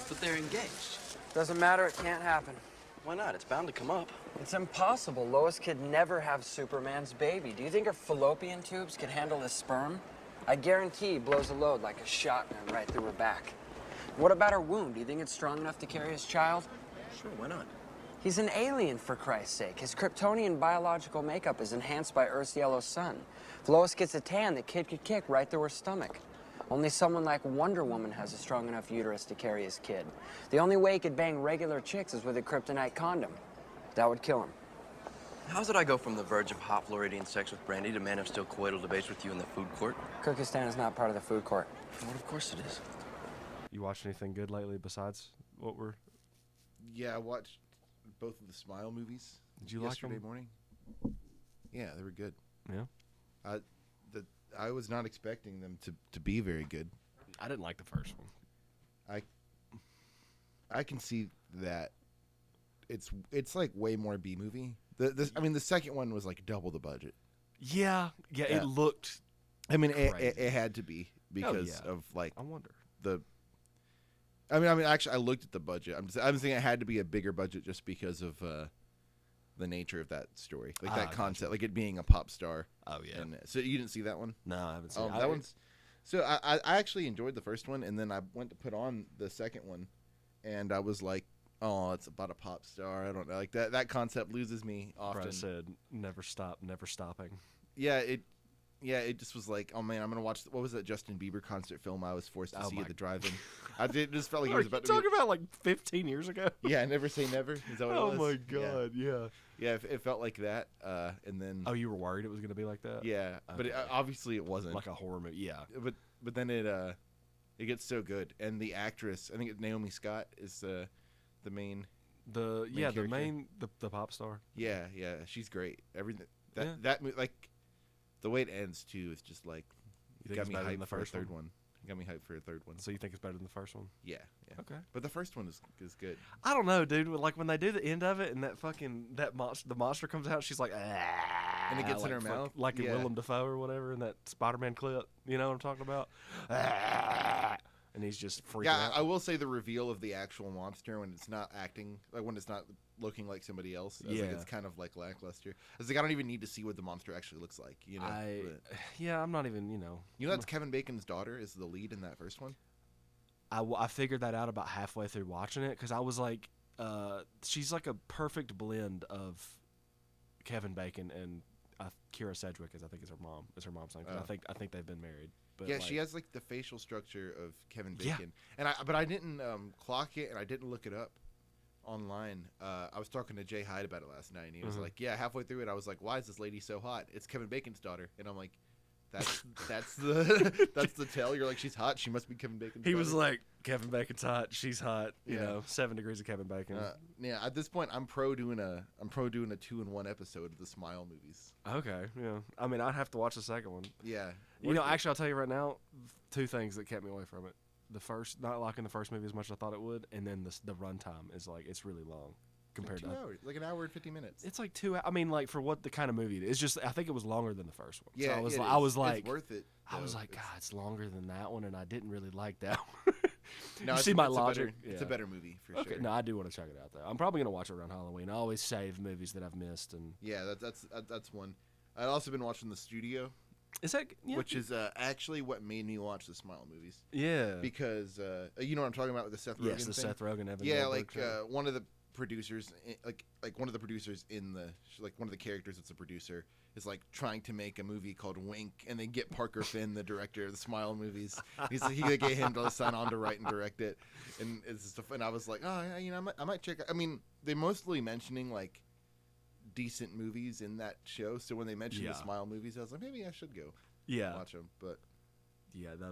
But they're engaged. Doesn't matter, it can't happen. Why not? It's bound to come up. It's impossible. Lois could never have Superman's baby. Do you think her fallopian tubes could handle his sperm? I guarantee he blows a load like a shotgun right through her back. What about her womb? Do you think it's strong enough to carry his child? Sure, why not? He's an alien, for Christ's sake. His Kryptonian biological makeup is enhanced by Earth's yellow sun. If Lois gets a tan, the kid could kick right through her stomach. Only someone like Wonder Woman has a strong enough uterus to carry his kid. The only way he could bang regular chicks is with a kryptonite condom. That would kill him. How did I go from the verge of hot Floridian sex with Brandy to man of steel coital debates with you in the food court? Kyrgyzstan is not part of the food court. Well, of course it is. You watched anything good lately besides what we're... Yeah, I watched both of the Smile movies. Did you like them? Yesterday morning. Yeah, they were good. Yeah? I was not expecting them to be very good. I didn't like the first one. I can see that it's like way more B movie. The second one was like double the budget. Yeah, it looked. I mean, crazy. it had to be because of like I wonder. Actually, I looked at the budget. I'm saying it had to be a bigger budget just because of the nature of that story, like that concept, gotcha. like it being a pop star. Oh yeah. And so you didn't see that one? No, I haven't seen it. That one's. So I actually enjoyed the first one, and then I went to put on the second one, and I was like, oh, it's about a pop star. I don't know, like that concept loses me often. Brett said, "Never stop, never stopping." Yeah, it just was like, oh man, I'm gonna watch. What was that Justin Bieber concert film I was forced to see at the drive-in? It just felt like it was about to be. Talking about like 15 years ago. Yeah, Never Say Never. Is that what it was? Oh my god, yeah. Yeah, it felt like that, and then. Oh, you were worried it was gonna be like that? Yeah, okay. But obviously it wasn't. Like a horror movie. Yeah. But then it gets so good, and the actress, I think Naomi Scott is the main. The pop star. Yeah, she's great. Everything that like the way it ends too is just like got me hyped for a third one. Got me hyped for a third one. So you think it's better than the first one? Yeah. Okay. But the first one is good. I don't know, dude. Like when they do the end of it and the monster comes out, she's like, ah, and it gets in her mouth, like in Willem Dafoe or whatever in that Spider-Man clip. You know what I'm talking about? Ah, and he's just freaking out. I will say the reveal of the actual monster when it's not acting, like when it's not looking like somebody else, like it's kind of like lackluster. It's like I don't even need to see what the monster actually looks like. You know. I'm not even. You know, that's Kevin Bacon's daughter is the lead in that first one. I figured that out about halfway through watching it because I was like, she's like a perfect blend of Kevin Bacon and Kira Sedgwick, I think is her mom. Is her mom's name? I think they've been married. But yeah, she has like the facial structure of Kevin Bacon, but I didn't clock it and I didn't look it up online. I was talking to Jay Hyde about it last night, and he was like, "Yeah, halfway through it, I was like, why is this lady so hot? It's Kevin Bacon's daughter," and I'm like. That's the tell. You're like, she's hot. She must be Kevin Bacon's daughter. Was like, Kevin Bacon's hot. She's hot. You know, 7 degrees of Kevin Bacon. Yeah. At this point, I'm pro doing a 2-in-1 episode of the Smile movies. Okay. Yeah. I mean, I'd have to watch the second one. Yeah. Actually, I'll tell you right now, 2 things that kept me away from it. The first, not liking the first movie as much as I thought it would, and then the runtime is like it's really long. Compared like 2 hours, like an hour and 50 minutes. It's like 2 hours. I mean, like for what the kind of movie it is. It's just I think it was longer than the first one. Yeah, so I was like, it's worth it. I was like, God, it's longer than that one, and I didn't really like that one. No, you see my logic. It's a better movie for sure. No, I do want to check it out though. I'm probably gonna watch it around Halloween. I always save movies that I've missed, and that's one. I've also been watching The Studio. Is that which is actually what made me watch the Smile movies? Yeah, because you know what I'm talking about with the Seth Rogen. Yes, the thing? Seth Rogen. Evan yeah, Goldberg like one of the producers, like one of the producers in the one of the characters that's a producer is like trying to make a movie called Wink, and they get Parker Finn, the director of the Smile movies. He get him to sign on to write and direct it, and it's just and I was like, oh, I might check. I mean, they mostly mentioning like decent movies in that show, so when they mentioned the Smile movies, I was like, maybe I should go watch them. But yeah, no,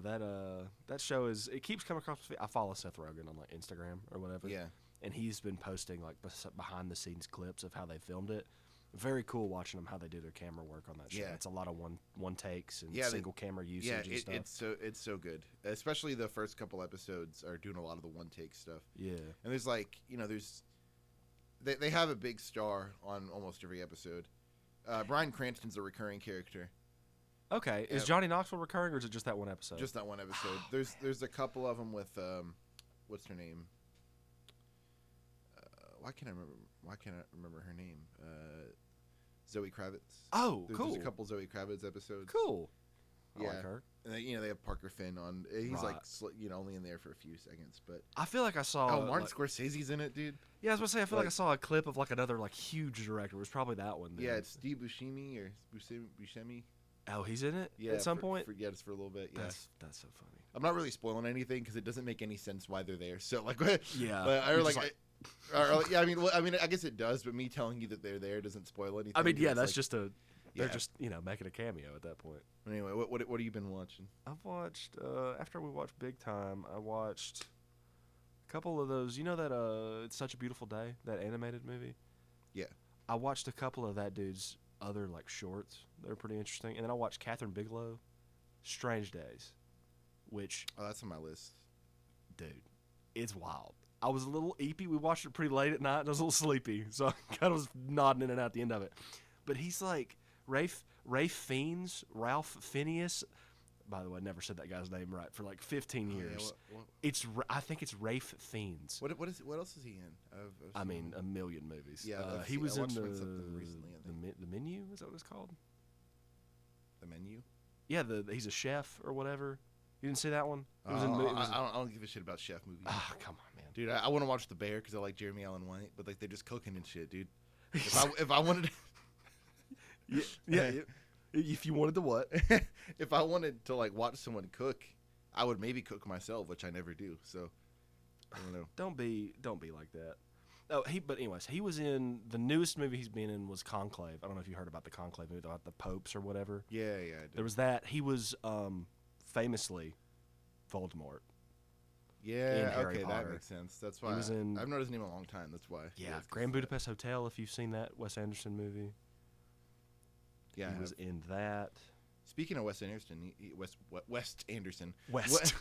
that show it keeps coming across. I follow Seth Rogen on like Instagram or whatever. Yeah. And he's been posting like behind the scenes clips of how they filmed it. Very cool watching them how they do their camera work on that show. Yeah. It's a lot of one takes and single camera usage and stuff. It's so good. Especially the first couple episodes are doing a lot of the one take stuff. Yeah. And there's like, they have a big star on almost every episode. Bryan Cranston's a recurring character. Okay. Is Johnny Knoxville recurring or is it just that one episode? Just that one episode. There's a couple of them with what's her name? why can't I remember her name? Zoe Kravitz. Oh, cool. There's a couple Zoe Kravitz episodes. Cool. I Yeah. like her. And they have Parker Finn on. He's Right. like only in there for a few seconds, but I feel like I saw. Martin Scorsese's in it, dude. Yeah, I was gonna say I feel like I like- saw a clip of like another like huge director. It was probably that one. Then. Yeah, it's Steve Buscemi or Buscemi. Oh, he's in it. Yeah, At some point. Yeah, just for a little bit. Yeah. That's so funny. I'm not really spoiling anything because it doesn't make any sense why they're there. So like, Yeah. or you're like, just yeah. I mean, I guess it does, but me telling you that they're there doesn't spoil anything. I mean, yeah, It's that's like- just a. They're Yeah. just making a cameo at that point. Anyway, what have you been watching? I've watched after we watched Big Time. I watched a couple of those. You know that It's Such a Beautiful Day, that animated movie. Yeah. I watched a couple of that dude's other like shorts. They're pretty interesting. And then I watched Catherine Bigelow, Strange Days, which Oh, that's on my list. dude, it's wild. I was a little eepy. We watched it pretty late at night, and I was a little sleepy, so I kind of was nodding in and out at the end of it. But he's like Ralph Phineas. By the way, I never said that guy's name right for like 15 years. I think it's Rafe Fiennes. What else is he in? I mean, a million movies. Yeah, he was I in watched the something recently, I think. the Menu. Is that what it's called? The Menu. Yeah, he's a chef or whatever. You didn't see that one? It was I don't give a shit about chef movies. Ah, come on, man. Dude, I want to watch The Bear because I like Jeremy Allen White, but like they're just cooking and shit, dude. If I wanted, yeah. If you wanted to what? if I wanted to like watch someone cook, I would maybe cook myself, which I never do. So I don't know. Don't be like that. Oh, but anyways, he was in the newest movie he's been in was Conclave. I don't know if you heard about the Conclave movie about the popes or whatever. Yeah, I did. There was that. He was famously Voldemort. Yeah, Harry okay, Potter. that makes sense. That's why was in- I've known his name a long time. That's why. Yeah, it's Grand 'cause of Budapest Hotel. If you've seen that Wes Anderson movie, that. Yeah, he was in that. Speaking of Wes Anderson, Wes Anderson, West.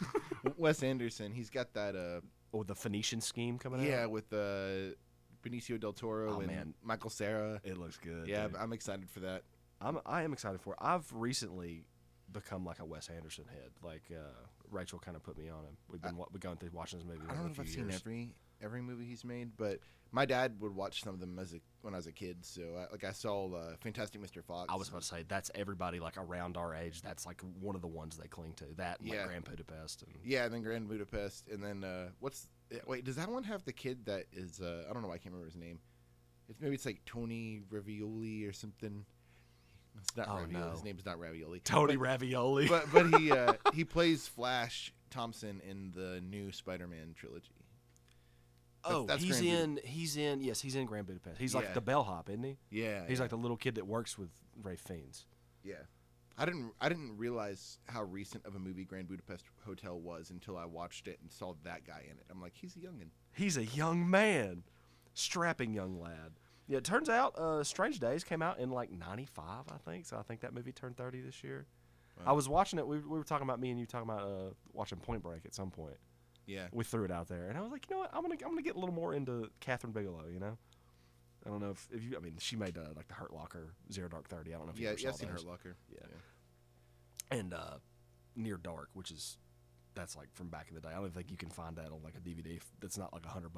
Wes Anderson, he's got that Oh, the Phoenician Scheme coming out. yeah, with Benicio del Toro Oh, and man. Michael Cera. It looks good. Yeah, dude. I'm excited for that. I am excited for it. I've recently become like a Wes Anderson head. Like Rachel kind of put me on him. We've been going through watching his movies. I don't know over if a I've few seen years. every movie he's made, but my dad would watch some of them when I was a kid. So I saw Fantastic Mr. Fox. I was about to say that's everybody like around our age. That's like one of the ones they cling to. That and Yeah. like Grand Budapest. And Yeah, and then Grand Budapest, and then wait, does that one have the kid that is I don't know, I can't remember his name. It's like Tony Ravioli or something. It's not Oh, Ravioli. no. His name's not Ravioli. Tony Ravioli. But he plays Flash Thompson in the new Spider-Man trilogy. That's he's Grand in. Yes, he's in Grand Budapest. He's like Yeah. the bellhop, isn't he? Yeah, He's yeah. like the little kid that works with Ray Fiennes. Yeah. I didn't realize how recent of a movie Grand Budapest Hotel was until I watched it and saw that guy in it. I'm like, he's a youngin'. He's a young man, strapping young lad. Yeah, it turns out Strange Days came out in like '95, I think. So I think that movie turned 30 this year. Wow. I was watching it. We were talking about me and you talking about watching Point Break at some point. Yeah. We threw it out there, and I was like, you know what? I'm gonna get a little more into Catherine Bigelow. You know, I don't know if you. I mean, she made like the Hurt Locker, Zero Dark 30. I don't know if you ever saw I've seen those. Hurt Locker. Yeah. And Near Dark, that's like from back in the day. I don't think you can find that on like a DVD that's not like $100.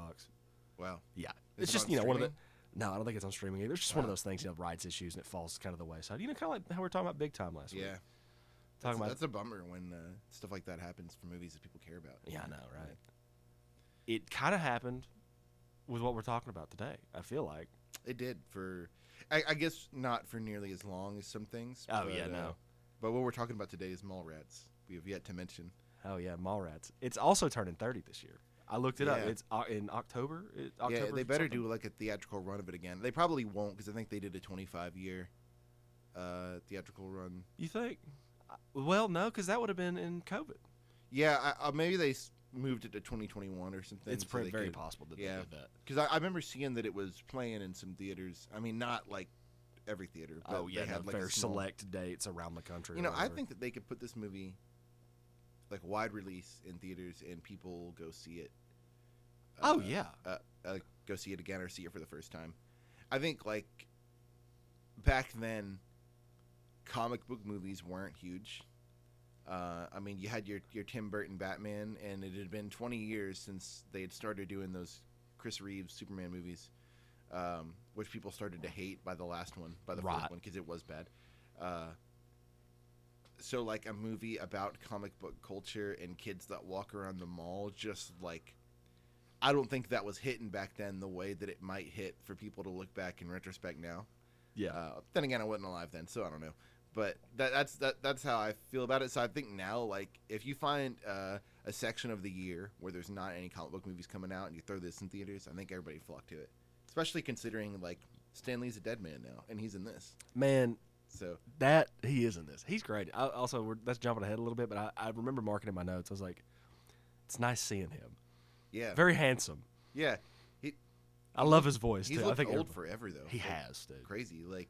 Wow. Yeah, Is it's it just on one of the. streaming? No, I don't think it's on streaming either. It's just one of those things, rights issues, and it falls kind of the wayside. You know, kind of like how we were talking about Big Time last week. Yeah. Talking about That's a bummer when stuff like that happens for movies that people care about. Yeah, I know, right? It kind of happened with what we're talking about today. I feel like. It did for, I guess not for nearly as long as some things. Oh, but, yeah, no. But what we're talking about today is Mallrats. We have yet to mention. Oh yeah, Mallrats. It's also turning 30 this year. I looked it up. Yeah. It's in October. Yeah, they better something. do like a theatrical run of it again. They probably won't because I think they did a 25-year theatrical run. You think? Well, no, because that would have been in COVID. Yeah, maybe they moved it to 2021 or something. It's so they very could- possible that yeah. they did that. Because I remember seeing that it was playing in some theaters. I mean, not like every theater. But Oh yeah, they had like very a small, select dates around the country. You or know, I whatever. think that they could put this movie like wide release in theaters and people go see it. Oh yeah. Go see it again or see it for the first time. I think like back then, comic book movies weren't huge. I mean, you had your Tim Burton Batman, and it had been 20 years since they had started doing those Chris Reeves Superman movies, which people started to hate by the last one, by the Right. fourth one, because it was bad. So like a movie about comic book culture and kids that walk around the mall, just like, I don't think that was hitting back then the way that it might hit for people to look back in retrospect now. Yeah. Then again, I wasn't alive then, so I don't know. But that's how I feel about it. So I think now, like, if you find a section of the year where there's not any comic book movies coming out and you throw this in theaters, I think everybody flock to it. Especially considering, like, Stan Lee's a dead man now, and he's in this. Man, So that he is in this. He's great. That's jumping ahead a little bit, but I remember marking in my notes. I was like, it's nice seeing him. yeah, Very handsome. yeah. I love his voice He's too. I looked think old everybody- forever though. He Like, has, dude. crazy. Like,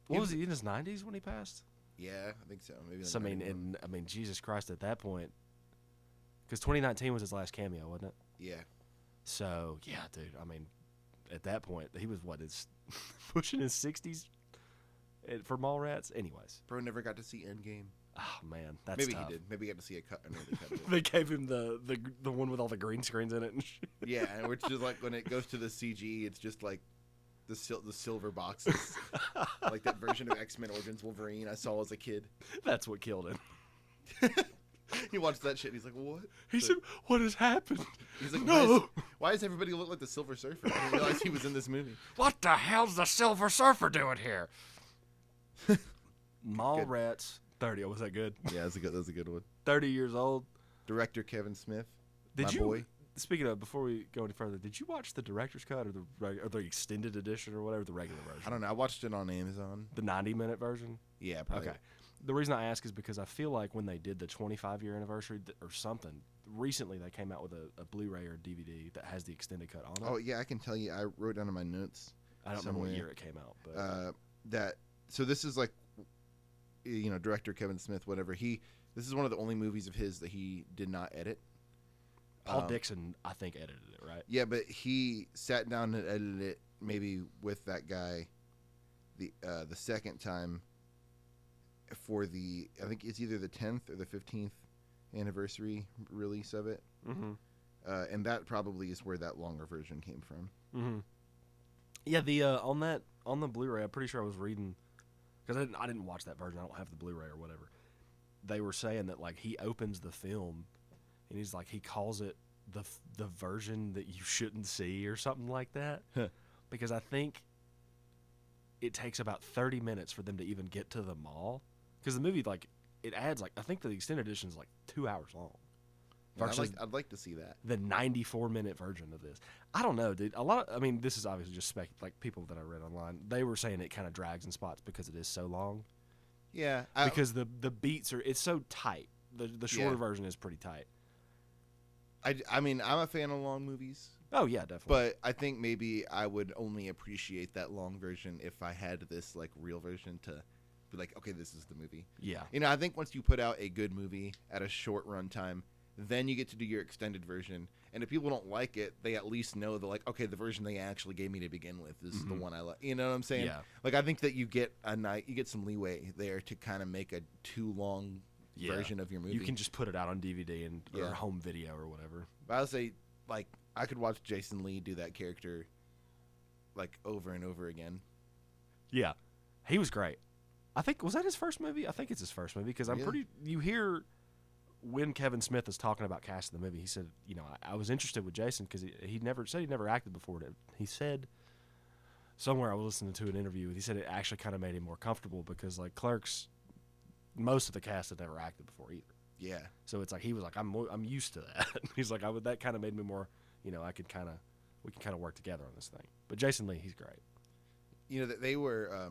What was he in his 90s when he passed? yeah, I think so. Maybe. So I mean, Jesus Christ, at that point, because 2019 was his last cameo, wasn't it? yeah. So yeah, dude. I mean, at that point, he was pushing his 60s for Mallrats. Anyways, Bro never got to see Endgame. oh man, that's Maybe tough. he did. Maybe he got to see an early cut of it. They gave him the one with all the green screens in it. And shit. Yeah, and which is like when it goes to the CG, it's just like the silver boxes, like that version of X-Men Origins Wolverine I saw as a kid. That's what killed him. He watched that shit. And he's like, "What?" He said, "What has happened?" He's like, No. Why does everybody look like the Silver Surfer?" I didn't realize he was in this movie. What the hell's the Silver Surfer doing here? Mallrats 30. Oh, was that good? Yeah, that's a good one. 30 years old. Director Kevin Smith. Did my you? boy. Speaking of, before we go any further, did you watch the director's cut or the extended edition or whatever, the regular version? I don't know. I watched it on Amazon. The 90-minute version. Yeah, probably. Okay. The reason I ask is because I feel like when they did the 25-year anniversary or something, recently they came out with a Blu-ray or DVD that has the extended cut on it. Oh yeah, I can tell you. I wrote down in my notes. I don't remember what somewhere, year it came out, but So this is like, director Kevin Smith. Whatever this is one of the only movies of his that he did not edit. Paul Dixon, I think, edited it, right? Yeah, but he sat down and edited it maybe with that guy the second time for I think it's either the 10th or the 15th anniversary release of it. Mm-hmm. And that probably is where that longer version came from. Mm-hmm. Yeah, on the Blu-ray, I'm pretty sure I was reading because I didn't watch that version. I don't have the Blu-ray or whatever. They were saying that like he opens the film and he's like he calls it the version that you shouldn't see or something like that because I think it takes about 30 minutes for them to even get to the mall because the movie like it adds like I think the extended edition is like 2 hours long. Yeah, Versus I'd like to see that. the 94-minute version of this. I don't know, dude. I mean, this is obviously just like people that I read online. They were saying it kind of drags in spots because it is so long. Yeah, Because the beats it's so tight. The shorter version is pretty tight. I mean, I'm a fan of long movies, Oh yeah, definitely. but I think maybe I would only appreciate that long version if I had this like real version to be like, okay, this is the movie. yeah, I think once you put out a good movie at a short run time, then you get to do your extended version. And if people don't like it, they at least know like, okay, the version they actually gave me to begin with is the one I like. You know what I'm saying? Yeah. Like I think that you get some leeway there to kind of make a too long version of your movie. You can just put it out on DVD or Yeah. home video or whatever. But I would say, like, I could watch Jason Lee do that character, like, over and over again. Yeah, he was great. I think was that his first movie? I think it's his first movie because I'm Really? You hear when Kevin Smith is talking about casting the movie, he said, I was interested with Jason because he never said he never acted before. He said somewhere I was listening to an interview, he said it actually kind of made him more comfortable because like Clerks, most of the cast had never acted before either. Yeah. So it's like he was like I'm used to that. He's like that kind of made me more we can kind of work together on this thing. But Jason Lee, he's great. They were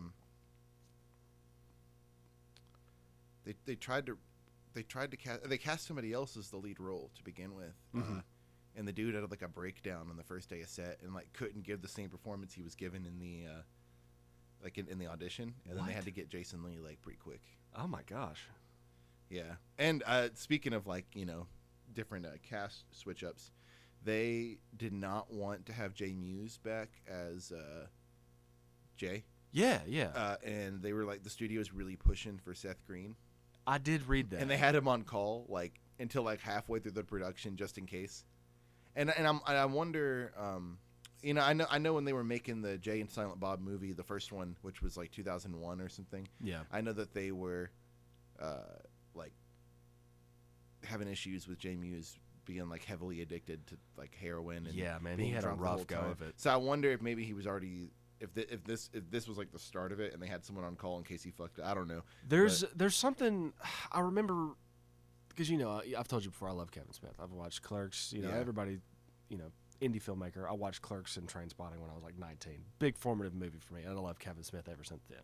they tried to cast somebody else as the lead role to begin with. And the dude had like a breakdown on the first day of set and like couldn't give the same performance he was given in the in the audition, and then they had to get Jason Lee like pretty quick. Oh my gosh. Yeah. And speaking of like, different cast switch ups, they did not want to have Jay Muse back as Jay. Yeah, yeah. And they were like, the studio is really pushing for Seth Green. I did read that. And they had him on call like until like halfway through the production just in case. And I wonder, you know, I know when they were making the Jay and Silent Bob movie, the first one, which was like 2001 or something. Yeah. I know that they were, like, having issues with Jay Muse being like heavily addicted to like heroin. And Yeah, man, being he had a drunk the whole rough go time. of it. So I wonder if maybe he was already. If this was like the start of it, and they had someone on call in case he fucked it, I don't know. There's something I remember, because you know I've told you before I love Kevin Smith. I've watched Clerks. You know, Yeah. everybody, you know, indie filmmaker. I watched Clerks and Trainspotting when I was like 19. Big formative movie for me, and I love Kevin Smith ever since then.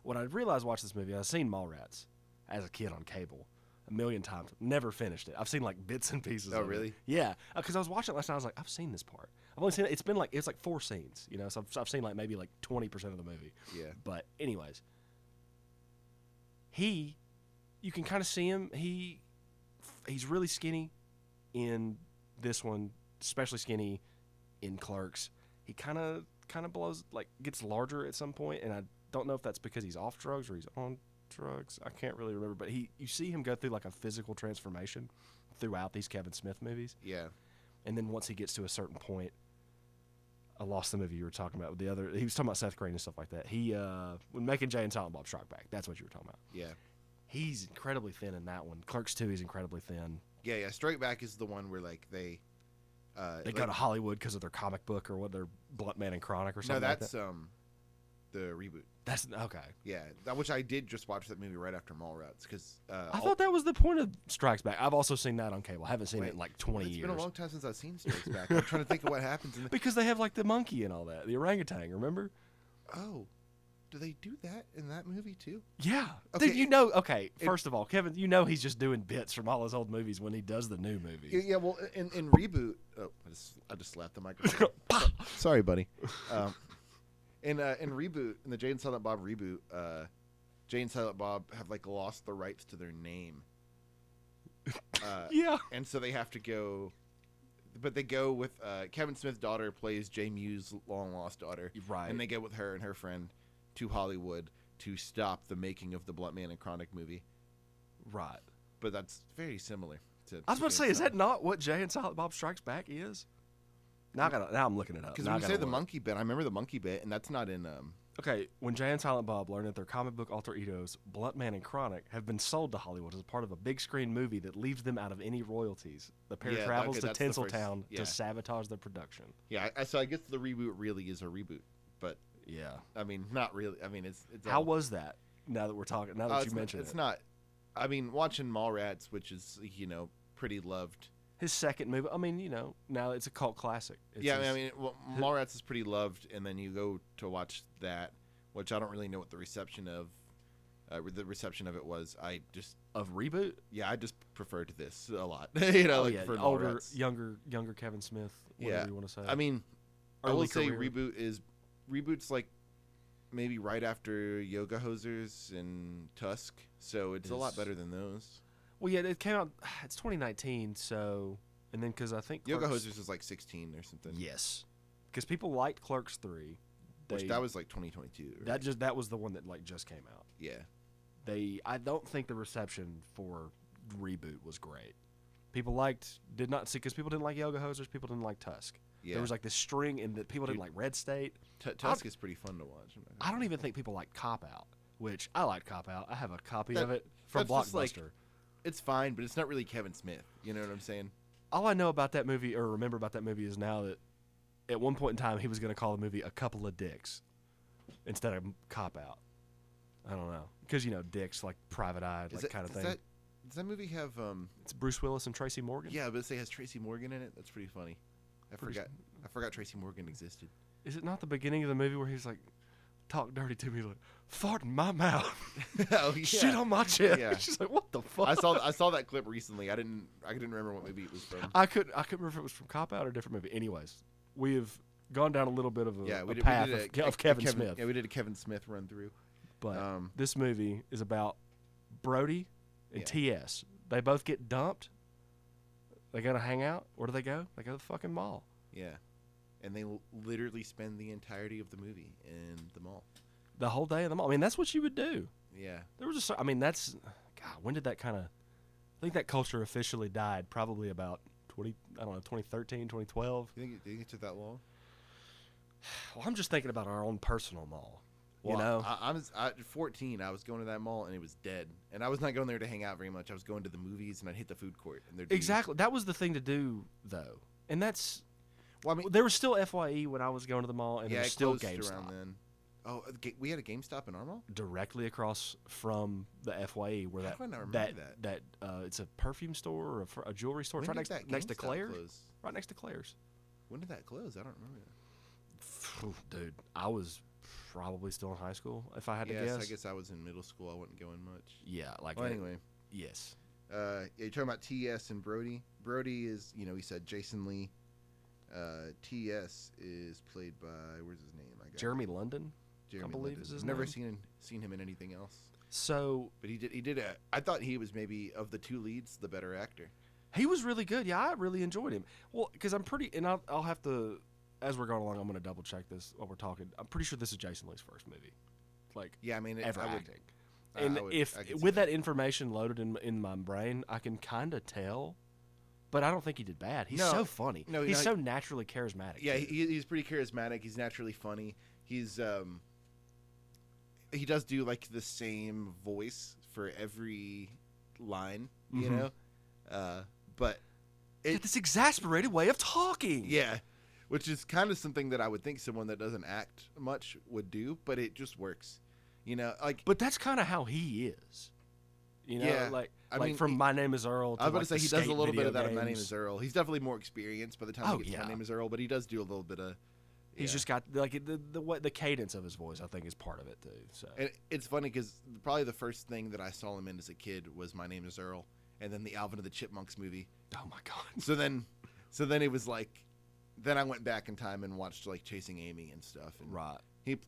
What I realized watching this movie, I've seen Mallrats as a kid on cable a million times. Never finished it. I've seen like bits and pieces. Oh, of really? It. Yeah, because I was watching it last night. I was like, I've seen this part. I've only seen it. It's like 4 scenes. You know, so I've seen like maybe like 20% of the movie. Yeah. But anyways, you can kind of see him. He's really skinny in this one, especially skinny in Clerks. He kind of blows, like gets larger at some point, and I don't know if that's because he's off drugs or he's on drugs. I can't really remember, but you see him go through like a physical transformation throughout these Kevin Smith movies. Yeah. And then once he gets to a certain point, I lost the movie you were talking about with the other. He was talking about Seth Green and stuff like that. He when making Jay and Silent Bob Strike Back, that's what you were talking about. Yeah. He's incredibly thin in that one. Clerks 2, he's incredibly thin. Yeah. Strike Back is the one where like they Go to Hollywood because of their comic book or what their Blunt Man and Chronic or something. No, like that's that. the reboot. That's okay. Yeah, which I did just watch that movie right after Mallrats because I thought that was the point of Strikes Back. I've also seen that on cable. I haven't seen Wait, it in like 20 it's years. been a long time since I've seen Strikes Back. I'm trying to think of what happens in the. Because they have like the monkey and all that, the orangutan. Remember? Oh, do they do that in that movie too? Yeah. Okay, Dude, you know. Okay, first of all, Kevin, you know he's just doing bits from all his old movies when he does the new movies. Yeah. Well, in reboot. Oh, I just slapped the microphone. Sorry, buddy. In reboot, in the Jay and Silent Bob reboot, Jay and Silent Bob have like lost the rights to their name. Yeah. And so they have to go, but they go with Kevin Smith's daughter plays Jay Muse's long lost daughter, Right. And they go with her and her friend to Hollywood to stop the making of the Blunt Man and Chronic movie. Right. But that's very similar to. I was about to say, is that not what Jay and Silent Bob Strikes Back is? Now I'm looking it up. Because Now when you I say gotta the look. monkey bit, I remember the monkey bit, and that's not in. Okay, when Jay and Silent Bob learn that their comic book alter egos, Blunt Man and Chronic, have been sold to Hollywood as a part of a big screen movie that leaves them out of any royalties, the pair Yeah, travels okay, to that's the first- Tinseltown yeah. to sabotage the production. Yeah, so I guess the reboot really is a reboot, but Yeah. I mean, not really. I mean, it's How all- was that? Now that we're talking, now that you it's mentioned it's it, not. I mean, watching Mallrats, which is pretty loved. his second movie. I mean, now it's a cult classic. It's Yeah, his- I mean, well, Mallrats is pretty loved, and then you go to watch that, which I don't really know what the reception of it was. I just of reboot. I just prefer to this a lot. For older, Mallrats. younger Kevin Smith. Whatever Yeah, you want to say. I mean, I Early will say career. reboot's like maybe right after Yoga Hosers and Tusk, so it's a lot Is- better than those. Well, yeah, it came out. It's 2019, so and then because I think Yoga Clerks- Hosers is like 16 or something. Yes, because people liked Clerks 3. Which that was like 2022. Right? that was the one that like just came out. Yeah. I don't think the reception for reboot was great. People did not see because people didn't like Yoga Hosers. People didn't like Tusk. Yeah. There was like this string in that people didn't Dude. like Red State. Tusk is pretty fun to watch. I don't even think people like Cop Out, which I like Cop Out. I have a copy That- of it from that's just, like, Blockbuster. It's fine, but it's not really Kevin Smith. You know what I'm saying? All I know about that movie or remember about that movie is now that at one point in time he was going to call the movie A Couple of Dicks instead of Cop Out. I don't know because dicks like private eyed like kind of thing. Does that movie have? It's Bruce Willis and Tracy Morgan. Yeah, but it has Tracy Morgan in it. That's pretty funny. I forgot Tracy Morgan existed. Is it not the beginning of the movie where he's like, talk dirty to me, like, fart in my mouth, Oh yeah. shit on my chest? Yeah. She's like, what the fuck? I saw that clip recently. I didn't remember what movie it was from. I couldn't remember if it was from Cop Out or a different movie. Anyways, we have gone down a little bit of a path of Kevin Smith. Yeah, we did a Kevin Smith run through. But this movie is about Brody and T.S. They both get dumped. They gotta hang out. Where do they go? They go to the fucking mall. Yeah, and they literally spend the entirety of the movie in the mall. The whole day in the mall. I mean, that's what you would do. Yeah. There was that's God. When did that kind of? I think that culture officially died probably about 2013, 2012. You think it took that long? Well, I'm just thinking about our own personal mall. Well, You know? I was at 14. I was going to that mall and it was dead. And I was not going there to hang out very much. I was going to the movies and I'd hit the food court. And Exactly. That was the thing to do, though. And that's... Well, I mean, there was still FYE when I was going to the mall, and there was it still closed GameStop. around then. Oh, we had a GameStop in our mall? Directly across from the FYE, where How do I not remember that? It's a perfume store or a jewelry store. It's When right did that next to GameStop Claire's. close? Right next to Claire's. When did that close? I don't remember that. Dude, I was probably still in high school, if I had to Yes, guess. I guess I was in middle school. I wasn't going much. Yeah, like... Well, anyway. Yes. You're talking about TS and Brody. Brody is, he said Jason Lee. TS is played by, where's his name? Jeremy London, Jeremy I believe London. is his I've never name. seen him in anything else. So... But he did I thought he was maybe, of the two leads, the better actor. He was really good. Yeah, I really enjoyed him. Well, because I'm pretty... And I'll have to... As we're going along, I'm going to double-check this while we're talking. I'm pretty sure this is Jason Lee's first movie. Like, Yeah, I mean, ever I would, acting. And if I could see with that information loaded in my brain, I can kind of tell, but I don't think he did bad. He's No. so funny. No, he's no, so naturally charismatic. Yeah, too. he's pretty charismatic. He's naturally funny. He does do like the same voice for every line, you Mhm. know. But Got this exasperated way of talking. yeah, which is kind of something that I would think someone that doesn't act much would do, but it just works, like. But that's kind of how he is. You know, Yeah, like mean, from My Name Is Earl. To I was about to say like he the does a skate little bit video of that in My Name games. Is Earl. He's definitely more experienced by the time Oh, he gets to yeah. My Name Is Earl, but he does do a little bit of. He's yeah. just got like the cadence of his voice. I think is part of it too. So And it's funny because probably the first thing that I saw him in as a kid was My Name Is Earl, and then the Alvin and the Chipmunks movie. oh my god. So then it was like, then I went back in time and watched like Chasing Amy and stuff. And Right. he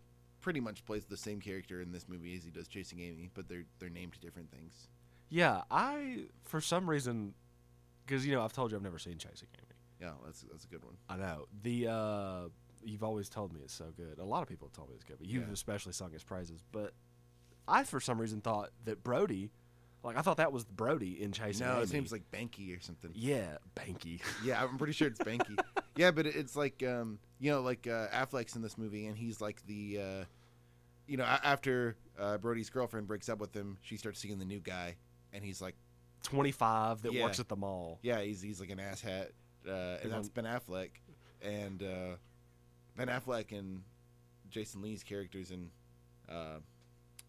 pretty much plays the same character in this movie as he does Chasing Amy, but they're named different things. Yeah, I for some reason, because I've told you I've never seen Chasing Amy. Yeah, that's a good one. I know you've always told me it's so good. A lot of people have told me it's good, but you've Yeah. especially sung his praises. But I, for some reason, thought that Brody, I thought that was Brody in Chasing No, Amy. his name's like Banky or something. Yeah, Banky. Yeah, I'm pretty sure it's Banky. Yeah, but it's like Affleck's in this movie, and he's like the after Brody's girlfriend breaks up with him, she starts seeing the new guy, and he's like 25 that Yeah. works at the mall. Yeah, he's like an asshat, and that's Ben Affleck, and Ben Affleck and Jason Lee's characters in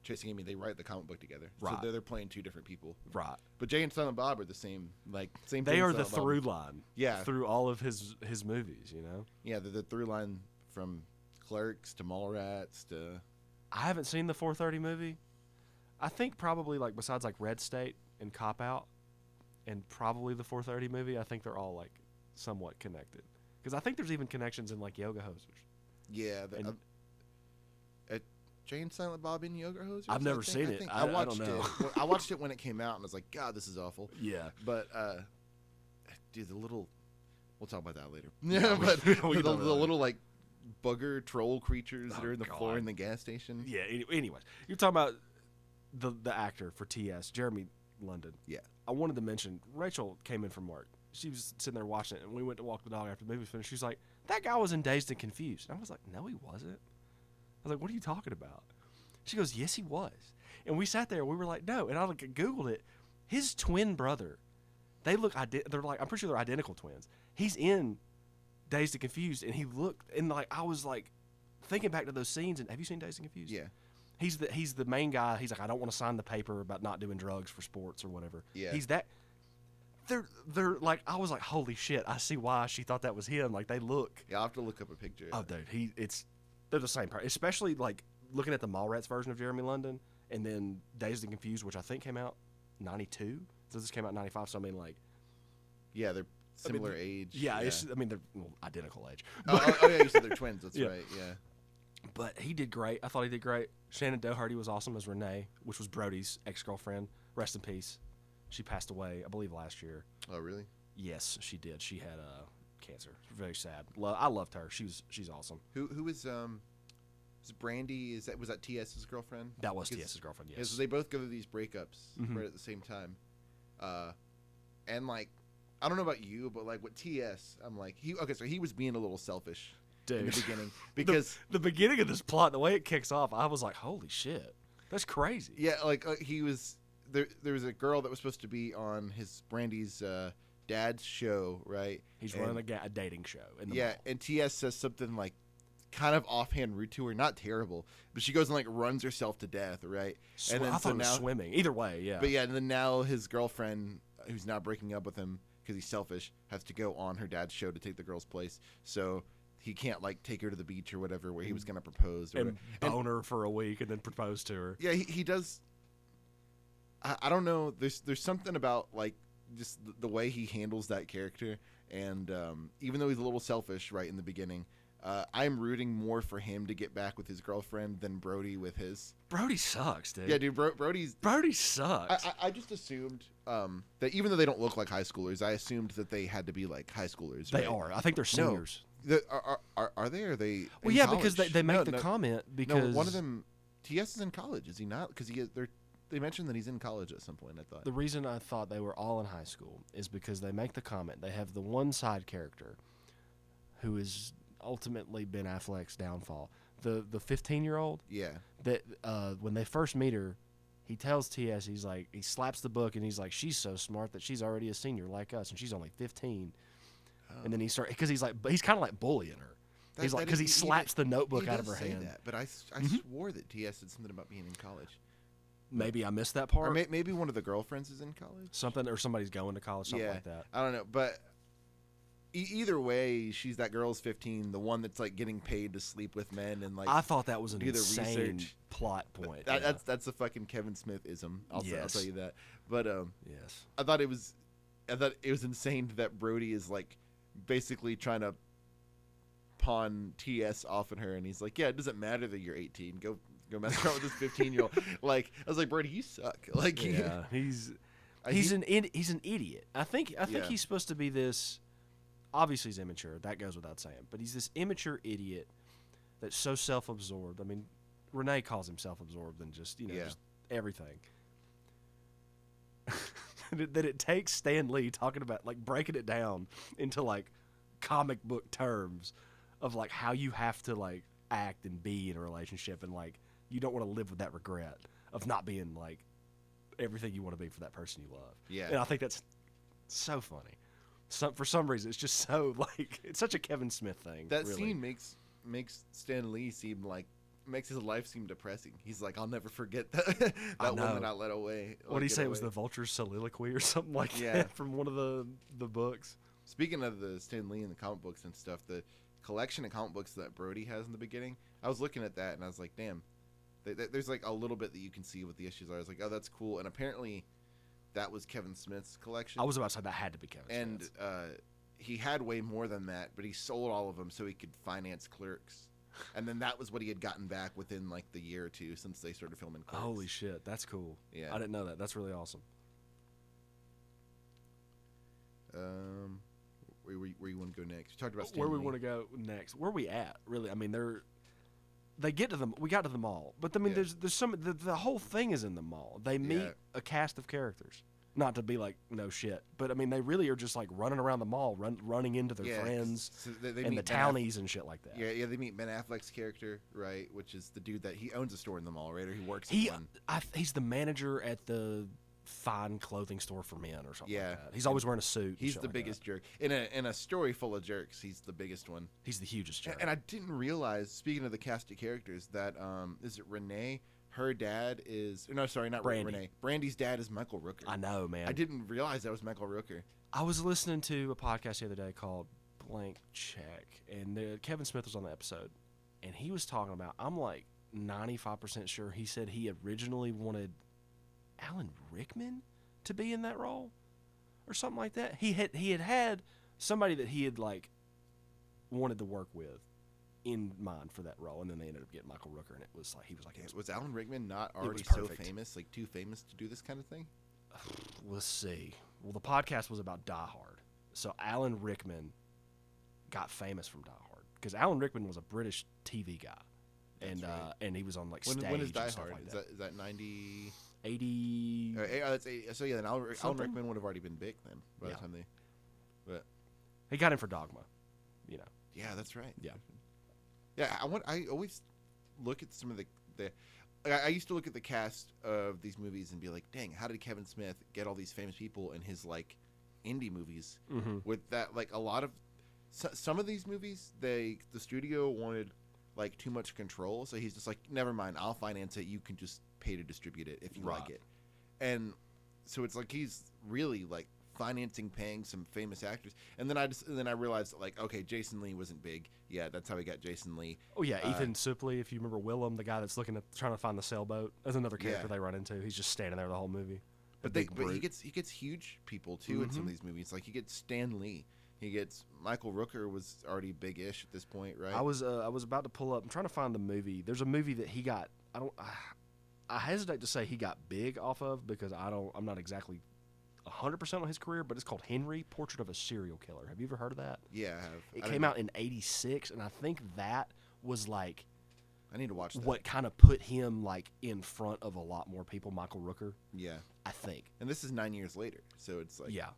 Chasing Amy, they write the comic book together, Right. so they're playing two different people. Right. But Jay and Silent Bob are the same, same. They thing, are the Silent Bob. through line. Yeah. Through all of his movies. Yeah, the through line from Clerks to Mallrats to. I haven't seen the 4:30 movie. I think probably besides Red State and Cop Out, and probably the 4:30 movie. I think they're all somewhat connected. Because I think there's even connections in Yoga Hosers. Yeah, And- Jay and Silent Bob in Yoga Hosers. I've never seen it. I watched don't know. it. I watched it when it came out, and I was like, God, this is awful. Yeah. But dude, we'll talk about that later. Yeah, Yeah, but we the can talk about that little bugger troll creatures that Oh, are in the floor God. in the gas station. Yeah. Anyways, you're talking about the actor for TS, Jeremy London. Yeah. I wanted to mention Rachel came in from work. She was sitting there watching it, and we went to walk the dog after the movie was finished. She's like, "That guy was in Dazed and Confused." And I was like, "No, he wasn't." I was like, "What are you talking about?" She goes, "Yes, he was." And we sat there. We were like, "No." And I Googled it. His twin brother. They look. They're I'm pretty sure they're identical twins. He's in Dazed and Confused, and he looked. And I was thinking back to those scenes. And have you seen Dazed and Confused? Yeah. He's the main guy. He's like, I don't want to sign the paper about not doing drugs for sports or whatever. Yeah. He's that. They're I was like, holy shit! I see why she thought that was him. They look. Yeah, I'll have to look up a picture. Oh, dude, they're the same person. Especially looking at the Mallrats version of Jeremy London, and then Dazed and Confused, which I think came out '92. So this came out '95. So Yeah, they're similar age. yeah, they're identical age. Oh, yeah, you said they're twins. That's Yeah. right. Yeah. But he did great. I thought he did great. Shannon Doherty was awesome as Renee, which was Brody's ex-girlfriend. Rest in peace. She passed away, I believe, last year. Oh, really? Yes, she did. She had cancer. Very sad. I loved her. She's awesome. Who is Brandy? Was that TS's girlfriend? That was Because- TS's girlfriend. Yeah, Yes. so they both go through these breakups Mhm. right at the same time, and I don't know about you, but like with TS, I'm like so he was being a little selfish Dude. in the beginning because the beginning of this plot, the way it kicks off, I was like, holy shit, that's crazy. yeah, like he was there. There was a girl that was supposed to be on his Brandy's dad's show, right? He's running a dating show in the yeah, mall. and TS says something like kind of offhand rude to her, not terrible, but she goes and like runs herself to death, right? And then I thought it was swimming. Either way, yeah. But yeah, and then now his girlfriend, who's now breaking up with him because he's selfish, has to go on her dad's show to take the girl's place. So he can't like take her to the beach or whatever where he was going to propose or and bone her for a week and then propose to her. Yeah, he does. I don't know. There's something about like just the way he handles that character, and even though he's a little selfish right in the beginning, I'm rooting more for him to get back with his girlfriend than Brody with his. Brody sucks, dude. Yeah, dude, Brody sucks. I just assumed that even though they don't look like high schoolers, I assumed that they had to be like high schoolers. They right? are. I think they're seniors. No. Are they? Are they? Well, in yeah, college? because they make the No, comment no, because one of them, TS is in college, is he not? Because they mentioned that he's in college at some point. I thought the reason I thought they were all in high school is because they make the comment. They have the one side character who has ultimately been Affleck's downfall. The 15-year-old. Yeah. That when they first meet her, he tells TS, he slaps the book and he's like, she's so smart that she's already a senior like us and she's only 15. And then he starts because he's kind of like bullying her. He's like because he slaps the notebook out of her hand. That, but I swore that TS said something about being in college. Maybe I missed that part. Or maybe one of the girlfriends is in college. Something, or somebody's going to college, something like that. I don't know, but either way, she's that girl's 15, the one that's like getting paid to sleep with men and like. I thought that was an do the insane research. plot point. That's a fucking Kevin Smith ism. I'll tell you that. But yes, I thought it was insane that Brody is like basically trying to pawn TS off on her, and he's like, yeah, it doesn't matter that you're 18. Go mess around with this 15-year-old. Like, I was like, Brody, you suck. Like, yeah, he's an idiot. I think he's supposed to be this. Obviously, he's immature. That goes without saying. But he's this immature idiot that's so self-absorbed. I mean, Renee calls him self-absorbed and just just everything. that it takes Stan Lee talking about like breaking it down into like comic book terms of like how you have to like act and be in a relationship, and like you don't want to live with that regret of not being like everything you want to be for that person you love. Yeah. And I think that's so funny. For some reason, it's just so like it's such a Kevin Smith thing. That really. scene makes Stan Lee seem like makes his life seem depressing. He's like, I'll never forget that woman I let away. What did he say? It was the Vulture's soliloquy or something like that from one of the books. Speaking of the Stan Lee and the comic books and stuff, the collection of comic books that Brody has in the beginning, I was looking at that and I was like, damn, there's like a little bit that you can see what the issues are. I was like, oh, that's cool. And apparently that was Kevin Smith's collection. I was about to say that had to be Kevin Smith's. And he had way more than that, but he sold all of them so he could finance Clerks. And then that was what he had gotten back within like the year or two since they started filming Clerks. Holy shit, that's cool. Yeah. I didn't know that. That's really awesome. Where you want to go next? You talked about Stan where we Lee. want to go next. Where are we at? Really? I mean, we got to the mall, but I mean, there's the whole thing is in the mall. They meet a cast of characters. Not to be like no shit, but I mean, they really are just like running around the mall, running into their friends so they and meet the townies and shit like that. Yeah, they meet Ben Affleck's character, right, which is the dude that he owns a store in the mall, right, or he works at one. He's the manager at the fine clothing store for men or something like that. He's always wearing a suit. He's the biggest jerk. In a story full of jerks, he's the biggest one. He's the hugest jerk. And I didn't realize, speaking of the cast of characters, that is it Renee? Her dad is not Brandy. Renee. Brandy's dad is Michael Rooker. I know, man. I didn't realize that was Michael Rooker. I was listening to a podcast the other day called Blank Check, and Kevin Smith was on the episode, and he was talking about, I'm like 95% sure he said he originally wanted Alan Rickman to be in that role or something like that. He had somebody that he had like wanted to work with in mind for that role, and then they ended up getting Michael Rooker, and it was like he was like, was Alan Rickman not already so famous, like too famous to do this kind of thing? Let's see. Well, the podcast was about Die Hard, so Alan Rickman got famous from Die Hard because Alan Rickman was a British TV guy, and he was on like stage. When is Die and stuff Hard? Like Is that 90? 80? That's 80. So yeah, then Alan Rickman would have already been big then by the time they. He got in for Dogma. You know. Yeah, that's right. Yeah. Yeah, I always look at some of the I used to look at the cast of these movies and be like, dang, how did Kevin Smith get all these famous people in his like indie movies? Mm-hmm. With that, like a lot of some of these movies, the studio wanted like too much control, so he's just like, never mind, I'll finance it. You can just pay to distribute it if you like it. And so it's like he's really like paying some famous actors. And then I realized like, okay, Jason Lee wasn't big. Yeah, that's how we got Jason Lee. Oh yeah, Ethan Suplee, if you remember Willem, the guy that's trying to find the sailboat. That's another character they run into. He's just standing there the whole movie. But he gets huge people too in some of these movies. Like he gets Stan Lee. He gets Michael Rooker was already big-ish at this point, right? I was about to pull up. I'm trying to find the movie. There's a movie that he got. I hesitate to say he got big off of because I'm not exactly 100% on his career, but it's called Henry, Portrait of a Serial Killer. Have you ever heard of that? Yeah, I have. It came out in '86, and I think that was like I need to watch that. what kind of put him like in front of a lot more people. Michael Rooker, Yeah, I think. and this is 9 years later, so it's like Yeah.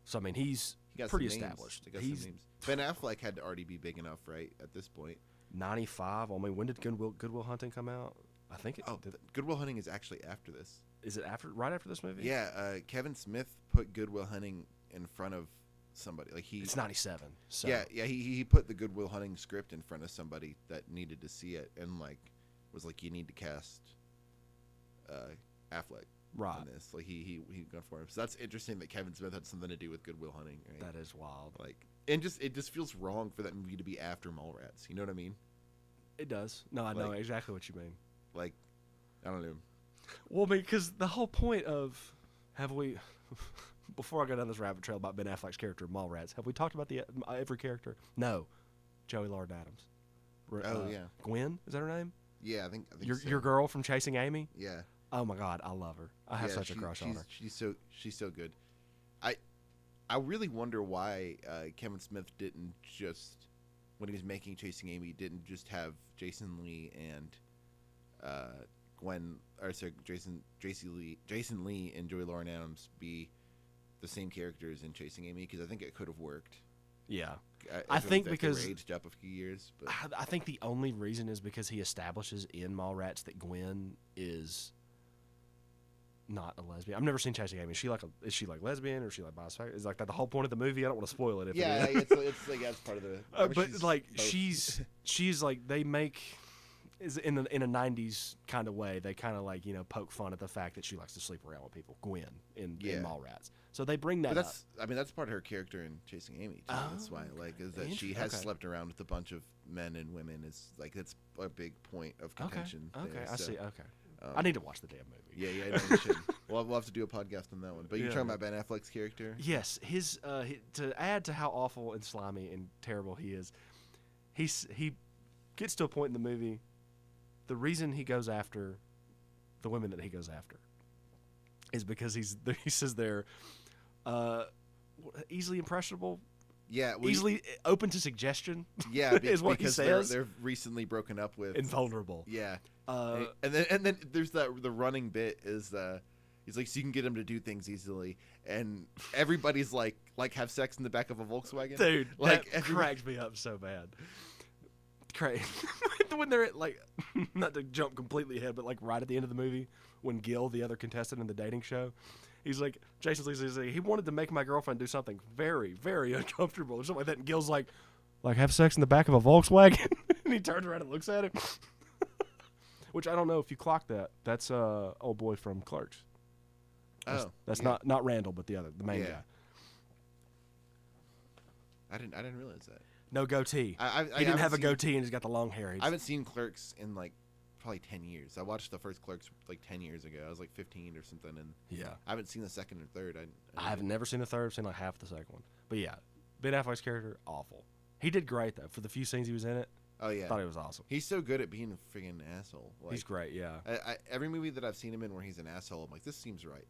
So I mean, he's he got pretty some names. established. He got He's some names. Ben Affleck had to already be big enough, right, at this point. 95. I mean, when did Goodwill Hunting come out? I think it. Good Will Hunting is actually after this. Is it right after this movie? Yeah, Kevin Smith put Good Will Hunting in front of somebody. Like It's 97. So Yeah, he put the Good Will Hunting script in front of somebody that needed to see it, and like was like, you need to cast Affleck right. on this. Like he gone for him. So that's interesting that Kevin Smith had something to do with Good Will Hunting. Right? That is wild. Like, and it just feels wrong for that movie to be after Mallrats. You know what I mean? It does. No, I know exactly what you mean. Like, I don't know. Well, because the whole point of before I go down this rabbit trail about Ben Affleck's character in Mallrats, have we talked about every character? No, Joey Lauren Adams. Yeah, Gwen, is that her name? yeah. I think so. Your girl from Chasing Amy. Yeah. Oh my God, I love her. I have such a crush on her. She's so good. I really wonder why Kevin Smith didn't just, when he was making Chasing Amy, didn't just have Jason Lee and Jason Lee and Joey Lauren Adams be the same characters in Chasing Amy, because I think it could have worked. Yeah. I think like because they were aged up a few years, but I think the only reason is because he establishes in Mallrats that Gwen is not a lesbian. I've never seen Chasing Amy. Is she like lesbian or is she like bisexual? Is like that the whole point of the movie? I don't want to spoil it. If yeah, it is. it's like that's part of the. But like she's like they make is in a '90s kind of way. They kind of like poke fun at the fact that she likes to sleep around with people. Gwen in Mallrats. So they bring that up. That's part of her character in Chasing Amy too. That's why is that she has slept around with a bunch of men and women. Is like that's a big point of contention. Okay, there, I so. see. Okay. I need to watch the damn movie. Yeah, you should. We'll have to do a podcast on that one. But you're talking about Ben Affleck's character? Yes, his to add to how awful and slimy and terrible he is, he gets to a point in the movie. The reason he goes after the women that he goes after is because he says they're easily impressionable. Yeah, easily open to suggestion. Yeah, is what he says. They're recently broken up with. Invulnerable. Yeah. And then there's the running bit is he's like, so you can get him to do things easily, and everybody's like have sex in the back of a Volkswagen. Dude, like that cracked me up so bad. When they're at, like, not to jump completely ahead, but like right at the end of the movie, when Gil, the other contestant in the dating show, he's like, Jason Lee's like, he wanted to make my girlfriend do something very, very uncomfortable or something like that, and Gil's like have sex in the back of a Volkswagen, and he turns around and looks at him. Which I don't know if you clocked that. That's old boy from Clerks. That's not Randall, but the main guy. I didn't realize that. No goatee. He didn't have a goatee, and he's got the long hair. I haven't seen Clerks in like probably 10 years. I watched the first Clerks like 10 years ago. I was like 15 or something, and I haven't seen the second or third. I have never seen the third. I've seen like half the second one. But yeah, Ben Affleck's character, awful. He did great though for the few scenes he was in it. Oh yeah, I thought he was awesome. He's so good at being a friggin' asshole. Like, he's great. Yeah. Every movie that I've seen him in where he's an asshole, I'm like, this seems right.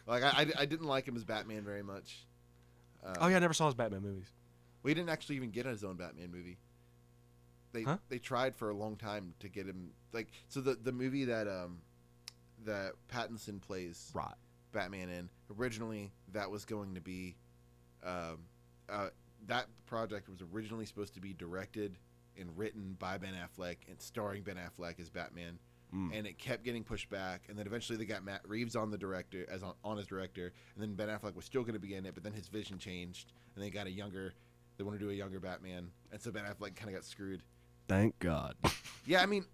Like I didn't like him as Batman very much. I never saw his Batman movies. Well, he didn't actually even get his own Batman movie. They tried for a long time to get him the movie that Pattinson plays Batman in, originally that was going to be that project was originally supposed to be directed and written by Ben Affleck and starring Ben Affleck as Batman. And it kept getting pushed back, and then eventually they got Matt Reeves on the director as director, and then Ben Affleck was still going to be in it, but then his vision changed, and they want to do a younger Batman, and so Ben Affleck kind of got screwed. Thank God. Yeah, I mean,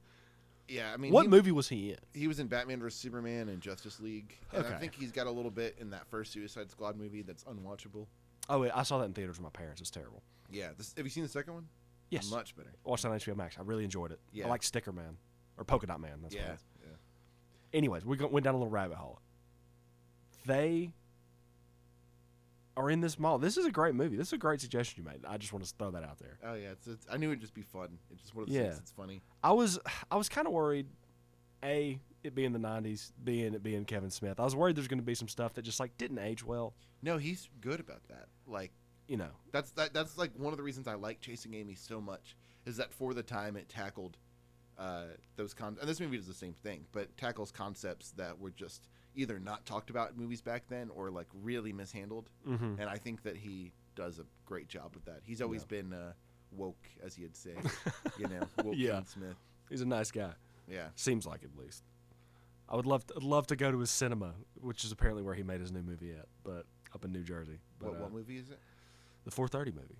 what movie was he in? He was in Batman vs Superman and Justice League, and Okay. I think he's got a little bit in that first Suicide Squad movie that's unwatchable. Oh, wait, I saw that in theaters with my parents. It's terrible. Yeah, have you seen the second one? Yes. Much better. I watched that on HBO Max. I really enjoyed it. Yeah. I like Sticker Man. Or Polka Dot Man. That's what it Yeah, is. yeah. Anyways, we went down a little rabbit hole. They are in this mall. This is a great movie. This is a great suggestion you made. I just want to throw that out there. Oh yeah, it's I knew it'd just be fun. It's just one of those Yeah. things that's funny. I was kind of worried, it being the 90s, it being Kevin Smith. I was worried there's going to be some stuff that just like didn't age well. No, he's good about that. Like You know. that's like one of the reasons I like Chasing Amy so much is that for the time it tackled those and this movie does the same thing, but tackles concepts that were just either not talked about in movies back then or like really mishandled. Mm-hmm. And I think that he does a great job with that. He's always been woke, as he'd say, woke Yeah. Kevin Smith. He's a nice guy. Yeah. Seems like, at least. I would love to go to his cinema, which is apparently where he made his new movie at, but up in New Jersey. But, What movie is it? The 4:30 movie.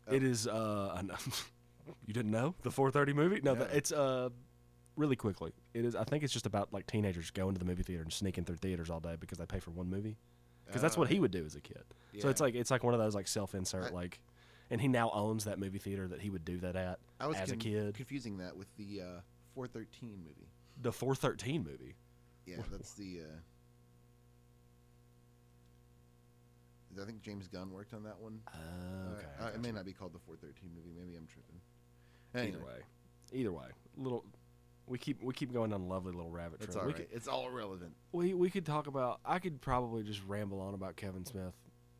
Oh. It is. You didn't know the 4:30 movie? No, No. it's really quickly. It is. I think it's just about like teenagers going to the movie theater and sneaking through theaters all day because they pay for one movie. Because that's what he would do as a kid. So Yeah. it's like one of those like self-insert like, and he now owns that movie theater that he would do that at I was as a kid. confusing that with the 413 movie. The 413 movie. Yeah, that's the. I think James Gunn worked on that one. Okay. It may not be called the 413 movie. Maybe I'm tripping. Either way, little. We keep going down a lovely little rabbit It's trail. all We right. It's all irrelevant. we could talk about. I could probably just ramble on about Kevin Smith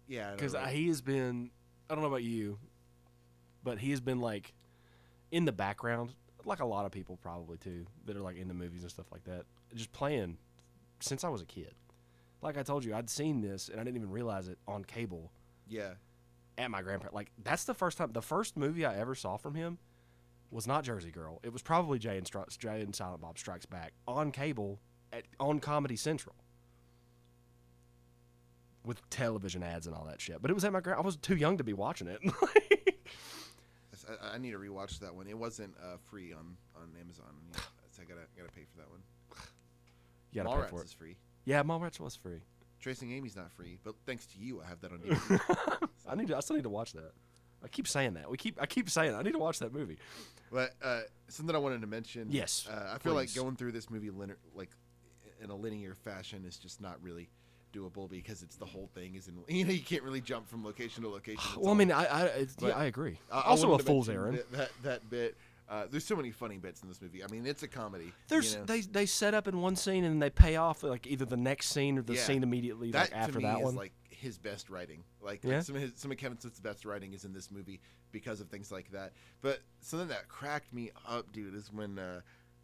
Yeah, because he has been. I don't know about you, but he has been like in the background, like a lot of people probably too that are like into movies and stuff like that, just playing since I was a kid. Like I told you, I'd seen this and I didn't even realize it on cable Yeah. at my grandparents. Like that's the first time. The first movie I ever saw from him was not Jersey Girl. It was probably Jay and Silent Bob Strikes Back on cable on Comedy Central with television ads and all that shit. But it was at my I was too young to be watching it. I need to rewatch that one. It wasn't free on Amazon. Yeah, so I gotta pay for that one. You gotta pay for Mallrats it. is free. Yeah, Mallrats was free. Tracing Amy's not free, but thanks to you, I have that on DVD. I still need to watch that. I keep saying that. I keep saying it. I need to watch that movie. But something I wanted to mention. Yes, I feel like please. going through this movie in a linear fashion is just not really doable because it's the whole thing is in. You can't really jump from location to location. It's Well, I all- mean, I agree. I Also, a wanted to fool's mention errand. That bit. There's so many funny bits in this movie. I mean, it's a comedy. There's you know? they set up in one scene and they pay off like either the next scene or the Yeah. scene immediately that like after to me that is one. like his best writing. Like Yeah? some of Kevin Smith's best writing is in this movie because of things like that. But something that cracked me up, dude, is when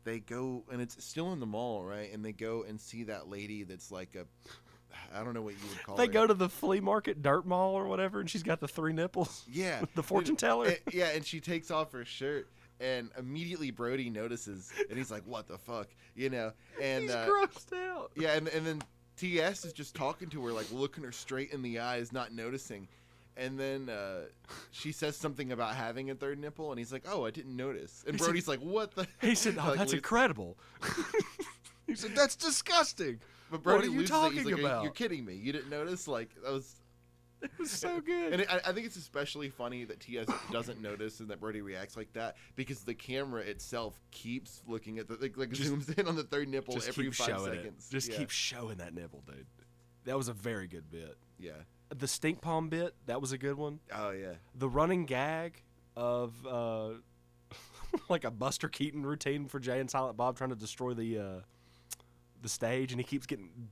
they go and it's still in the mall, right? And they go and see that lady that's like I don't know what you would call They her. go to the flea market dirt mall or whatever, and she's got the 3 nipples. Yeah, The fortune teller. Yeah, and she takes off her shirt. And immediately Brody notices, and he's like, "What the fuck?" And He's grossed out. yeah, and then TS is just talking to her, like looking her straight in the eyes, not noticing. And then she says something about having a third nipple, and he's like, "Oh, I didn't notice." And He said- Brody's like, "What the?" He said, "Oh, Like, that's loses- incredible." He said, "That's disgusting." But Brody what are you loses it. talking He's like, about? You're kidding me. You didn't notice? Like that was. It was so good. And I think it's especially funny that TS doesn't notice and that Brody reacts like that because the camera itself keeps looking at zooms in on the third nipple Just every keep 5 showing seconds. it. Just Yeah. keep showing that nipple, dude. That was a very good bit. Yeah. The stink palm bit, that was a good one. Oh yeah. The running gag of like a Buster Keaton routine for Jay and Silent Bob trying to destroy the stage, and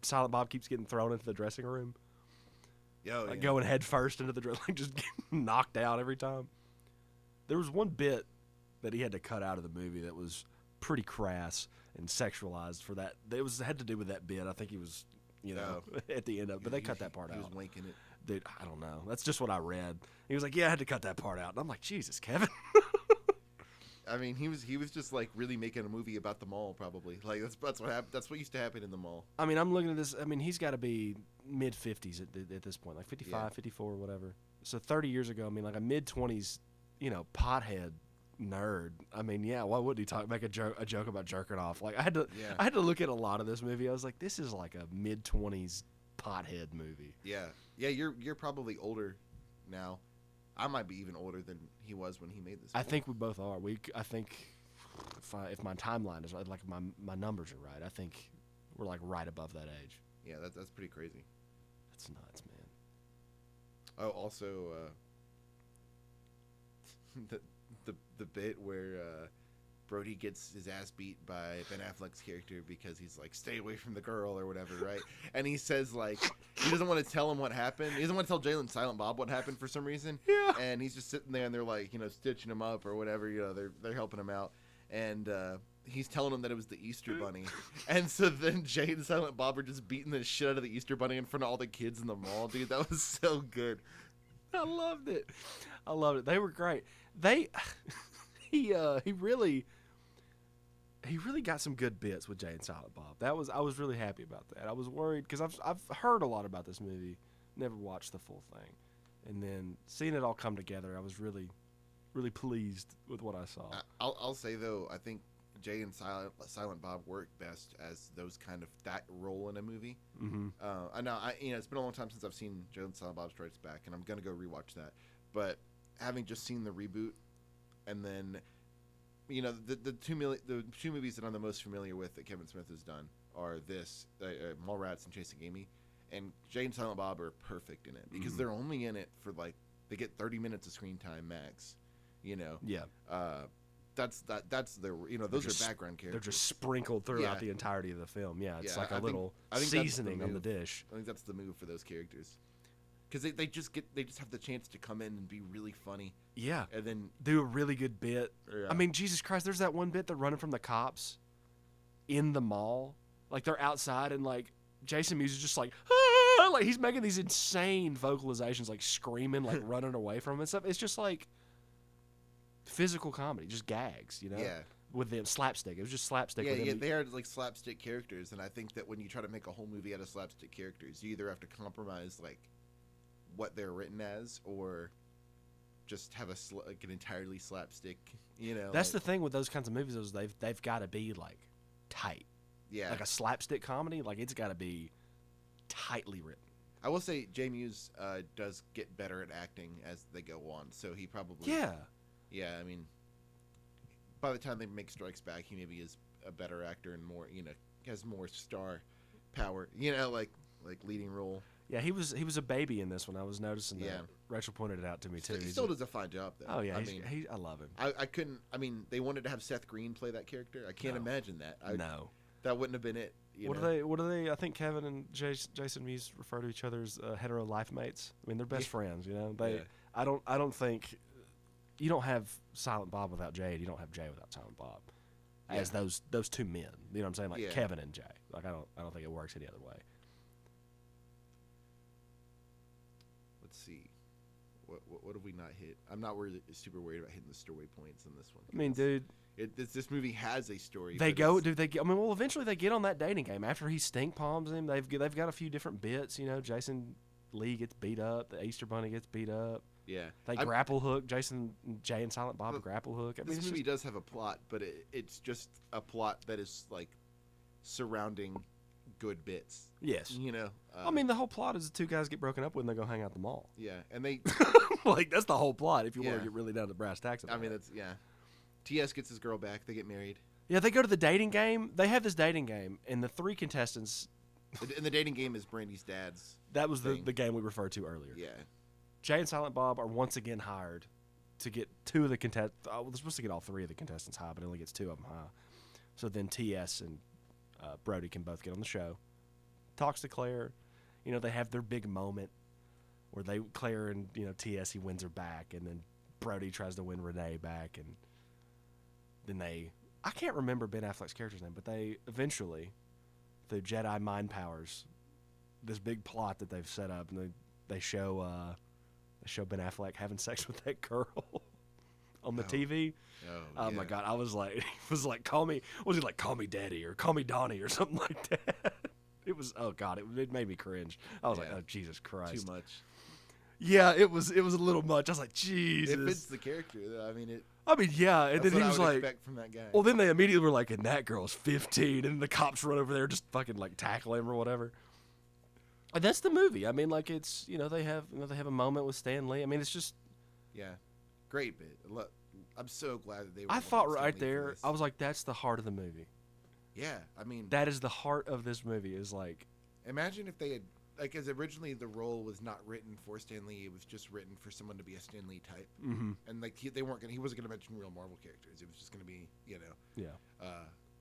Silent Bob keeps getting thrown into the dressing room. Oh, Like yeah. going head first into the like just getting knocked out every time. There was one bit that he had to cut out of the movie that was pretty crass and sexualized for that. It had to do with that bit. I think he was, at the end of it, but they cut that part He out. was wanking it. Dude, I don't know. That's just what I read. He was like, yeah, I had to cut that part out. And I'm like, Jesus, Kevin. I mean, he was just like really making a movie about the mall, probably. Like that's what happened. That's what used to happen in the mall. I mean, I'm looking at this. I mean, he's got to be mid-50s at this point, like 55, Yeah. 54, whatever. So 30 years ago, I mean, like a mid-20s, pothead nerd. I mean, yeah, why wouldn't he make a joke about jerking off? Like I had to look at a lot of this movie. I was like, this is like a mid-20s pothead movie. Yeah, yeah. You're probably older now. I might be even older than he was when he made this. I think we both are. I think if my timeline is right, like my numbers are right, I think we're like right above that age. Yeah, that's pretty crazy. That's nuts, man. Oh, also, the bit where Brody gets his ass beat by Ben Affleck's character because he's like, stay away from the girl or whatever, right? And he says like he doesn't want to tell him what happened. He doesn't want to tell Jay and Silent Bob what happened for some reason. Yeah. And he's just sitting there and they're like, stitching him up or whatever. They're helping him out. And he's telling him that it was the Easter Bunny. And so then Jay and Silent Bob are just beating the shit out of the Easter Bunny in front of all the kids in the mall, dude. That was so good. I loved it. They were great. He really got some good bits with Jay and Silent Bob. I was really happy about that. I was worried because I've heard a lot about this movie, never watched the full thing, and then seeing it all come together, I was really, really pleased with what I saw. I'll say though, I think Jay and Silent Bob work best as those kind of that role in a movie. Mm-hmm. I know it's been a long time since I've seen Jay and Silent Bob Strikes Back, and I'm gonna go rewatch that. But having just seen the reboot, and then the two movies that I'm the most familiar with that Kevin Smith has done are Mallrats and Chasing Amy, and Jay and Silent Bob are perfect in it because they're only in it for like they get 30 minutes of screen time max. Yeah. That's their those are background characters. They're just sprinkled throughout the entirety of the film. Yeah, it's like a little seasoning on the dish. I think that's the move for those characters. Because they just have the chance to come in and be really funny. Yeah. And then do a really good bit. Yeah. I mean, Jesus Christ, there's that one bit they're running from the cops in the mall. Like they're outside and like Jason Mewes is just like, ah! Like he's making these insane vocalizations, like screaming, like running away from him and stuff. It's just like physical comedy, just gags, Yeah. With them slapstick. It was just slapstick. Yeah, with them. they are like slapstick characters, and I think that when you try to make a whole movie out of slapstick characters, you either have to compromise like what they're written as, or just have an entirely slapstick. That's the thing with those kinds of movies is they've got to be like tight. Yeah. Like a slapstick comedy, like it's got to be tightly written. I will say Jay Mewes does get better at acting as they go on, so he probably yeah. I mean, by the time they make Strikes Back, he maybe is a better actor and more has more star power. Like leading role. Yeah, he was a baby in this one. I was noticing that. Yeah. Rachel pointed it out to me too. He still does a fine job though. Oh yeah, I I love him. I couldn't. I mean, they wanted to have Seth Green play that character. I can't imagine that. No, that wouldn't have been it. What do they? I think Kevin and Jason Mewes refer to each other as hetero life mates. I mean, they're best friends. They. Yeah. I don't think you don't have Silent Bob without Jade. You don't have Jay without Silent Bob. As those two men. You know what I'm saying? Like Kevin and Jay. Like I don't think it works any other way. Let's see. What have we not hit? I'm not super worried about hitting the story points in this one. I mean, dude, this movie has a story. Eventually they get on that dating game after he stink palms him. They've got a few different bits. Jason Lee gets beat up. The Easter Bunny gets beat up. Yeah, they grapple hook. Jay and Silent Bob grapple hook. I mean, this movie does have a plot, but it's just a plot that is like surrounding good bits. Yes. I mean, the whole plot is the two guys get broken up with and they go hang out at the mall. Yeah, and they like that's the whole plot. If you want to get really down to brass tacks. I mean, that's TS gets his girl back. They get married. Yeah, they go to the dating game. They have this dating game, and the three contestants. And the dating game is Brandy's dad's. That was the game we referred to earlier. Yeah. Jay and Silent Bob are once again hired to get two of the contestants. Oh, they're supposed to get all three of the contestants high, but it only gets two of them high. So then TS and Brody can both get on the show. Talks to Claire. They have their big moment where Claire and TS, he wins her back, and then Brody tries to win Renee back, and then I can't remember Ben Affleck's character's name, but they eventually, through Jedi mind powers, this big plot that they've set up, and they show Ben Affleck having sex with that girl on the TV. Oh, My God, I was like, call me daddy or call me Donnie or something like that. It was, oh God, it made me cringe. I was like, oh Jesus Christ, too much. Yeah, it was a little much. I was like, Jesus. It fits the character, though. I mean, yeah, and then he was like, expect from that guy. well, then they immediately were like, and that girl's 15, and the cops run over there just fucking like tackle him or whatever. And that's the movie. I mean, like it's they have a moment with Stan Lee. I mean, it's just great bit. I'm so glad that they. I thought right there, I was like, that's the heart of the movie. Yeah, I mean, that is the heart of this movie. Is like, imagine if they had as originally the role was not written for Stan Lee. It was just written for someone to be a Stan Lee type, and like he wasn't gonna mention real Marvel characters. It was just gonna be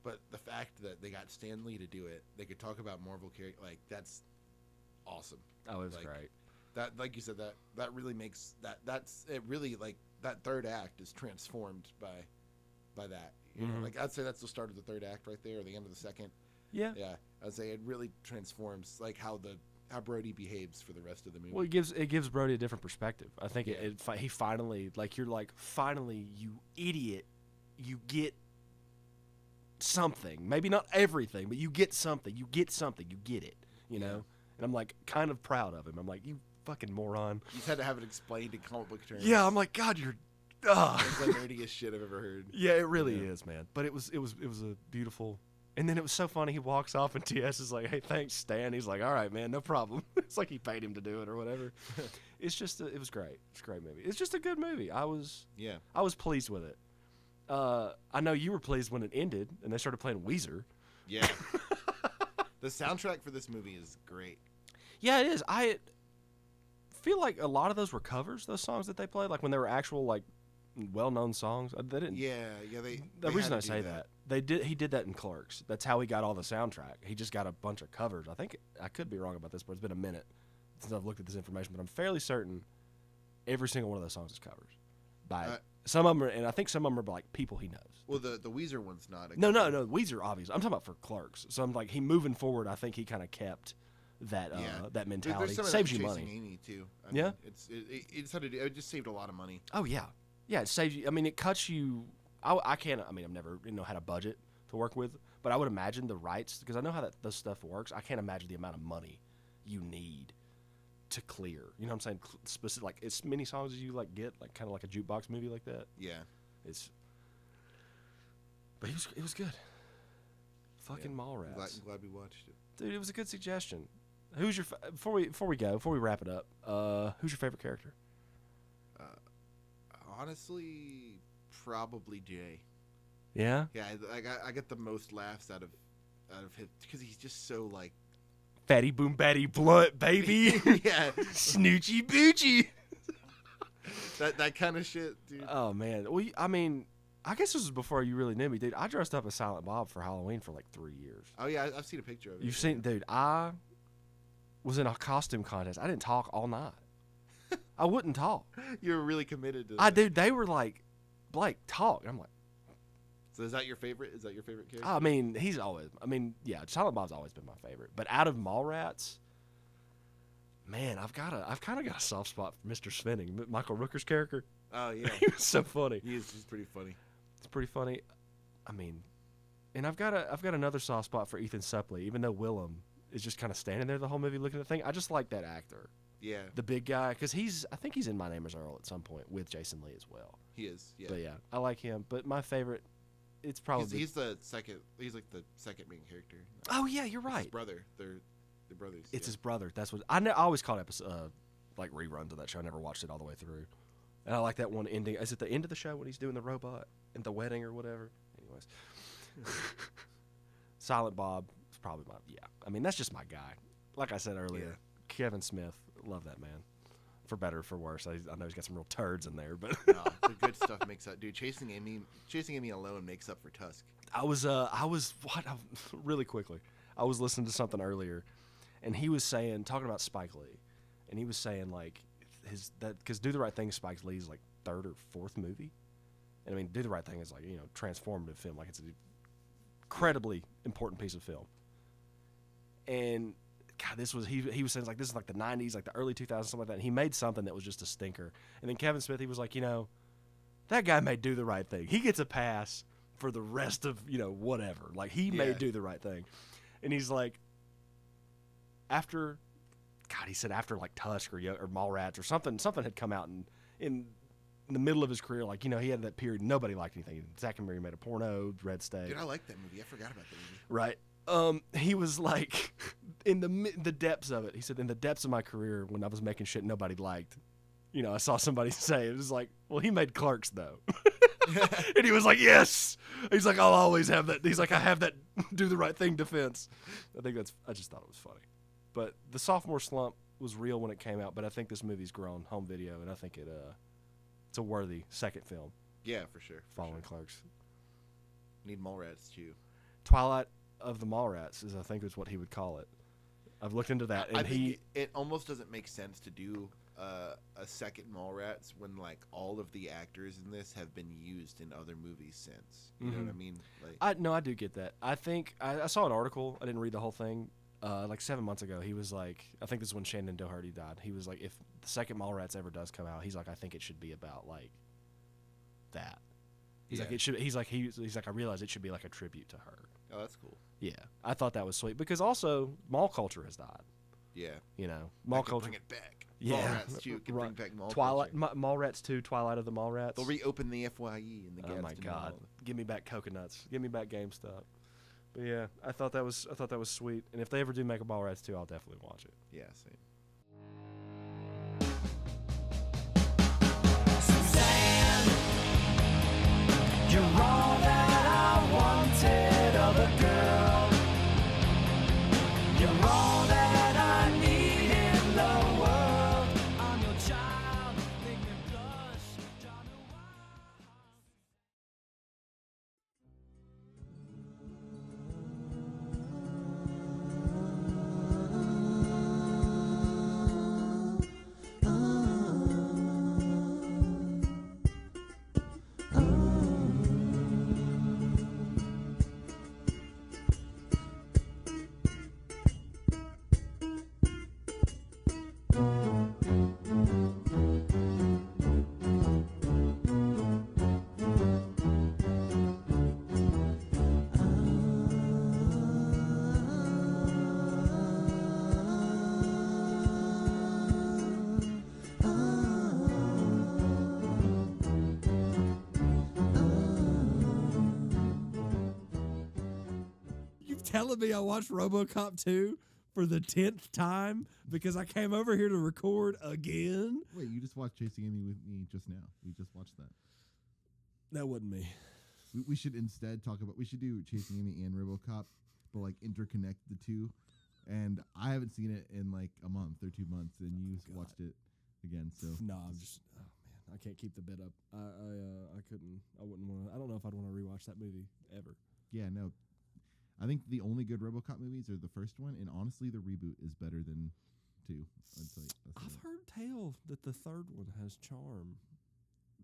But the fact that they got Stan Lee to do it, they could talk about Marvel characters. Like that's awesome. Oh, it was great. That, like you said, that really makes that's it. Really, like that third act is transformed by that. You know, like I'd say that's the start of the third act right there, or the end of the second. Yeah. I'd say it really transforms like how Brody behaves for the rest of the movie. Well, it gives Brody a different perspective. I think he finally, like, you're like, finally, you idiot, you get something. Maybe not everything, but you get something. You get it. You know. And I'm like kind of proud of him. I'm like, you fucking moron. You just had to have it explained in comic book terms. Yeah, I'm like, God, you're. It's the nerdiest shit I've ever heard. Yeah, it really is, man. But it was a beautiful. And then it was so funny. He walks off, and TS is like, "Hey, thanks, Stan." He's like, "All right, man, no problem." It's like he paid him to do it or whatever. It's just, it was great. It's a great movie. It's just a good movie. I was pleased with it. I know you were pleased when it ended, and they started playing Weezer. Yeah. The soundtrack for this movie is great. Yeah, it is. I feel like a lot of those were covers. Those songs that they played, like when they were actual like well-known songs. They didn't. Yeah. The reason I say that. He did that in Clerks. That's how he got all the soundtrack. He just got a bunch of covers. I think I could be wrong about this, but it's been a minute since I've looked at this information. But I'm fairly certain every single one of those songs is covers by some of them, and I think some of them are like people he knows. Well, the Weezer one's not. No. Weezer, obviously. I'm talking about for Clerks. So I'm like, he moving forward. I think he kind of kept that that mentality. Saves you money. Amy too. I mean, it just saved a lot of money. Oh yeah, it saves you. I mean, it cuts you. I can't. I mean, I've never had a budget to work with, but I would imagine the rights, because I know how this stuff works. I can't imagine the amount of money you need to clear. You know what I'm saying? Specific, like as many songs as you like get, like kind of like a jukebox movie like that. Yeah, But it was good. Fucking Mallrats. I'm glad we watched it, dude. It was a good suggestion. Who's your before we wrap it up? Who's your favorite character? Honestly, probably Jay. Yeah. Yeah, I get the most laughs out of him because he's just so like fatty boom batty blunt baby. Yeah, snoochy boochie. that kind of shit, dude. Oh man. Well, I mean, I guess this was before you really knew me, dude. I dressed up as Silent Bob for Halloween for like 3 years. Oh yeah, I've seen a picture of it. You've seen, dude. I was in a costume contest. I didn't talk all night. I wouldn't talk. You were really committed to that. Dude, they were like, Blake, talk. I'm like. So is that your favorite? Is that your favorite character? I mean, yeah, Silent Bob's always been my favorite. But out of Mallrats, man, I've kind of got a soft spot for Mr. Svenning, Michael Rooker's character. Oh yeah, he was so funny. He's pretty funny. It's pretty funny. I mean, and I've got another soft spot for Ethan Suplee, even though Willem is just kind of standing there the whole movie looking at the thing. I just like that actor. Yeah. The big guy, because I think he's in My Name is Earl at some point with Jason Lee as well. He is, yeah. But yeah, I like him. But my favorite, it's probably he's the second. He's like the second main character. Oh yeah, you're right. His brother, they're brothers. It's his brother. That's what I always caught like reruns of that show. I never watched it all the way through. And I like that one ending. Is it the end of the show when he's doing the robot at the wedding or whatever? Anyways, Silent Bob is probably I mean, that's just my guy. Like I said earlier, Kevin Smith. Love that man. For better or for worse. I know he's got some real turds in there, but no, the good stuff makes up. Dude, Chasing Amy alone makes up for Tusk. I was really quickly. I was listening to something earlier, and he was talking about Spike Lee, and he was saying like because Do the Right Thing is Spike Lee's like third or fourth movie, and I mean Do the Right Thing is like transformative film, like it's an incredibly important piece of film, and God, this was he was saying like this is like the 90s, like the early 2000s, something like that. And he made something that was just a stinker. And then Kevin Smith, he was like, that guy may do the right thing. He gets a pass for the rest of whatever. Like he may do the right thing. And he's like, after like Tusk or Mallrats or something had come out in the middle of his career, like he had that period nobody liked anything. Zack and Miri made a porno, Red State. Dude, I like that movie. I forgot about that movie. Right. He was like, in the depths of it. He said, in the depths of my career, when I was making shit nobody liked, I saw somebody say it was like, well, he made Clerks though, and he was like, yes. He's like, I'll always have that. He's like, I have that do the right thing defense. I just thought it was funny, but the sophomore slump was real when it came out. But I think this movie's grown home video, and I think it's a worthy second film. Yeah, for sure. Following Clerks. Need Mallrats too. Twilight of the Mallrats I think is what he would call it. I've looked into that, and I think it almost doesn't make sense to do a second Mallrats when like all of the actors in this have been used in other movies since. You know what I mean? Like, I do get that. I think I saw an article. I didn't read the whole thing. Like 7 months ago, he was like, I think this is when Shannon Doherty died. He was like, if the second Mallrats ever does come out, he's like, I think it should be about like that. He's like, it should. He's like, I realize it should be like a tribute to her. oh, that's cool. Yeah, I thought that was sweet because also mall culture has died. Yeah. Mall I could culture. bring it back. Yeah. Mallrats too can bring back mall Twilight, culture. Mallrats 2, Twilight of the Mallrats. They'll reopen the FYE in the Oh my Gadsden God! Mall. Give me back coconuts. Give me back GameStop. But yeah, I thought that was sweet. And if they ever do make a Mallrats 2, I'll definitely watch it. Yeah, same. You're all that I wanted of a girl. You're all that I need in the world. I'm your child, make me blush, drive me wild. Telling me I watched RoboCop 2 for the 10th time because I came over here to record again? Wait, you just watched Chasing Amy with me just now. We just watched that. That wasn't me. We should instead we should do Chasing Amy and RoboCop, but like interconnect the two. And I haven't seen it in like a month or 2 months, and you watched it again. So No, I'm just, oh man, I can't keep the bit up. I couldn't, I wouldn't want to, I don't know if I'd want to rewatch that movie ever. yeah, no. I think the only good RoboCop movies are the first one, and honestly, the reboot is better than 2. I'd say. I've heard tale that the third one has charm.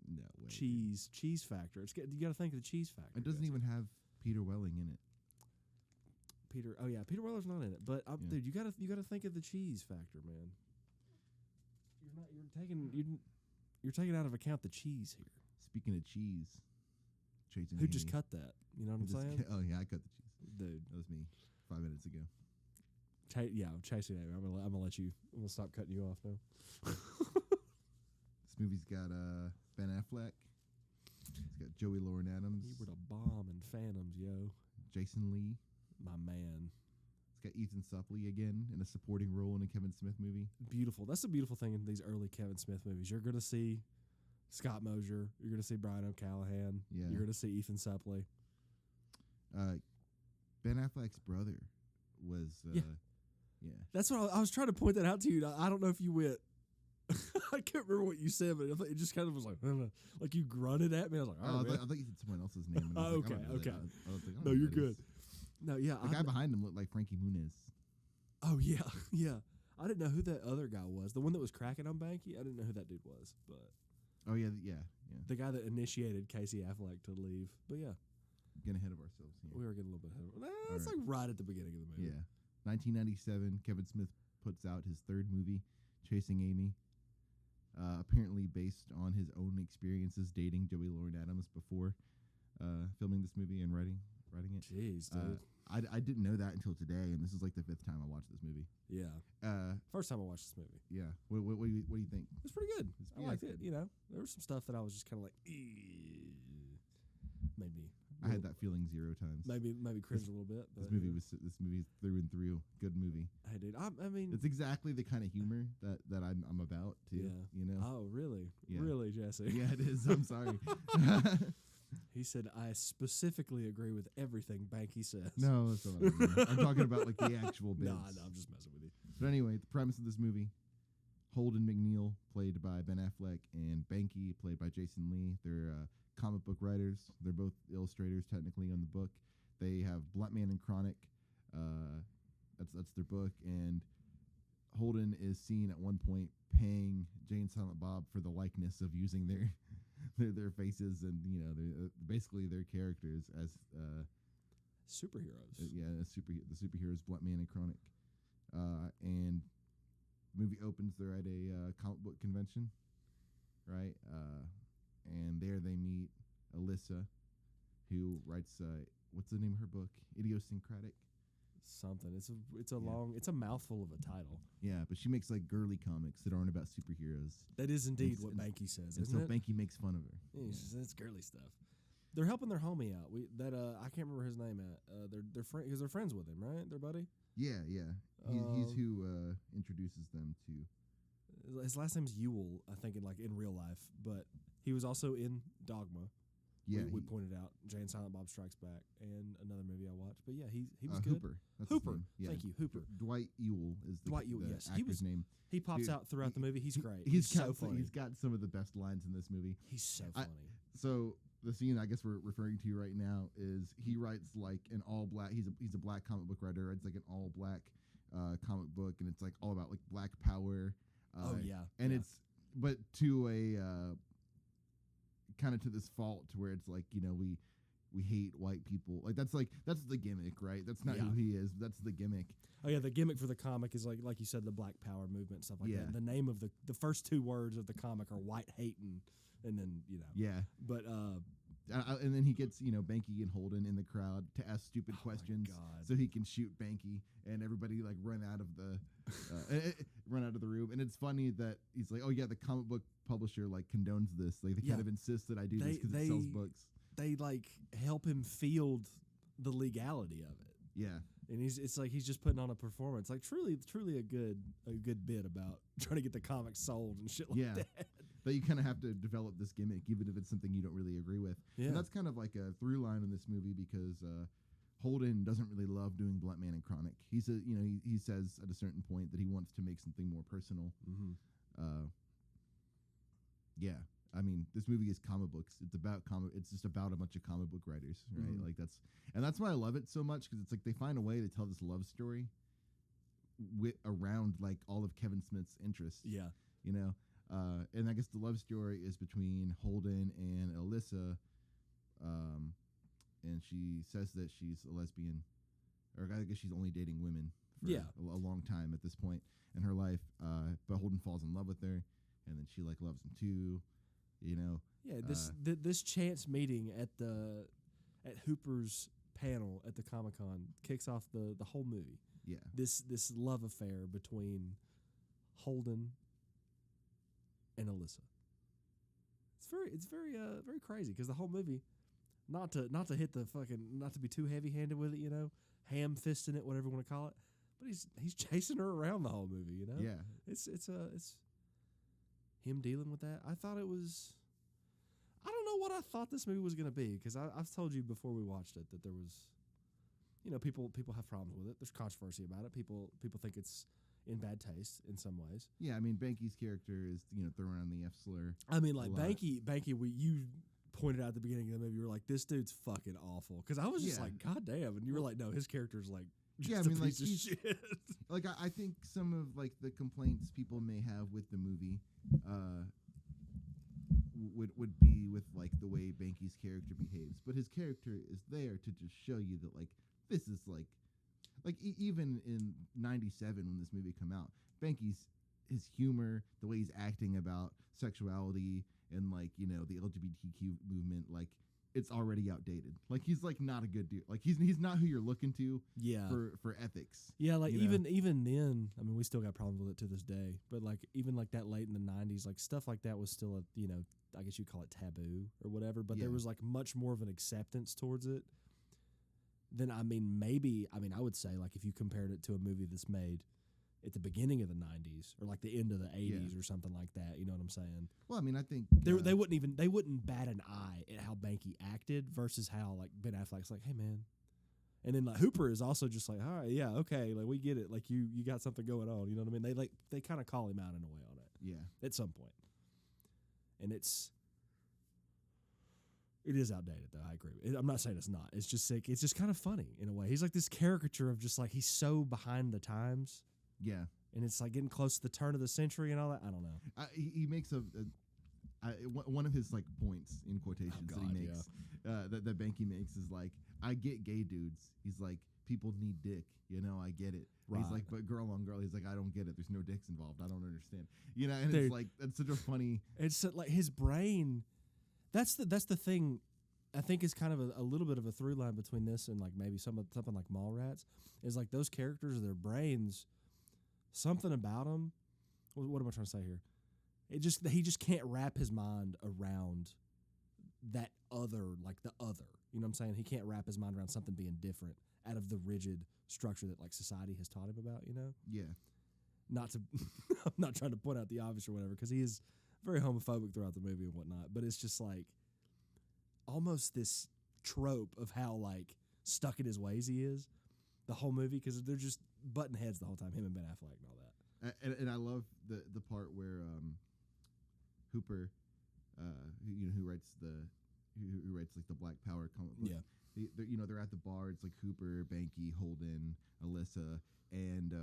No way. Cheese factor. You got to think of the cheese factor. It doesn't even have Peter Welling in it. Peter. Oh yeah, Peter Weller's not in it. But dude, you gotta think of the cheese factor, man. You're taking out of account the cheese here. Speaking of cheese, Chasing Who Amy. just cut that? You know what I'm saying? Oh yeah, I cut the cheese. Dude. That was me 5 minutes ago. Chasing Amy. I'm gonna let you. I'm gonna stop cutting you off now. This movie's got Ben Affleck. It's got Joey Lauren Adams. You were the bomb in Phantoms, yo. Jason Lee. My man. It's got Ethan Suplee again in a supporting role in a Kevin Smith movie. Beautiful. That's the beautiful thing in these early Kevin Smith movies. You're gonna see Scott Mosier. You're gonna see Brian O'Callahan. Yeah. You're gonna see Ethan Suplee. Ben Affleck's brother was. Yeah. That's what I was trying to point that out to you. I don't know if you went. I can't remember what you said, but it just kind of was like you grunted at me. I was like, Oh, "Oh, I thought you said someone else's name. And I was Oh, like, I don't know okay. that. I was like, I don't No, know who you're that good. is. No, yeah. The guy behind him looked like Frankie Muniz. Oh yeah, yeah. I didn't know who that other guy was. The one that was cracking on Banky. I didn't know who that dude was, but Oh yeah. the guy that initiated Casey Affleck to leave. But yeah, Getting ahead of ourselves here. we were getting a little bit ahead of it. It's All like right at the beginning of the movie. Yeah. 1997, Kevin Smith puts out his third movie, Chasing Amy. Apparently based on his own experiences dating Joey Lauren Adams before filming this movie and writing it. Jeez, dude. I didn't know that until today, and this is like the 5th time I watched this movie. Yeah. First time I watched this movie. Yeah. What do you think? It was pretty good. I Yeah, liked it's it. good. You know, there was some stuff that I was just kind of like, maybe. I had that feeling 0 times. Maybe cringed a little bit. But This movie's through and through good movie. Hey, dude. I mean, It's exactly the kind of humor that I'm about too. yeah. You know. Oh, really? Yeah. Really, Jesse? Yeah, it is. I'm sorry. He said, I specifically agree with everything Banky says. No, that's not what I mean. I'm talking about like the actual bits. No, I'm just messing with you. But anyway, the premise of this movie: Holden McNeil, played by Ben Affleck, and Banky, played by Jason Lee. They're comic book writers. They're both illustrators, technically, on the book. They have Blackman and Chronic. That's their book, and Holden is seen at one point paying Jay and Silent Bob for the likeness of using their faces and their basically their characters as Superheroes. the superheroes Blackman and Chronic. And the movie opens. They're at a comic book convention, right? And there they meet Alyssa, who writes what's the name of her book? Idiosyncratic. Something. It's a mouthful of a title. Yeah, but she makes like girly comics that aren't about superheroes. That is indeed And- what and- Banky says, And isn't so it? Banky makes fun of her. Yeah, it's girly stuff. They're helping their homie out. I can't remember his name at. They're because they're friends with him, right? Their buddy. Yeah. He's who introduces them to. His last name's Ewell, I think, in real life, but he was also in Dogma. Yeah, we he- pointed out Jay and Silent Bob Strikes Back and another movie I watched. But yeah, he was good. Hooper. That's his Hooper. name. Yeah. Thank you, Hooper. Dwight Ewell is the, Dwight Ewell, the yes. He actor's name. He pops Dude, out throughout the movie. He's great. He's so funny. He's got some of the best lines in this movie. He's so I- funny. So the scene I guess we're referring to right now is he writes like an all black. He's a black comic book writer. It's like an all black comic book, and it's like all about like black power. Oh, yeah, and yeah. it's but to a kind of to this fault to where it's like we hate white people. Like that's the gimmick, right? That's not who he is. That's the gimmick. Oh yeah, the gimmick for the comic is like you said, the Black Power movement and stuff like Yeah. that. The name of the first 2 words of the comic are white hating, and then Yeah. But And then he gets, Banky and Holden in the crowd to ask stupid questions, God. so he can shoot Banky, and everybody like run out of the room. And it's funny that he's like, "Oh yeah, the comic book publisher like condones this. Like they Yeah. kind of insist that I do this because it sells books." they like help him field the legality of it, Yeah, and it's like he's just putting on a performance, like truly a good bit about trying to get the comic sold and shit like yeah. that. But you kind of have to develop this gimmick, even if it's something you don't really agree with. Yeah. And that's kind of like a through line in this movie because Holden doesn't really love doing Blackman and Chronic. He says, he says at a certain point that he wants to make something more personal. Mm-hmm. Yeah, I mean, this movie is comic books. It's about It's just about a bunch of comic book writers, right? Mhm. Like that's why I love it so much because it's like they find a way to tell this love story around like all of Kevin Smith's interests. Yeah. And I guess the love story is between Holden and Alyssa, and she says that she's a lesbian, or I guess she's only dating women for Yeah. a long time at this point in her life. But Holden falls in love with her, and then she like loves him too. Yeah, this chance meeting at Hooper's panel at the Comic-Con kicks off the whole movie. Yeah, This love affair between Holden and Alyssa. It's very crazy because the whole movie, not to hit the fucking, not to be too heavy-handed with it, ham-fisting it, whatever you want to call it, but he's chasing her around the whole movie, yeah. It's him dealing with that. I thought it was, I don't know what I thought this movie was going to be because I've told you before we watched it that there was, people have problems with it. There's controversy about it. People think it's in bad taste in some ways. Yeah, I mean, Banky's character is throwing around the F slur. I mean, like a lot. Banky, you pointed out at the beginning of the movie, you were like, this dude's fucking awful. Because I was just Yeah. like, God damn, and you were like, no, his character's like, just Yeah, I a mean, like, piece of he's- shit. Like I think some of like the complaints people may have with the movie would be with like the way Banky's character behaves, but his character is there to just show you that like this is like like even in '97 when this movie come out, Banky's his humor, the way he's acting about sexuality and like the LGBTQ movement, like it's already outdated. Like he's like not a good dude. Like he's not who you're looking to. Yeah. For ethics. Yeah, like you know? even then, I mean, we still got problems with it to this day. But like even like that late in the '90s, like stuff like that was still I guess you'd call it taboo or whatever. But there was like much more of an acceptance towards it. Then I would say like if you compared it to a movie that's made at the beginning of the '90s or like the end of the '80s or something like that, you know what I'm saying? Well, I mean, I think They wouldn't bat an eye at how Banky acted versus how like Ben Affleck's like, hey man. And then like Hooper is also just like, all right, yeah, okay, like we get it, like you got something going on, you know what I mean? They kind of call him out in a way on it. Yeah. At some point. And it is outdated though, I agree. I'm not saying it's not. It's just like it's just kind of funny in a way. He's like this caricature of just like he's so behind the times. Yeah. And it's like getting close to the turn of the century and all that. I don't know. He makes one of his like points in quotations that he makes that Banky makes is like, I get gay dudes. He's like, people need dick, I get it. Right. He's like, but girl on girl, he's like, I don't get it. There's no dicks involved. I don't understand. And Dude, it's like that's such a funny. It's like his brain. That's the thing. I think is kind of a little bit of a through line between this and like maybe something like Mallrats is like those characters, their brains, something about them. What am I trying to say here? He just can't wrap his mind around that other, like the other. You know what I'm saying? He can't wrap his mind around something being different out of the rigid structure that like society has taught him about. Yeah. I'm not trying to point out the obvious or whatever because he is very homophobic throughout the movie and whatnot. But it's just like almost this trope of how like stuck in his ways he is the whole movie because they're just butting heads the whole time, him and Ben Affleck and all that. And I love the part where Hooper, who writes like the Black Power comic book. Yeah. They're at the bar. It's like Hooper, Banky, Holden, Alyssa, and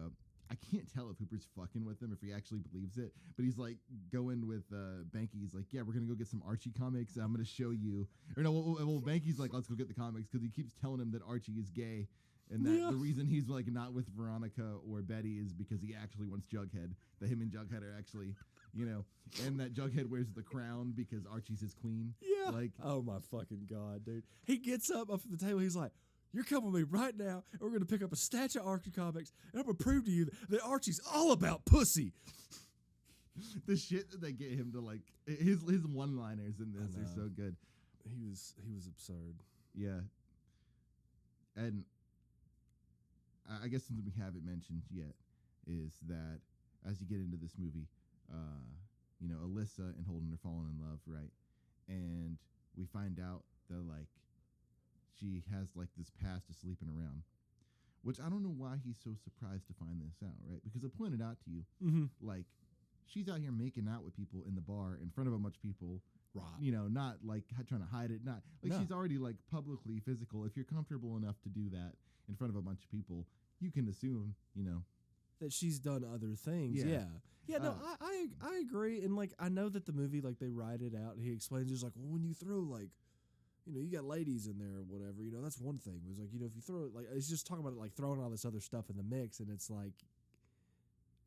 I can't tell if Hooper's fucking with him, if he actually believes it. But he's like going with Banky. He's like, yeah, we're gonna go get some Archie comics. I'm gonna show you. Or no, well Banky's like, let's go get the comics because he keeps telling him that Archie is gay. And that the reason he's like not with Veronica or Betty is because he actually wants Jughead. That him and Jughead are actually, and that Jughead wears the crown because Archie's his queen. Yeah. Like, oh my fucking God, dude. He gets up off the table. He's like, you're coming with me right now, and we're going to pick up a stash of Archie comics, and I'm going to prove to you that Archie's all about pussy. The shit that they get him to like, his one-liners in this are so good. He was absurd. Yeah. And I guess something we haven't mentioned yet is that as you get into this movie, Alyssa and Holden are falling in love, right? And we find out that like she has like this past of sleeping around, which I don't know why he's so surprised to find this out, right? Because I pointed out to you, like she's out here making out with people in the bar in front of a bunch of people. Right. Not like trying to hide it. Not like she's already like publicly physical. If you're comfortable enough to do that in front of a bunch of people, you can assume, that she's done other things. Yeah. No, I agree. And like, I know that the movie, like they write it out and he explains, it's like, well, when you throw like, you got ladies in there or whatever, that's one thing. It was like, if you throw it, like, it's just talking about it, like throwing all this other stuff in the mix. And it's like,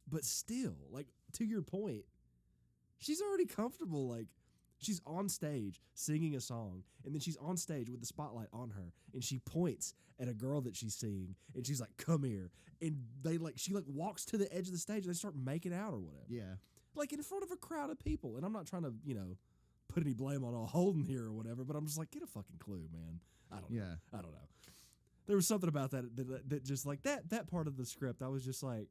but still, like, to your point, she's already comfortable. Like, she's on stage singing a song, and then she's on stage with the spotlight on her, and she points at a girl that she's seeing, and she's like, come here. And she walks to the edge of the stage, and they start making out or whatever. Yeah. Like, in front of a crowd of people. And I'm not trying to, put any blame on all Holden here or whatever, but I'm just like, get a fucking clue, man. I don't know. I don't know. There was something about that just like that part of the script, I was just like,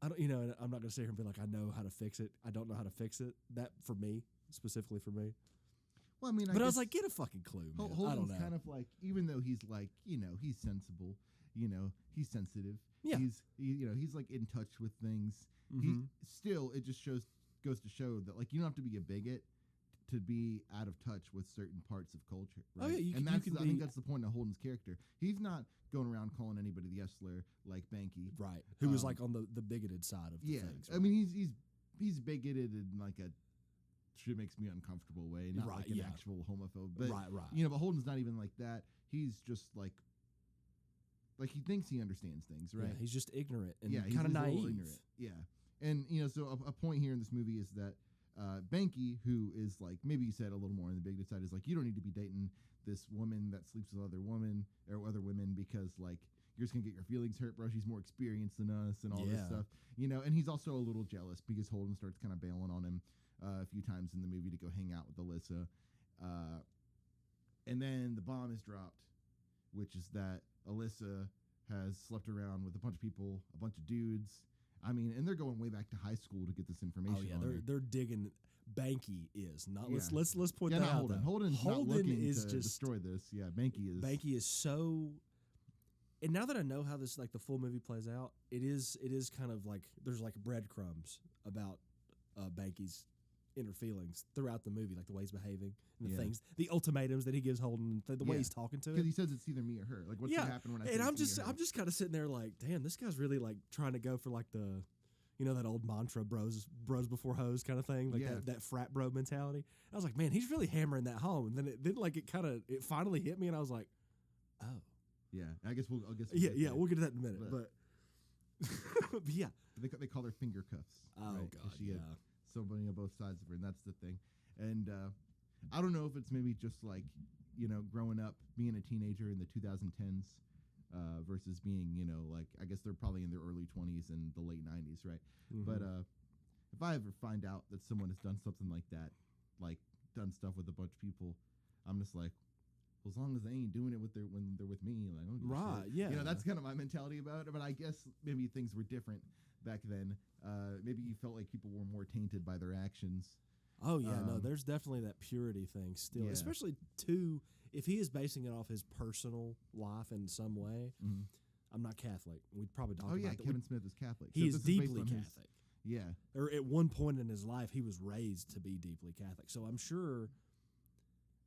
I don't, and I'm not going to sit here and be like, I know how to fix it. I don't know how to fix it. That, for me, specifically for me. Well, I mean, I was like, get a fucking clue, man. Holden's I don't know. kind of like, even though he's like, he's sensible, he's sensitive. Yeah. He's like in touch with things. He still, it just goes to show that like you don't have to be a bigot to be out of touch with certain parts of culture, right? Oh yeah, I think that's the point of Holden's character. He's not going around calling anybody the S-slur like Banky, right? Who was like on the bigoted side of things. Right? I mean, he's bigoted in like a shit makes me uncomfortable way, not like an actual homophobe. But, right. But Holden's not even like that. He's just like like he thinks he understands things, right? Yeah, he's just ignorant and he's kind of a little naive. ignorant. Yeah, and so a point here in this movie is that Banky, who is like maybe you said a little more on the big side, is like, you don't need to be dating this woman that sleeps with other women because like you're just gonna get your feelings hurt, bro. She's more experienced than us and all this stuff, And he's also a little jealous because Holden starts kind of bailing on him a few times in the movie to go hang out with Alyssa, and then the bomb is dropped, which is that Alyssa has slept around with a bunch of people, a bunch of dudes. I mean, and they're going way back to high school to get this information. Oh yeah, on her. they're digging. Banky is not. Yeah. Let's point Yeah, that not out. Holden. Though. Holden's not looking is to just destroy this. Yeah, Banky is. Banky is so. And now that I know how this like the full movie plays out, it is kind of like there's like breadcrumbs about Banky's inner feelings throughout the movie, like the way he's behaving, and the things, the ultimatums that he gives Holden, the way he's talking to because him. he says it's either me or her. Like what's gonna happen when I? And say I'm it's me just or her? I'm just kind of sitting there like, damn, this guy's really like trying to go for like the. You know that old mantra, bros before hoes kind of thing, like that frat bro mentality. I was like, man, he's really hammering that home. And then it finally hit me, and I was like, oh, yeah. I guess we'll we'll get to that in a minute. But yeah, they call her finger cuffs. Oh right? god, she had so many on both sides of her, and that's the thing. And I don't know if it's maybe just like growing up being a teenager in the 2010s. Versus being, like I guess they're probably in their early 20s and the late 90s, right? Mm-hmm. But if I ever find out that someone has done something like that, like done stuff with a bunch of people, I'm just like, well, as long as they ain't doing it when they're with me, like, right, yeah, that's kind of my mentality about it. But I guess maybe things were different back then. Maybe you felt like people were more tainted by their actions. Oh yeah, no, there's definitely that purity thing still, especially if he is basing it off his personal life in some way. Mm-hmm. I'm not Catholic. We'd probably talk about that. Kevin Smith is Catholic. He is deeply Catholic. Yeah. Or at one point in his life, he was raised to be deeply Catholic. So I'm sure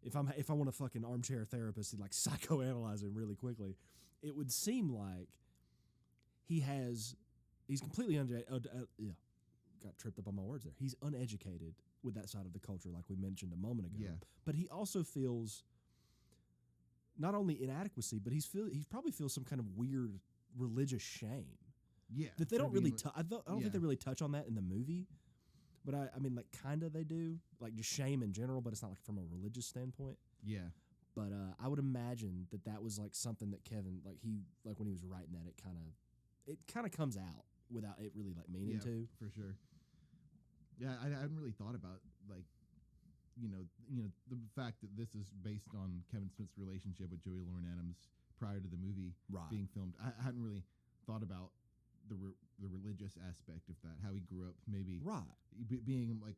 if I want a fucking armchair therapist to like psychoanalyze him really quickly, it would seem like he's completely got tripped up on my words there. He's uneducated with that side of the culture, like we mentioned a moment ago. Yeah. But he also feels not only inadequacy, but he probably feels some kind of weird religious shame. Yeah. That they don't really I don't think they really touch on that in the movie. But I mean, like, kind of they do. Like, just shame in general, but it's not like from a religious standpoint. Yeah. But I would imagine that was like something that Kevin, like when he was writing that, it kind of comes out without it really like meaning to. For sure. Yeah, I hadn't really thought about like, the fact that this is based on Kevin Smith's relationship with Joey Lauren Adams prior to the movie being filmed. I hadn't really thought about the religious aspect of that, how he grew up, maybe being like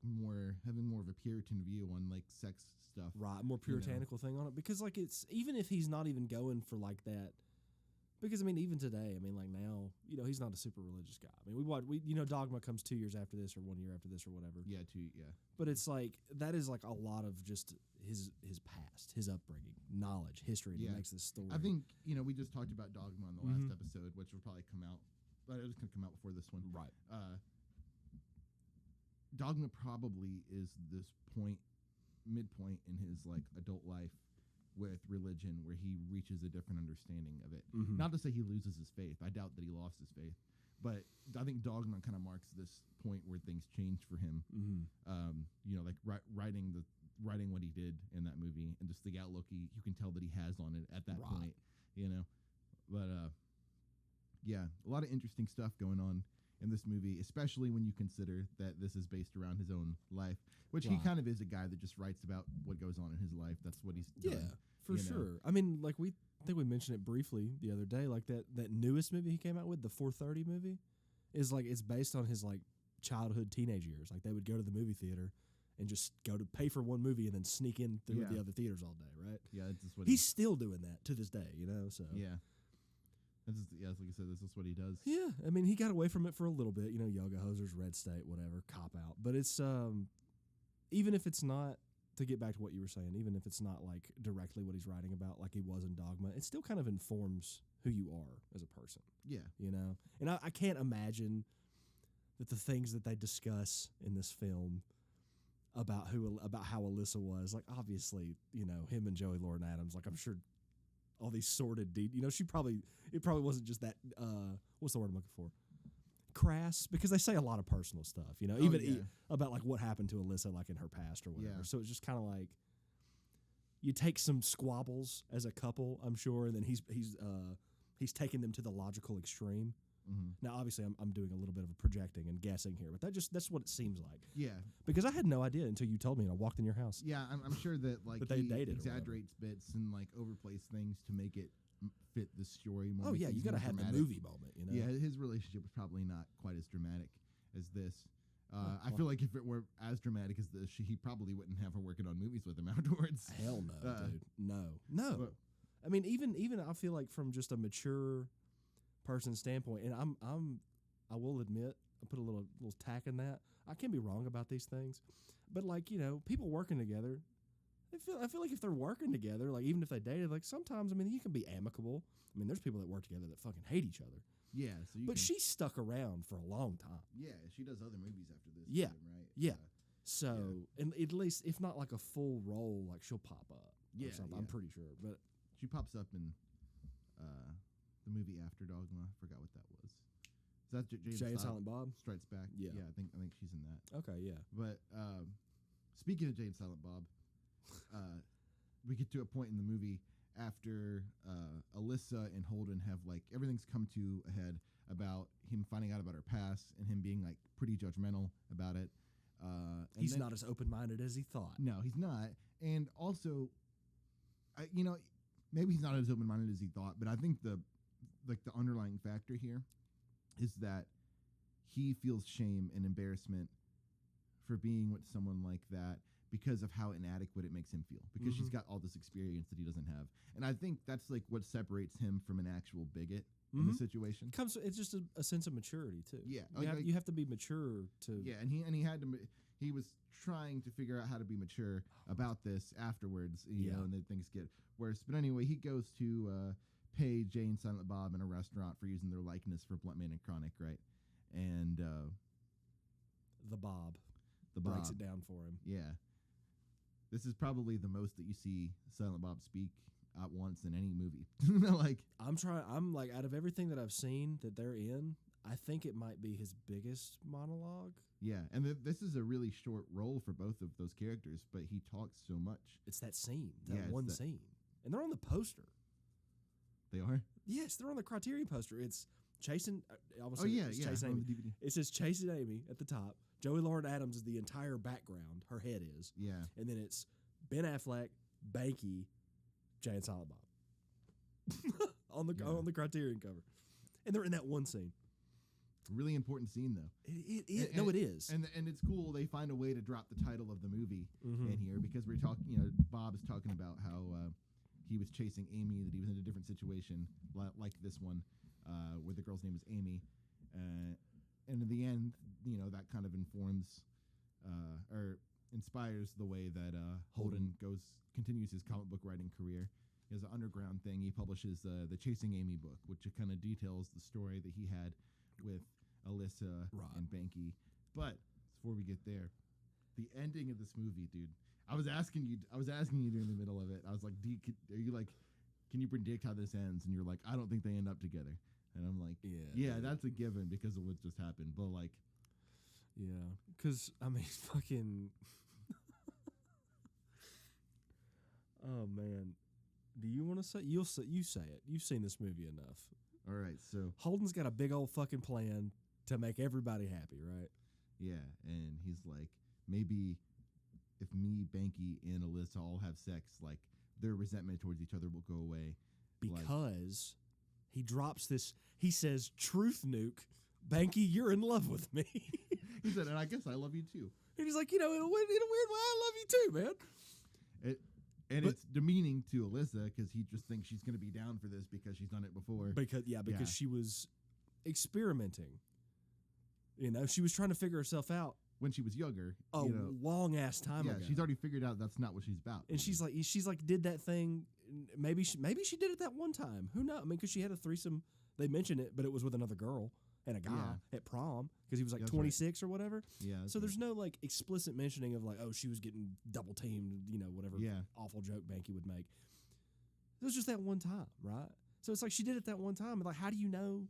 having more of a Puritan view on like sex stuff, more puritanical thing on it, because like it's even if he's not even going for like that. Because, I mean, even today, I mean, like now, he's not a super religious guy. I mean, Dogma comes 2 years after this or 1 year after this or whatever. Yeah, But it's like, that is like a lot of just his past, his upbringing, knowledge, history that makes this story. I think, we just talked about Dogma on the last episode, which will probably come out, but it was going to come out before this one. Right. Dogma probably is this midpoint in his like adult life with religion where he reaches a different understanding of it. Mm-hmm. Not to say he loses his faith. I doubt that he lost his faith. But I think Dogma kind of marks this point where things change for him. Mm-hmm. Like writing what he did in that movie and just the outlook you can tell that he has on it at that point. But a lot of interesting stuff going on in this movie, especially when you consider that this is based around his own life, which he kind of is a guy that just writes about what goes on in his life. That's what he's done. Yeah, for sure. I mean, like I think we mentioned it briefly the other day, like that newest movie he came out with, the 4:30 movie, is like it's based on his like childhood, teenage years. Like they would go to the movie theater and just go to pay for one movie and then sneak in through the other theaters all day, right? Yeah, that's just what he's still doing that to this day, So yeah. Like I said, this is what he does. Yeah, I mean, he got away from it for a little bit, Yoga Hosers, Red State, whatever, Cop Out. But it's even if it's not, to get back to what you were saying, even if it's not like directly what he's writing about, like he was in Dogma, it still kind of informs who you are as a person. Yeah, and I can't imagine that the things that they discuss in this film about how Alyssa was, like obviously, him and Joey Lauren Adams, like I'm sure all these sordid you know, it probably wasn't just that what's the word I'm looking for? Crass, because they say a lot of personal stuff, you know, about like what happened to Alyssa like in her past or whatever. Yeah. So it's just kind of like you take some squabbles as a couple, I'm sure, and then he's taking them to the logical extreme. Mm-hmm. Now, obviously, I'm doing a little bit of a projecting and guessing here, but that's what it seems like. Yeah. Because I had no idea until you told me and I walked in your house. Yeah, I'm sure that like That they he dated or exaggerates bits and like overplays things to make it fit the story more. Oh make yeah, things you got to more have the dramatic. movie moment, you know. Yeah, his relationship was probably not quite as dramatic as this. I feel like if it were as dramatic as this, he probably wouldn't have her working on movies with him afterwards. Hell no, dude. No. But- I mean, even I feel like from just a mature person's standpoint, and I will admit, I put a little tack in that. I can be wrong about these things, but like, you know, people working together, I feel like if they're working together, like even if they dated, like sometimes, I mean, you can be amicable. I mean, there's people that work together that fucking hate each other. Yeah, so But she stuck around for a long time. Yeah, she does other movies after this. Yeah, too, right? yeah. So, and at least if not like a full role, like she'll pop up. Yeah, or something. yeah. I'm pretty sure. But She pops up in the movie after Dogma. I forgot what that was. Is that Jay and Silent Bob? Strikes Back? Yeah. I think she's in that. Okay, yeah. But speaking of Jay and Silent Bob, we get to a point in the movie after Alyssa and Holden have like everything's come to a head about him finding out about her past and him being like pretty judgmental about it. He's not as open-minded as he thought. No, he's not. And also, you know, maybe he's not as open-minded as he thought, but I think the underlying factor here is that he feels shame and embarrassment for being with someone like that because of how inadequate it makes him feel, because she's got all this experience that he doesn't have. And I think that's like what separates him from an actual bigot in the situation. It's just a sense of maturity too. Yeah, you have to be mature to. Yeah, and he had to. He was trying to figure out how to be mature about this afterwards, you know, and then things get worse. But anyway, he goes to pay Jay and Silent Bob in a restaurant for using their likeness for Blunt Man and Chronic, right? And the Bob Bob breaks it down for him. Yeah. This is probably the most that you see Silent Bob speak at once in any movie. Like, I'm like, out of everything that I've seen that they're in, I think it might be his biggest monologue. yeah, and this is a really short role for both of those characters, but he talks so much. It's that scene, Yeah, it's one that- scene, and they're on the poster. They are? Yes, they're on the Criterion poster. It's chasing. Oh, yeah, it's yeah, Chasing on Amy. the DVD. It says Chasing Amy at the top. Joey Lauren Adams is the entire background. Her head is. Yeah. And then it's Ben Affleck, Banky, Jay and Silent Bob on the Criterion cover, and they're in that one scene. Really important scene, though. It is. And It is. And it's cool. They find a way to drop the title of the movie Mm-hmm. in here because we're talking. You know, Bob is talking about how he was chasing Amy, that he was in a different situation like this one, where the girl's name is Amy, and in the end, you know, that kind of informs or inspires the way that Holden continues his comic book writing career. He has an underground thing. He publishes the Chasing Amy book, which kind of details the story that he had with Alyssa and Banky. But before we get there, the ending of this movie, dude. I was asking you during the middle of it. I was like, can you predict how this ends? And you're like, I don't think they end up together. And I'm like, yeah, that's a given because of what just happened. But like, yeah, because I mean, fucking. Oh man, do you want to say? You say it. You've seen this movie enough. all right, so Holden's got a big old fucking plan to make everybody happy, right? yeah, and he's like, maybe if me, Banky, and Alyssa all have sex, like their resentment towards each other will go away. Because he drops this. He says, "Truth nuke, Banky, you're in love with me." He said, and I guess I love you too. And he's like, you know, in a weird way, I love you too, man. And it's demeaning to Alyssa because he just thinks she's going to be down for this because she's done it before. Because she was experimenting. You know, she was trying to figure herself out When she was younger, a you know, long ass time yeah, ago. she's already figured out that's not what she's about. And she's like did that thing. Maybe she did it that one time. Who knows? I mean, because she had a threesome. They mentioned it, but it was with another girl and a guy at prom because he was like That's 26 or whatever. Yeah. So there's no like explicit mentioning of like, oh, she was getting double teamed. You know, whatever awful joke Banky would make. It was just that one time, right? So it's like she did it that one time. And like, how do you know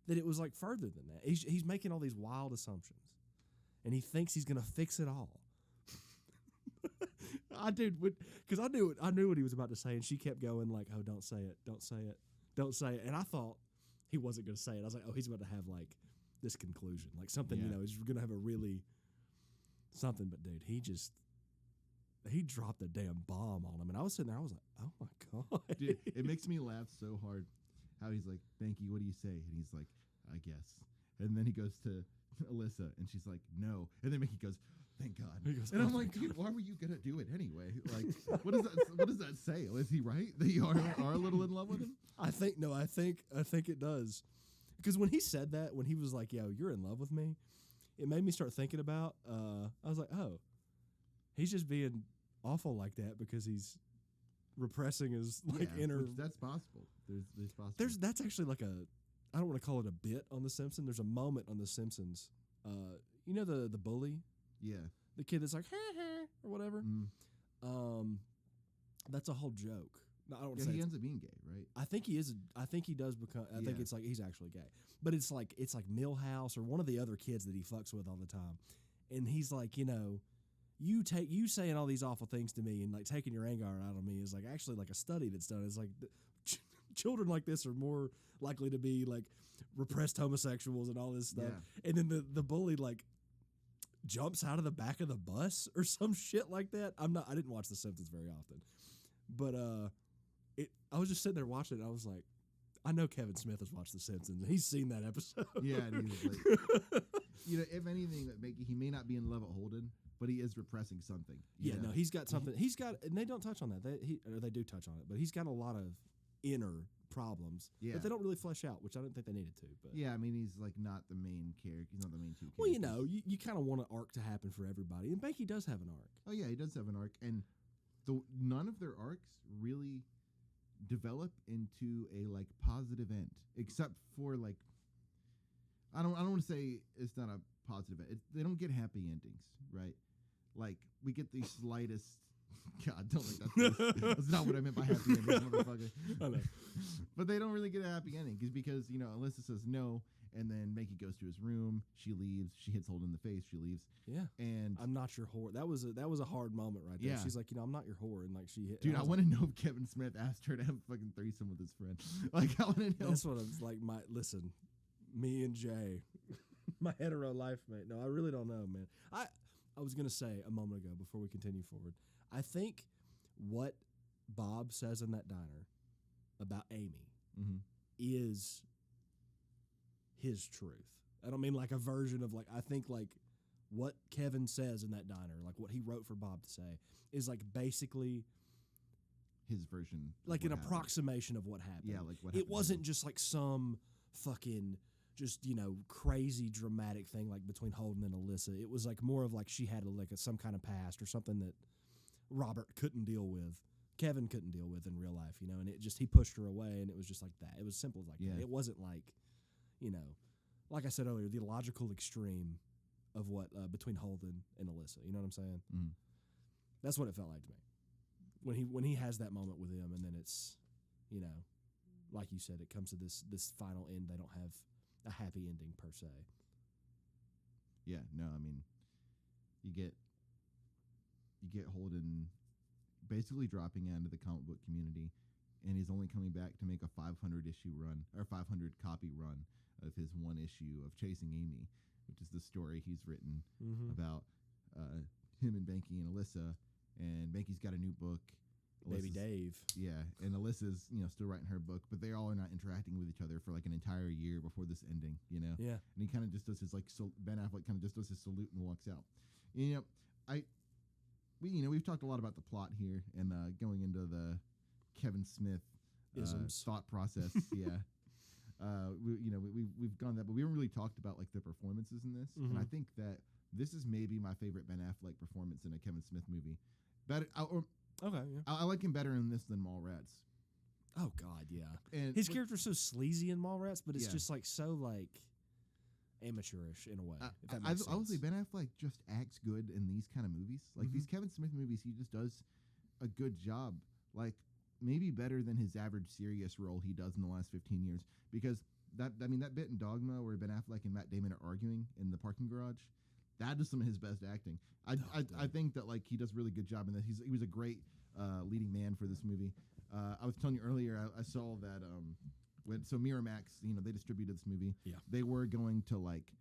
that it was like further than that? He's making all these wild assumptions, and he thinks he's gonna fix it all. I did, because I knew what he was about to say, and she kept going like, "Oh, don't say it, don't say it, don't say it." And I thought he wasn't gonna say it. I was like, "Oh, he's about to have like this conclusion, like something, Yeah. he's gonna have a really something." But dude, he dropped a damn bomb on him, and I was sitting there, I was like, "Oh my god!" Dude, it makes me laugh so hard how he's like, "Banky, what do you say?" And he's like, "I guess." And then he goes to Alyssa, and she's like, "No." And then Mickey goes, "Thank God." He goes, and "Oh, I'm like, thank dude, why were you gonna do it anyway? Like, what does that say? Is he right that you are a little in love with him? I think it does, because when he said that, when he was like, "Yo, you're in love with me," it made me start thinking about. I was like, "Oh, he's just being awful like that because he's repressing his like Yeah, inner." which that's possible. There's possible. That's actually like a, I don't want to call it a bit on The Simpsons. There's a moment on The Simpsons. You know the bully, yeah. the kid that's like or whatever. Mm. That's a whole joke. No, I don't want to Yeah, say he it's- ends up being gay, right? I think he is. I think he does become. I think Yeah. it's like he's actually gay, but it's like Millhouse or one of the other kids that he fucks with all the time, and he's like, you saying all these awful things to me and like taking your anger out on me is like actually like a study that's done. It's like children like this are more likely to be like repressed homosexuals and all this stuff. Yeah. And then the bully like jumps out of the back of the bus or some shit like that. I didn't watch The Simpsons very often, but I was just sitting there watching it. And I was like, I know Kevin Smith has watched The Simpsons and he's seen that episode. Yeah, and he's like, if anything, he may not be in love at Holden, but he is repressing something. you Yeah, know? no, he's got something. He's got, and they don't touch on that. They do touch on it, but he's got a lot of inner problems Yeah. that they don't really flesh out, which I don't think they needed to. But Yeah, I mean, he's like not the main character. He's not the main two characters. well, you kind of want an arc to happen for everybody, and Becky does have an arc. Oh yeah, he does have an arc, and none of their arcs really develop into a like positive end, except for like I don't want to say it's not a positive end. They don't get happy endings, right? Like we get the slightest. God, don't make that. That's not what I meant by happy endings, motherfucker. I know. But they don't really get a happy ending because Alyssa says no, and then Mickey goes to his room. She leaves. She hits Holden in the face. She leaves. Yeah, And I'm not your whore. That was a hard moment right there. Yeah. She's like, I'm not your whore, and like she hit. dude, and I was want to know if Kevin Smith asked her to have a fucking threesome with his friend. Like, I want to know. That's what I was like. Listen, me and Jay, my hetero life mate. No, I really don't know, man. I was gonna say a moment ago before we continue forward. I think what Bob says in that diner about Amy Mhm. is his truth. I don't mean like a version of like. I think like what Kevin says in that diner, like what he wrote for Bob to say, is like basically His version. of like what an happened. approximation of what happened. Yeah, like what it happened. wasn't just like some fucking just crazy dramatic thing like between Holden and Alyssa. It was like more of like she had some kind of past or something that Robert couldn't deal with, Kevin couldn't deal with in real life, and it just he pushed her away, and it was just like that. It was simple as like Yeah. that. It wasn't like, like I said earlier, the logical extreme of what between Holden and Alyssa. You know what I'm saying? Mhm. That's what it felt like to me when he has that moment with him, and then it's, like you said, it comes to this final end. They don't have a happy ending per se. Yeah, no, I mean, you get Holden basically dropping out of the comic book community, and he's only coming back to make a 500 issue run or 500 copy run of his one issue of Chasing Amy, which is the story he's written about him and Banky and Alyssa. And Banky's got a new book. Baby Alyssa's- Dave. Yeah, and Alyssa's still writing her book, but they all are not interacting with each other for like an entire year before this ending. Yeah. And he kind of just does his Ben Affleck kind of just does his salute and walks out. We've talked a lot about the plot here and going into the Kevin Smith Isms. thought process. Yeah. We've gone that, but we haven't really talked about like the performances in this. And I think that this is maybe my favorite Ben Affleck performance in a Kevin Smith movie. Better, Okay. Yeah. I like him better in this than Mallrats. Oh God, yeah. And His character's so sleazy in Mallrats, but it's Yeah. just like so like amateurish in a way. If that I makes would say sense. Ben Affleck just acts good in these kind of movies. Like these Kevin Smith movies, he just does a good job. Like maybe better than his average serious role he does in the last 15 years. Because that bit in Dogma where Ben Affleck and Matt Damon are arguing in the parking garage, that is some of his best acting. I think that like he does a really good job in that. He was a great leading man for this movie. I was telling you earlier, I saw that so Miramax, they distributed this movie. Yeah. They were going to like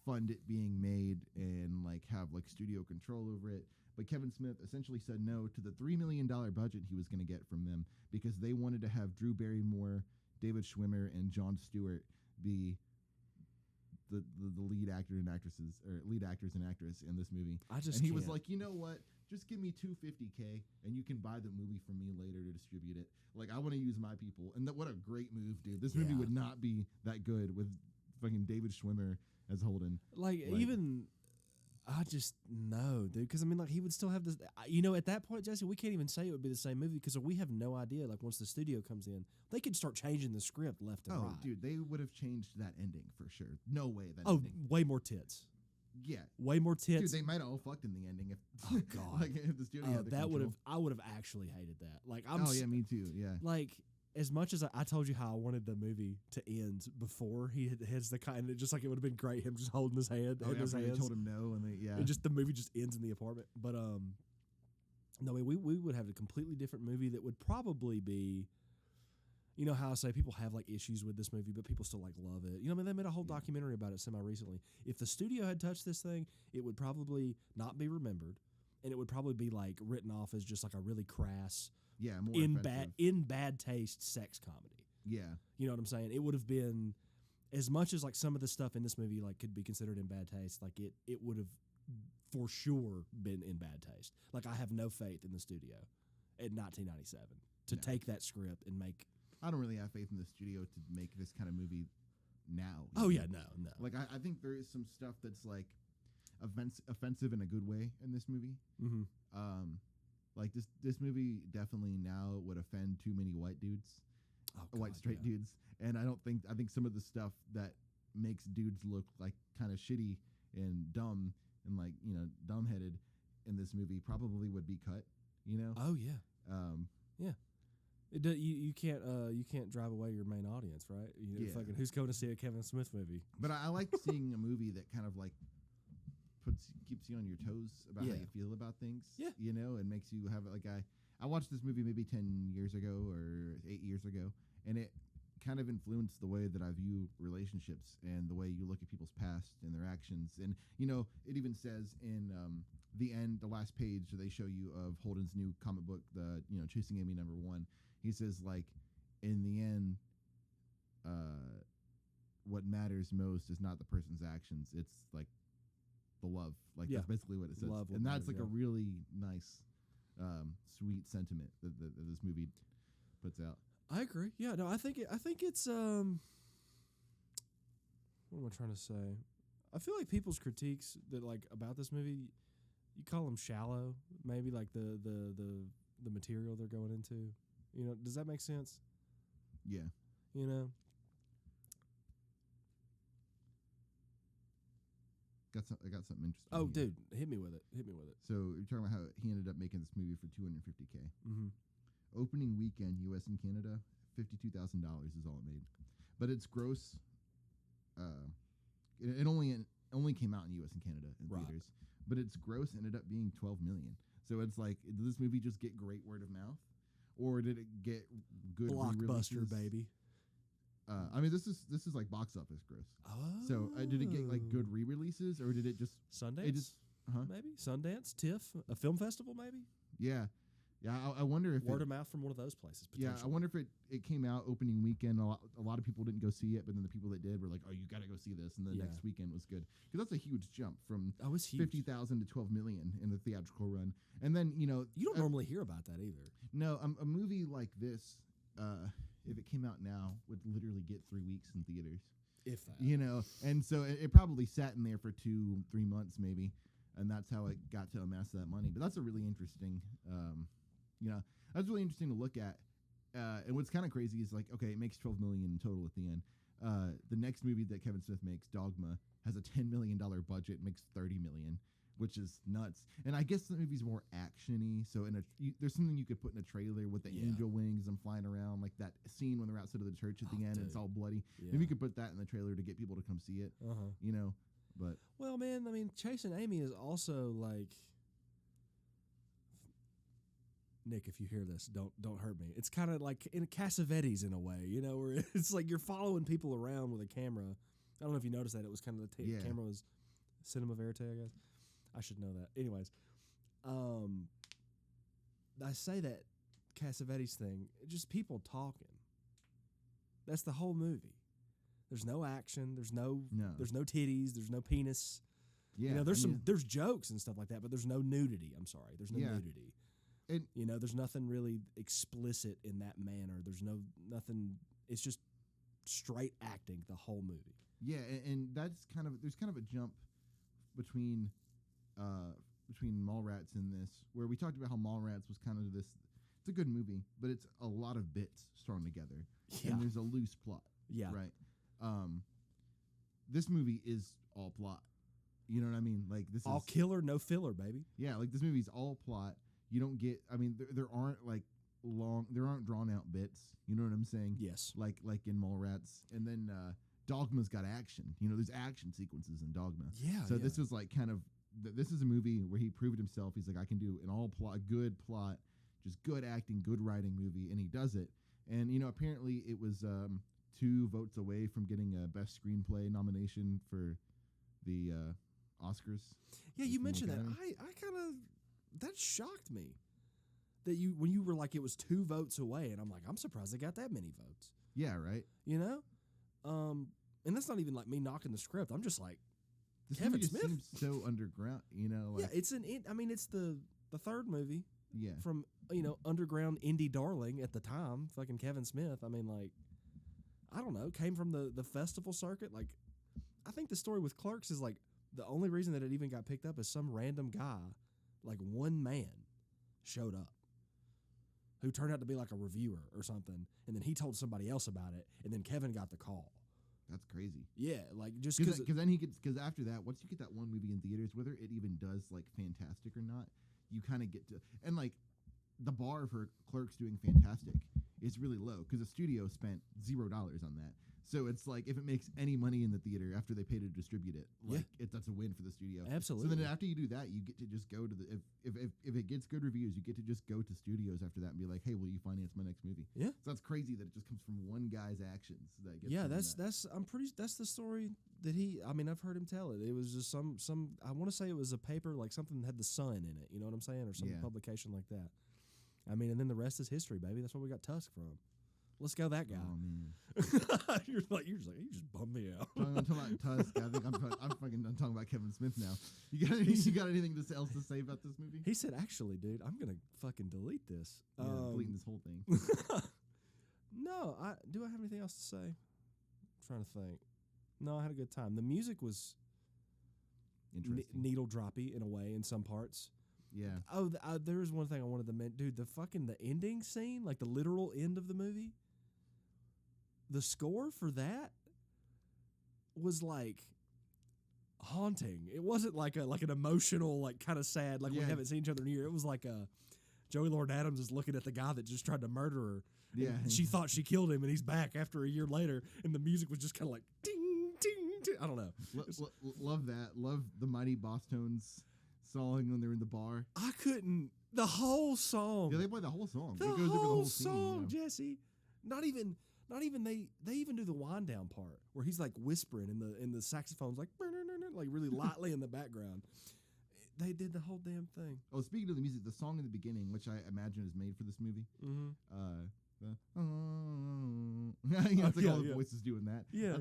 fund it being made and like have like studio control over it. But Kevin Smith essentially said no to the $3 million budget he was going to get from them because they wanted to have Drew Barrymore, David Schwimmer, and Jon Stewart be the lead actor and actresses, or lead actors and actress in this movie. He was like, you know what? Just give me $250K and you can buy the movie from me later to distribute it. Like, I want to use my people. And what a great move, dude. This movie would not be that good with fucking David Schwimmer as Holden. I just know, dude. Because, he would still have this. At that point, Jesse, we can't even say it would be the same movie because we have no idea. Like, once the studio comes in, they could start changing the script left and right. Oh, dude, they would have changed that ending for sure. No way that ending. Way more tits. Yeah. Way more tits. Dude, they might have all fucked in the ending if, oh, God. if the studio had the control. I would have actually hated that. Like, yeah, me too, yeah. Like, as much as I told you how I wanted the movie to end before he hits the kind, just like it would have been great him just holding his hand, his hands. Told him no, and the movie just ends in the apartment. But no, we would have a completely different movie that would probably be, how I say people have like issues with this movie, but people still like love it. They made a whole documentary about it semi recently. If the studio had touched this thing, it would probably not be remembered, and it would probably be like written off as just like a really crass. Yeah, more in bad taste sex comedy. Yeah. You know what I'm saying? It would have been as much as like some of the stuff in this movie like could be considered in bad taste, like it would have for sure been in bad taste. Like I have no faith in the studio in 1997 to take that script and make. I don't really have faith in the studio to make this kind of movie now. Oh yeah, no. Like I think there is some stuff that's like offensive in a good way in this movie. Mm-hmm. Like this movie definitely now would offend too many white dudes, white straight dudes, and I think some of the stuff that makes dudes look like kind of shitty and dumb and like dumbheaded in this movie probably would be cut. Oh yeah. Yeah. You can't drive away your main audience, right? Fucking who's going to see a Kevin Smith movie? But I like seeing a movie that kind of like keeps you on your toes about how you feel about things. Yeah. And makes you have like I watched this movie maybe 10 years ago or 8 years ago, and it kind of influenced the way that I view relationships and the way you look at people's past and their actions. And it even says in the end, the last page they show you of Holden's new comic book, the Chasing Amy #1. He says like, in the end, what matters most is not the person's actions. It's like the love. Like that's basically what it says. Love and that's like a really nice, sweet sentiment that this movie puts out. I agree. Yeah, no, I think it's what am I trying to say? I feel like people's critiques that like about this movie, you call them shallow, maybe like the material they're going into. Does that make sense? Yeah. I got something interesting. Oh, here. dude, hit me with it. So you're talking about how he ended up making this movie for $250K. Mm-hmm. Opening weekend, U.S. and Canada, $52,000 is all it made, but its gross. It only came out in U.S. and Canada in theaters, but its gross ended up being $12 million. So it's like, did this movie just get great word of mouth, or did it get good blockbuster, baby? This is like box office gross. Oh. So did it get like good re-releases, or did it just Sundance? Maybe Sundance, TIFF, a film festival, maybe. Yeah. I wonder if word of mouth from one of those places. Yeah, I wonder if it came out opening weekend. A lot of people didn't go see it, but then the people that did were like, "Oh, you got to go see this," and the next weekend was good because that's a huge jump from it's huge. 50,000 to 12 million in the theatrical run. And then you don't normally hear about that either. No, a movie like this, if it came out now, would literally get 3 weeks in theaters, if that. And so it probably sat in there for 2-3 months maybe, and that's how it got to amass that money. But that's a really interesting. That's really interesting to look at. And what's kind of crazy is like, okay, it makes $12 million in total at the end. The next movie that Kevin Smith makes, Dogma, has a $10 million budget, makes $30 million, which is nuts. And I guess the movie's more actiony. So there's something you could put in a trailer with the angel wings and flying around, like that scene when they're outside of the church at the end and it's all bloody. Yeah. Maybe you could put that in the trailer to get people to come see it. You know, but Well, man, I mean, Chasing Amy is also like, Nick, if you hear this, don't hurt me. It's kind of like in Cassavetes in a way, you know, where it's like you're following people around with a camera. I don't know if you noticed that. It was kind of the camera was cinema verite, I guess. I should know that. Anyways, I say that Cassavetes thing, just people talking. That's the whole movie. There's no action. There's no titties. There's no penis. yeah, You know, there's jokes and stuff like that, but there's no nudity. I'm sorry. There's no nudity. And You know, there's nothing really explicit in that manner. There's nothing. It's just straight acting the whole movie. yeah, and that's there's kind of a jump between Mallrats and this, where we talked about how Mallrats was kind of this. It's a good movie, but it's a lot of bits strung together, Yeah. and there's a loose plot. Yeah. Right. This movie is all plot. You know what I mean? Like this All is killer, no filler, baby. yeah. Like this movie's all plot. You don't get. I mean, there aren't like there aren't drawn out bits. You know what I'm saying? Yes. Like in Mallrats, and then Dogma's got action. You know, there's action sequences in Dogma. Yeah. So this was like kind of this is a movie where he proved himself. He's like, I can do an all plot, good plot, just good acting, good writing movie, and he does it. And you know, apparently it was 2 votes away from getting a best screenplay nomination for the Oscars. Yeah, you mentioned that. I kind of that shocked me that when you were like it was 2 votes away, and I'm like, I'm surprised they got that many votes. Yeah, right. You know, and that's not even like me knocking the script. I'm just like, This Kevin movie just Smith? seems so underground. You know, like yeah, it's it's the third movie yeah. from underground indie darling at the time, fucking Kevin Smith. I mean, like, I don't know, came from the festival circuit. Like, I think the story with Clerks is like the only reason that it even got picked up is some random guy, like one man, showed up who turned out to be like a reviewer or something, and then he told somebody else about it, and then Kevin got the call. That's crazy. Yeah, like just Because then because after that, once you get that one movie in theaters, whether it even does like fantastic or not, you kind of get to, and like the bar for Clerks doing fantastic is really low because the studio spent $0 on that. So it's like if it makes any money in the theater after they pay to distribute it, like that's a win for the studio. Absolutely. So then after you do that, you get to just go to the if it gets good reviews, you get to just go to studios after that and be like, hey, will you finance my next movie? Yeah. So that's crazy that it just comes from one guy's actions that gets. Yeah, him that's that. that's the story that I've heard him tell it. It was just some I want to say it was a paper, like something that had the Sun in it, you know what I'm saying, or some publication like that. I mean, and then the rest is history, baby. That's where we got Tusk from. Let's go that guy. Oh man. you're just bummed me out. I'm talking about Tusk. I think I'm fucking done talking about Kevin Smith now. You got anything else to say about this movie? He said, actually, dude, I'm gonna fucking delete this. Yeah, deleting this whole thing. No, do I have anything else to say? I'm trying to think. No, I had a good time. The music was Interesting. needle droppy in a way in some parts. Yeah. Oh, there's one thing I wanted to mention, dude. The ending scene, like the literal end of the movie. The score for that was like haunting. It wasn't like an emotional, like kind of sad, like we haven't seen each other in a year. It was like Joey Lord Adams is looking at the guy that just tried to murder her. Yeah. And she thought she killed him, and he's back after a year later, and the music was just kind of like ding, ding, ding. I don't know. Love that. Love the Mighty Boss Tones song when they're in the bar. I couldn't. The whole song. Yeah, they play the whole song. The It goes over the whole song, scene, Jesse. Not even they even do the wind down part where he's like whispering and the saxophone's like really lightly in the background. They did the whole damn thing. Oh, speaking of the music, the song in the beginning, which I imagine is made for this movie. Mm-hmm. It's like all the voices doing that. Yeah,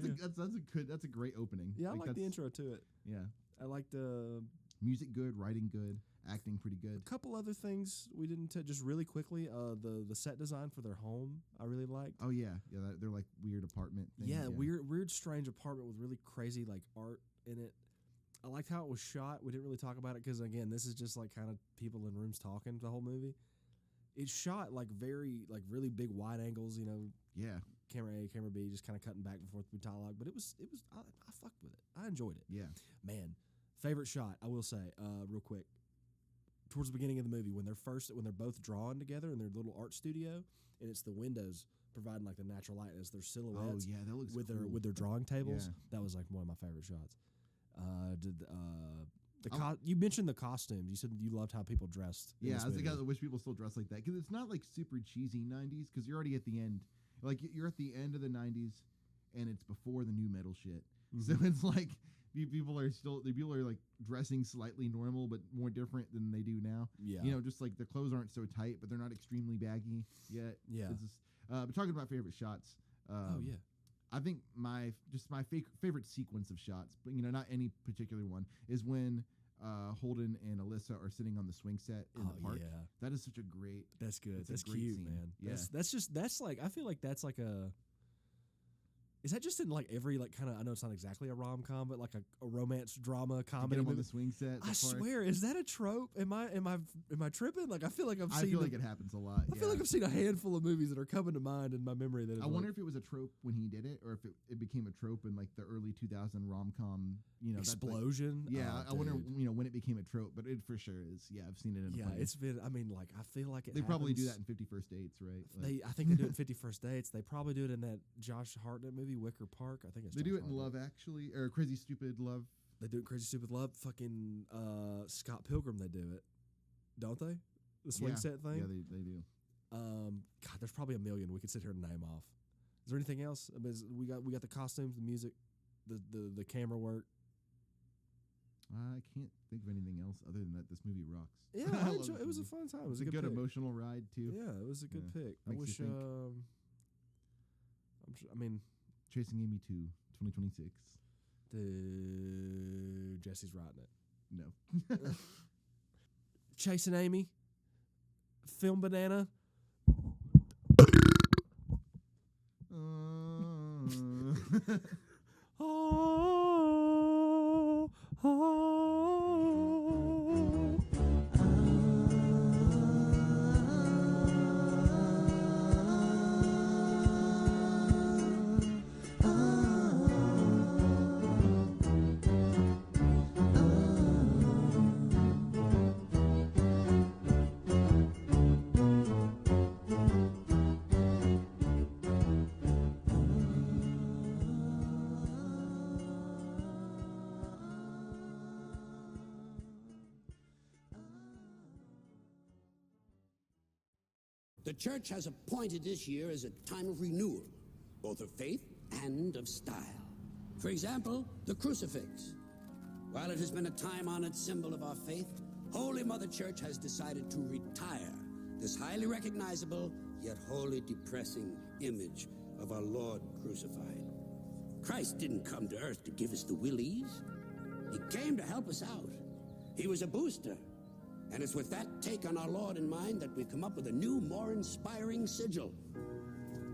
that's a great opening. Yeah, I like the intro to it. Yeah, I like the music good, writing good, acting pretty good. A couple other things we didn't just really quickly. The set design for their home I really liked. Oh yeah, they're like weird apartment things. Yeah, weird, strange apartment with really crazy like art in it. I liked how it was shot. We didn't really talk about it because again, this is just like kind of people in rooms talking the whole movie. It's shot like really big wide angles, you know. Yeah. Camera A, camera B, just kind of cutting back and forth through dialogue. But it was I fucked with it. I enjoyed it. Yeah. Man, Favorite shot, I will say, real quick. Towards the beginning of the movie, when they're both drawing together in their little art studio, and it's the windows providing like the natural light as their silhouettes. Oh yeah, that looks with cool. their drawing tables. Yeah. That was like one of my favorite shots. You mentioned the costumes. You said you loved how people dressed. in Yeah, this I think movie. I wish people still dress like that because it's not like super cheesy '90s because you're already at the end. Like you're at the end of the '90s, and it's before the new metal shit. So it's like people are like dressing slightly normal but more different than they do now. Yeah. You know, just like the clothes aren't so tight, but they're not extremely baggy yet. Yeah. It's just, but talking about favorite shots. Oh yeah. I think my favorite sequence of shots, but not any particular one, is when Holden and Alyssa are sitting on the swing set in the park. Yeah. That is such a great. That's good. That's That's a great cute, scene. man. Yeah. That's like I feel like that's like a. Is that just in like every like kind of I know it's not exactly a rom-com but like a romance drama To comedy get 'em on movie? the swing set. I swear, is that a trope? Am I tripping? Like I feel like I feel like it happens a lot. I feel like I've seen a handful of movies that are coming to mind in my memory. That I wonder if it was a trope when he did it, or if it became a trope in like the early 2000 rom-com. explosion. Yeah, Oh, I wonder dude. When it became a trope, but it for sure is. Yeah, I've seen it in. Yeah, plenty. it's been. I mean, like I feel like it. They probably do that happens- in 50 First Dates, right? Like, I think they do it in 50 First Dates. They probably do it in that Josh Hartnett movie, Wicker Park. I think it's. they Josh do it in Hartnett. Love Actually, or Crazy Stupid Love. They do it in Crazy Stupid Love. Fucking Scott Pilgrim. They do it, don't they? The swing set thing. Yeah, they do. God, there's probably a million we could sit here and name off. Is there anything else? I mean, we got the costumes, the music, the camera work. I can't think of anything else other than that. This movie rocks. Yeah, I love it this was a movie. fun time. It was It's a good pick. emotional ride too. Yeah, it was a good Yeah. pick. I Makes wish. you think. I mean, Chasing Amy 2, 2026. dude, Jesse's writing it. No. Chasing Amy, Film Banana. Oh, The church has appointed this year as a time of renewal, both of faith and of style. For example, the crucifix. While it has been a time-honored symbol of our faith, Holy Mother Church has decided to retire this highly recognizable yet wholly depressing image of our Lord crucified. Christ didn't come to earth to give us the willies. He came to help us out. He was a booster. And it's with that take on our Lord in mind that we've come up with a new, more inspiring sigil.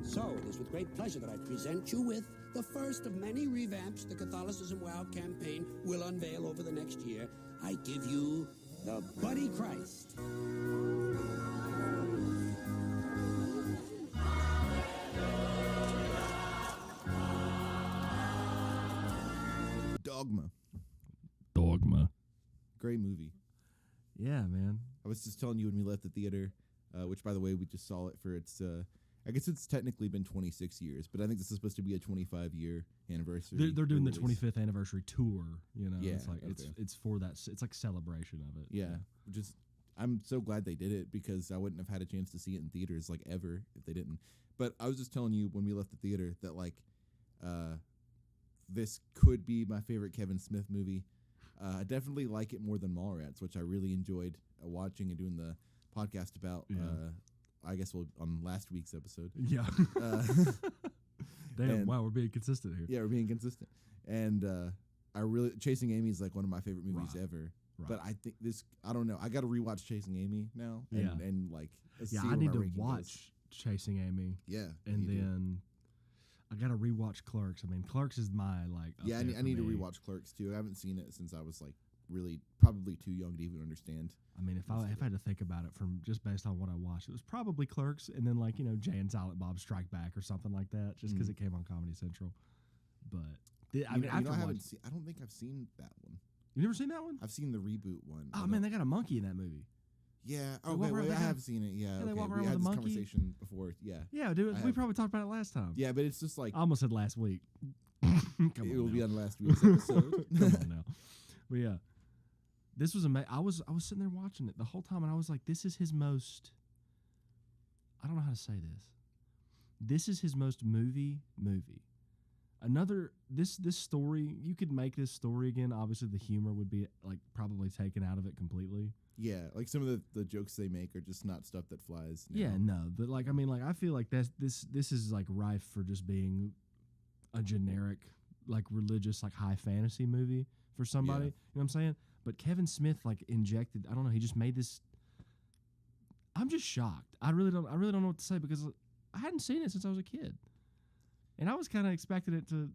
So it is with great pleasure that I present you with the first of many revamps the Catholicism Wow campaign will unveil over the next year. I give you the Buddy Christ. Dogma. Dogma. Great movie. Yeah, man. I was just telling you when we left the theater, which, by the way, we just saw it for its. I guess it's technically been 26 years, but I think this is supposed to be a 25-year anniversary. They're doing the release. 25th anniversary tour. You know, Yeah, it's like okay. it's for that. It's like celebration of it. Yeah, which is I'm so glad they did it because I wouldn't have had a chance to see it in theaters like ever if they didn't. But I was just telling you when we left the theater that like, this could be my favorite Kevin Smith movie. I definitely like it more than Mallrats, which I really enjoyed watching and doing the podcast about. Yeah. I guess on last week's episode. Yeah. Damn! and- Wow, we're being consistent here. Yeah, we're being consistent. And I really Chasing Amy is like one of my favorite movies Right. ever. Right. But I think I don't know. I got to rewatch Chasing Amy now. And, Yeah. and like, Yeah, see I where need my to ranking watch goes. Chasing Amy, Yeah, and you do. then I gotta rewatch Clerks. I mean, Clerks is my like. up Yeah, I there need, I for need to me. rewatch Clerks too. I haven't seen it since I was like really probably too young to even understand. I mean, if I had to think about it from just based on what I watched, it was probably Clerks, and then like Jay and Silent Bob Strike Back or something like that, just because it came on Comedy Central. But I mean, I after haven't watching, seen. I don't think I've seen that one. You never seen that one? I've seen the reboot one. Oh man, they got a monkey in that movie. Yeah. They Oh, walk wait, around- I they got- have seen it. Yeah. they Okay. walk We around had with a this monkey. conversation before. Yeah. Yeah, dude. I We have. probably talked about it last time. Yeah, but it's just like I almost said last week. Come on it will now. be on last week's episode. Come on now. But yeah, this was amazing. I was sitting there watching it the whole time, and I was like, this is his most. I don't know how to say this. This is his most movie. Another this story, you could make this story again. Obviously, the humor would be like probably taken out of it completely. Yeah, like some of the jokes they make are just not stuff that flies. now. Yeah, no, but like I mean, like I feel like this is like rife for just being a generic like religious like high fantasy movie for somebody. Yeah. You know what I'm saying? But Kevin Smith like injected. I don't know. He just made this. I'm just shocked. I really don't know what to say because I hadn't seen it since I was a kid, and I was kind of expecting it to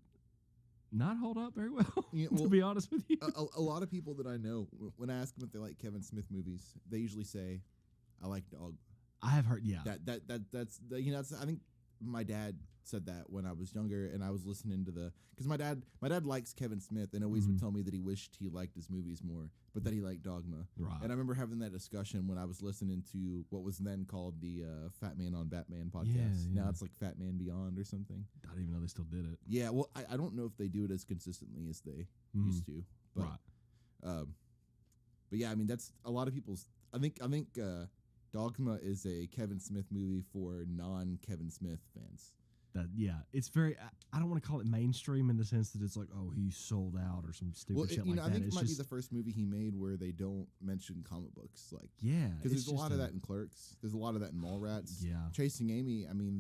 not hold up very well. Yeah, to well, be honest with you. a lot of people that I know, when I ask them if they like Kevin Smith movies, they usually say, "I like Dogma." I have heard. Yeah. That's you know. That's, I think my dad said that when I was younger, and I was listening to because my dad likes Kevin Smith, and always would tell me that he wished he liked his movies more, but that he liked Dogma. Right. And I remember having that discussion when I was listening to what was then called the Fat Man on Batman podcast. Yeah, Now yeah. it's like Fat Man Beyond or something. I didn't even know they still did it. Yeah, well, I don't know if they do it as consistently as they used to, but Right. but yeah, I mean that's a lot of people's. I think Dogma is a Kevin Smith movie for non-Kevin Smith fans. That it's very. I don't want to call it mainstream in the sense that it's like, oh, he sold out or some stupid Well, shit you like know, I that. think it It's might be just the first movie he made where they don't mention comic books, like yeah, because it's there's a lot just of that in Clerks. There's a lot of that in Mallrats. Yeah. Chasing Amy. I mean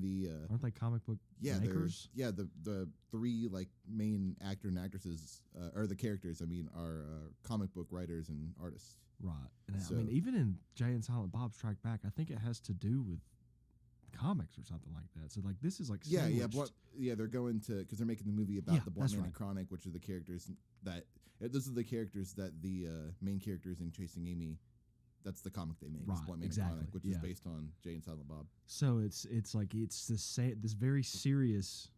Aren't they comic book makers? the three like main actor and actresses or the characters. I mean, are comic book writers and artists. Right. And So- I mean, even in Jay and Silent Bob Strike Back, I think it has to do with comics or something like that. So like this is like sandwiched. They're going to because they're making the movie about Yeah, the that's Blunt Man right. and Chronic, which are the characters that those are the characters that the main characters in Chasing Amy. That's the comic they make, is Right, Blunt Man exactly, and Chronic, which yeah. is based on Jay and Silent Bob. So it's like it's this very serious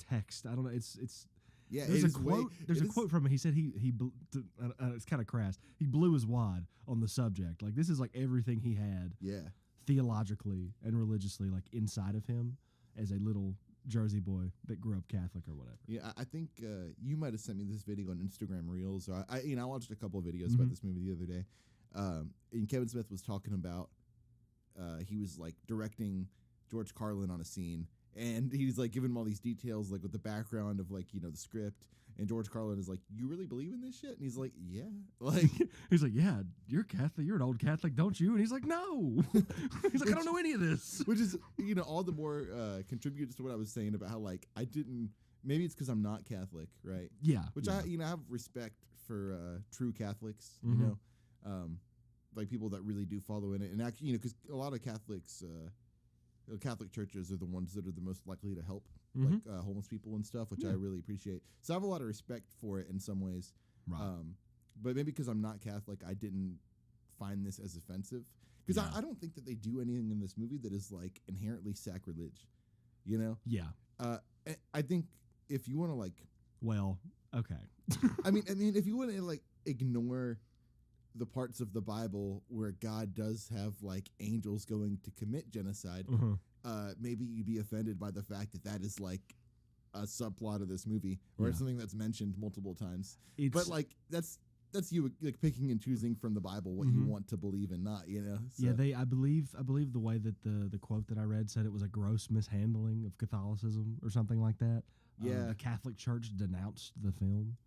text. I don't know. It's Yeah, there's it a is way- quote. There's it a is- quote from him. He said it's kind of crass. He blew his wad on the subject. Like this is like everything he had Yeah, theologically and religiously like inside of him as a little Jersey boy that grew up Catholic or whatever. yeah. I think you might have sent me this video on Instagram Reels. Or I watched a couple of videos Mm-hmm. about this movie the other day. And Kevin Smith was talking about he was like directing George Carlin on a scene, and he's like giving him all these details, like with the background of like the script. And George Carlin is like, "You really believe in this shit?" And he's like, "Yeah." Like, He's like, yeah, you're Catholic. You're an old Catholic, don't you? And he's like, no. He's like, I don't know any of this. which is all the more contributes to what I was saying about how like I didn't. Maybe it's because I'm not Catholic, right? Yeah. Which yeah. I have respect for true Catholics, Mhm. like people that really do follow in it, and actually, because a lot of Catholics, Catholic churches are the ones that are the most likely to help like homeless people and stuff, which I really appreciate. So I have a lot of respect for it in some ways. Right. But maybe because I'm not Catholic, I didn't find this as offensive. Because Yeah. I don't think that they do anything in this movie that is like inherently sacrilege, you know. Yeah. I think if you want to like, Well, okay. I mean, if you want to like ignore the parts of the Bible where God does have like angels going to commit genocide, maybe you'd be offended by the fact that that is like a subplot of this movie or Yeah. something that's mentioned multiple times. It's- But like that's you like picking and choosing from the Bible what you want to believe and not, you know. So, Yeah, I believe the way that the quote that I read said it was a gross mishandling of Catholicism or something like that. Yeah. The Catholic Church denounced the film.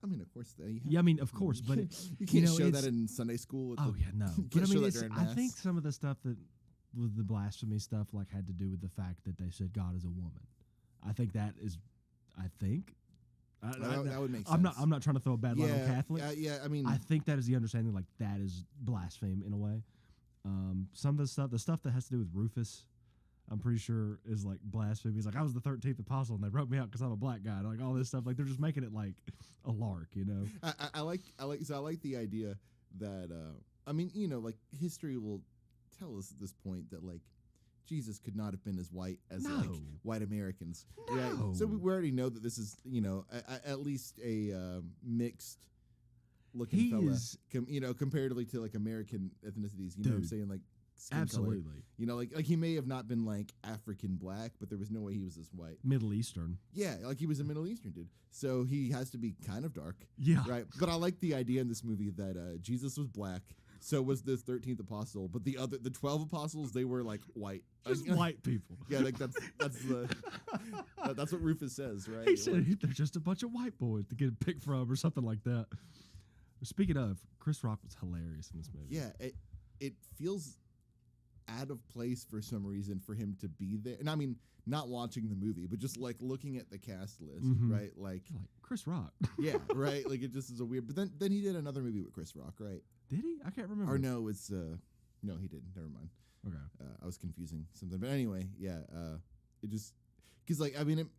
I mean, of course, Yeah, I mean, of course, but you can't show it's- that in Sunday school. Oh yeah, no. You But can't I show mean, that it's, during I Mass. think some of the stuff that with the blasphemy stuff like had to do with the fact that they said God is a woman. I think that is. I think. That would make I'm sense. not trying to throw a bad light on Catholics. yeah. I mean, I think that is the understanding. Like that is blaspheme in a way. Some of the stuff that has to do with Rufus, I'm pretty sure is like blasphemy. He's like, I was the 13th apostle, and they wrote me out because I'm a black guy. Like all this stuff. Like they're just making it like a lark, you know? I like the idea that I mean, like history will tell us at this point that like Jesus could not have been as white as like No. white Americans. No. Right? So we already know that this is at least a mixed looking He fella. is- Comparatively to like American ethnicities. You know what I'm Dude, saying? Like skin absolutely. color. Like he may have not been like African black, but there was no way he was this white. Middle Eastern. Yeah, like he was a Middle Eastern dude. So he has to be kind of dark. Yeah. Right. But I like the idea in this movie that Jesus was black. So was this 13th apostle, but the 12 apostles, they were like white. Just white people. Yeah, like that's what Rufus says, right? He said they're just a bunch of white boys to get picked from or something like that. Speaking of, Chris Rock was hilarious in this movie. Yeah, it feels out of place for some reason for him to be there. And I mean, not watching the movie, but just like looking at the cast list, right? Like, You're like, Chris Rock. yeah, right. Like it just is a weird. But then he did another movie with Chris Rock, right? Did he? I can't remember. Or no, it's no, he didn't. Never mind. Okay. I was confusing something, but anyway, yeah. It just because like I mean,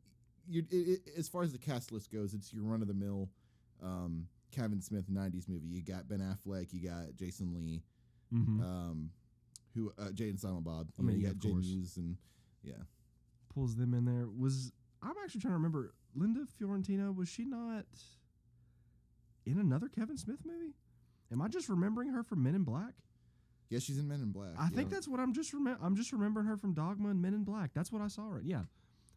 as far as the cast list goes, it's your run of the mill, Kevin Smith '90s movie. You got Ben Affleck, you got Jason Lee, who Jay and Silent Bob. I mean, you yeah, got of Jay course. Muse and yeah. Pulls them in there. I'm actually trying to remember, Linda Fiorentino, was she not in another Kevin Smith movie? Am I just remembering her from Men in Black? Yeah, she's in Men in Black. I think that's what I'm just remembering her from Dogma and Men in Black. That's what I saw her. Yeah,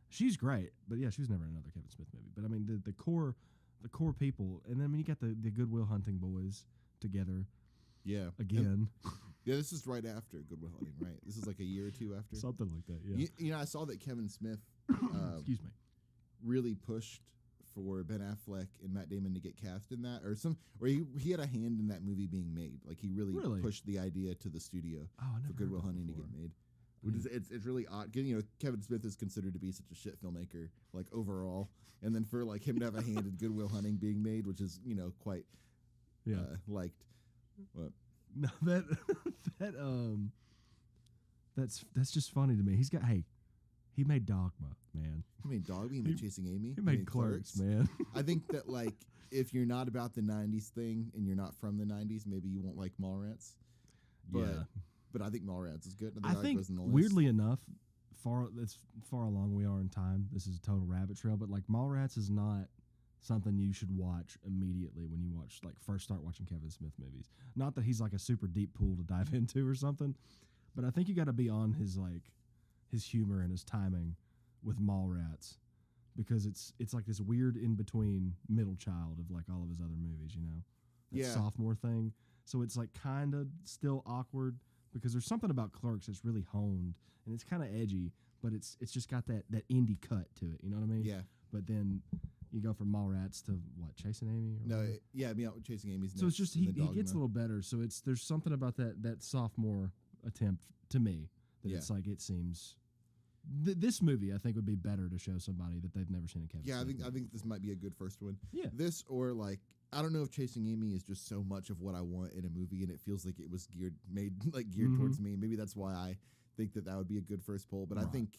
she's great, but yeah, she was never in another Kevin Smith movie. But I mean, the core people, and then I mean, you got the Good Will Hunting boys together yeah again, Yeah, this is right after Good Will Hunting, right? This is like a year or two after. something like that. Yeah. You know, I saw that Kevin Smith Excuse me. really pushed for Ben Affleck and Matt Damon to get cast in that, or he had a hand in that movie being made. Like he really pushed the idea to the studio for Good Will Hunting to get made. Which is it's really odd. Kevin Smith is considered to be such a shit filmmaker, like overall, and then for like him to have a hand in Good Will Hunting being made, which is quite liked. What? No, that's just funny to me. He made Dogma, man. He made Dogma. He made Chasing Amy. He made Clerks, man. I think that like if you're not about the '90s thing and you're not from the '90s, maybe you won't like Mallrats. But I think Mallrats is good. I think goes in the list. weirdly enough, that's far along we are in time. This is a total rabbit trail, but like Mallrats is not something you should watch immediately when you first start watching Kevin Smith movies. Not that he's like a super deep pool to dive into or something, but I think you got to be on his humor and his timing with Mallrats, because it's like this weird in between middle child of like all of his other movies, that sophomore thing. So it's like kind of still awkward because there's something about Clerks that's really honed and it's kind of edgy, but it's just got that indie cut to it. You know what I mean? Yeah. But then you go from Mallrats to what, Chasing Amy? Or whatever? Chasing Amy's. So it's just he gets a little better. So there's something about that sophomore attempt to me that it's like it seems. This movie I think would be better to show somebody that they've never seen a Kevin. Yeah, Smith I think this might be a good first one. Yeah. This or like I don't know if Chasing Amy is just so much of what I want in a movie, and it feels like it was geared towards me. Maybe that's why I think that would be a good first poll. But I think,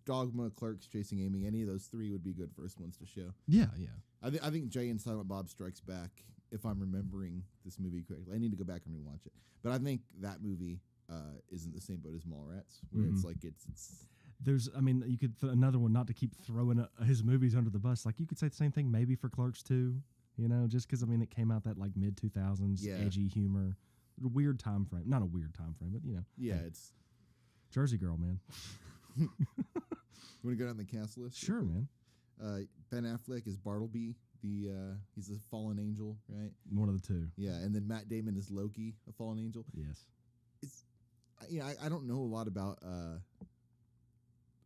Dogma, Clerks, Chasing Amy, any of those three would be good first ones to show. Yeah. I think Jay and Silent Bob Strikes Back, if I'm remembering this movie correctly. I need to go back and rewatch it. But I think that movie isn't the same boat as Mallrats, where it's like it's. There's, you could another one, not to keep throwing his movies under the bus. Like you could say the same thing maybe for Clerks 2, just because it came out that like mid 2000s, edgy humor, weird time frame. Not a weird time frame, but it's Jersey Girl, man. You want to go down the cast list? Sure, man. Ben Affleck is Bartleby. He's a fallen angel, right? One of the two. Yeah, and then Matt Damon is Loki, a fallen angel. Yes. It's I don't know a lot about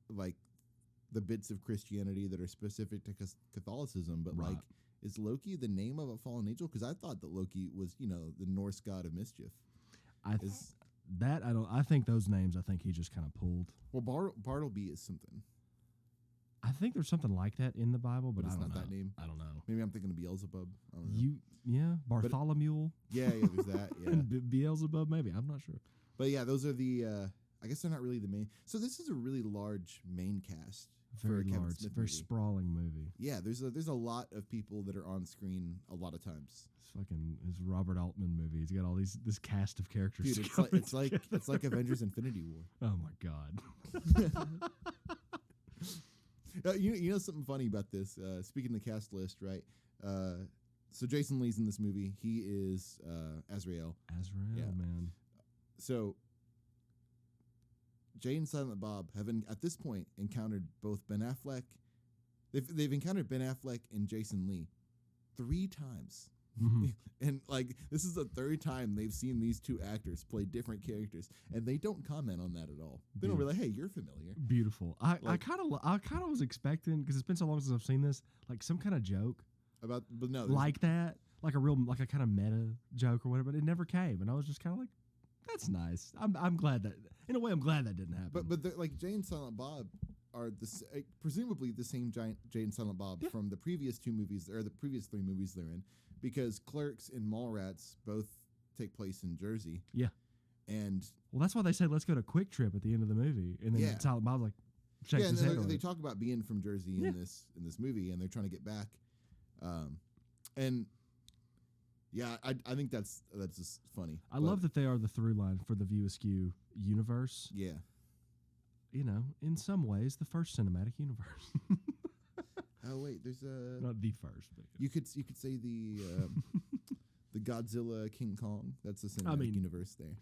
like the bits of Christianity that are specific to Catholicism, but Right. like, is Loki the name of a fallen angel? Because I thought that Loki was the Norse god of mischief. I think those names. I think he just kind of pulled. Well, Bartleby is something. I think there's something like that in the Bible, but it's I don't not know. that name. I don't know. Maybe I'm thinking of Beelzebub. I don't know. Bartholomew. Yeah, there's that. Yeah. And Beelzebub, maybe. I'm not sure. But yeah, those are the. I guess they're not really the main. So this is a really large main cast. For a Very Kevin large, Smith very movie. sprawling movie. Yeah, there's a lot of people that are on screen a lot of times. It's fucking his Robert Altman movie. He's got all this cast of characters. Dude, coming it's like Avengers: Infinity War. Oh my god. You know something funny about this? Speaking of the cast list, right? So Jason Lee's in this movie. He is Azrael. Azrael, Yeah. man. So Jay and Silent Bob have at this point encountered both Ben Affleck. They've encountered Ben Affleck and Jason Lee 3 times. And like this is the 3rd time they've seen these 2 actors play different characters, and they don't comment on that at all. They don't be like, "Hey, you're familiar." Beautiful. I kind of was expecting, because it's been so long since I've seen this, like some kind of joke But no, like that, like a kind of meta joke or whatever. But it never came, and I was just kind of like, "That's nice." I'm glad that, in a way, I'm glad that didn't happen. But like Jay and Silent Bob are presumably the same giant Jay and Silent Bob from the previous 2 movies, or the previous 3 movies they're in, because Clerks and Mallrats both take place in Jersey. Yeah. And well, that's why they said let's go to Quick Trip at the end of the movie, and then Silent Bob's like shakes his head. They talk about being from Jersey in this movie, and they're trying to get back. And yeah, I think that's just funny. I love that they are the through line for the View Askew universe. Yeah. You know, in some ways, the first cinematic universe. Oh wait, there's a not the first, but you could say the the Godzilla King Kong. That's the cinematic universe there.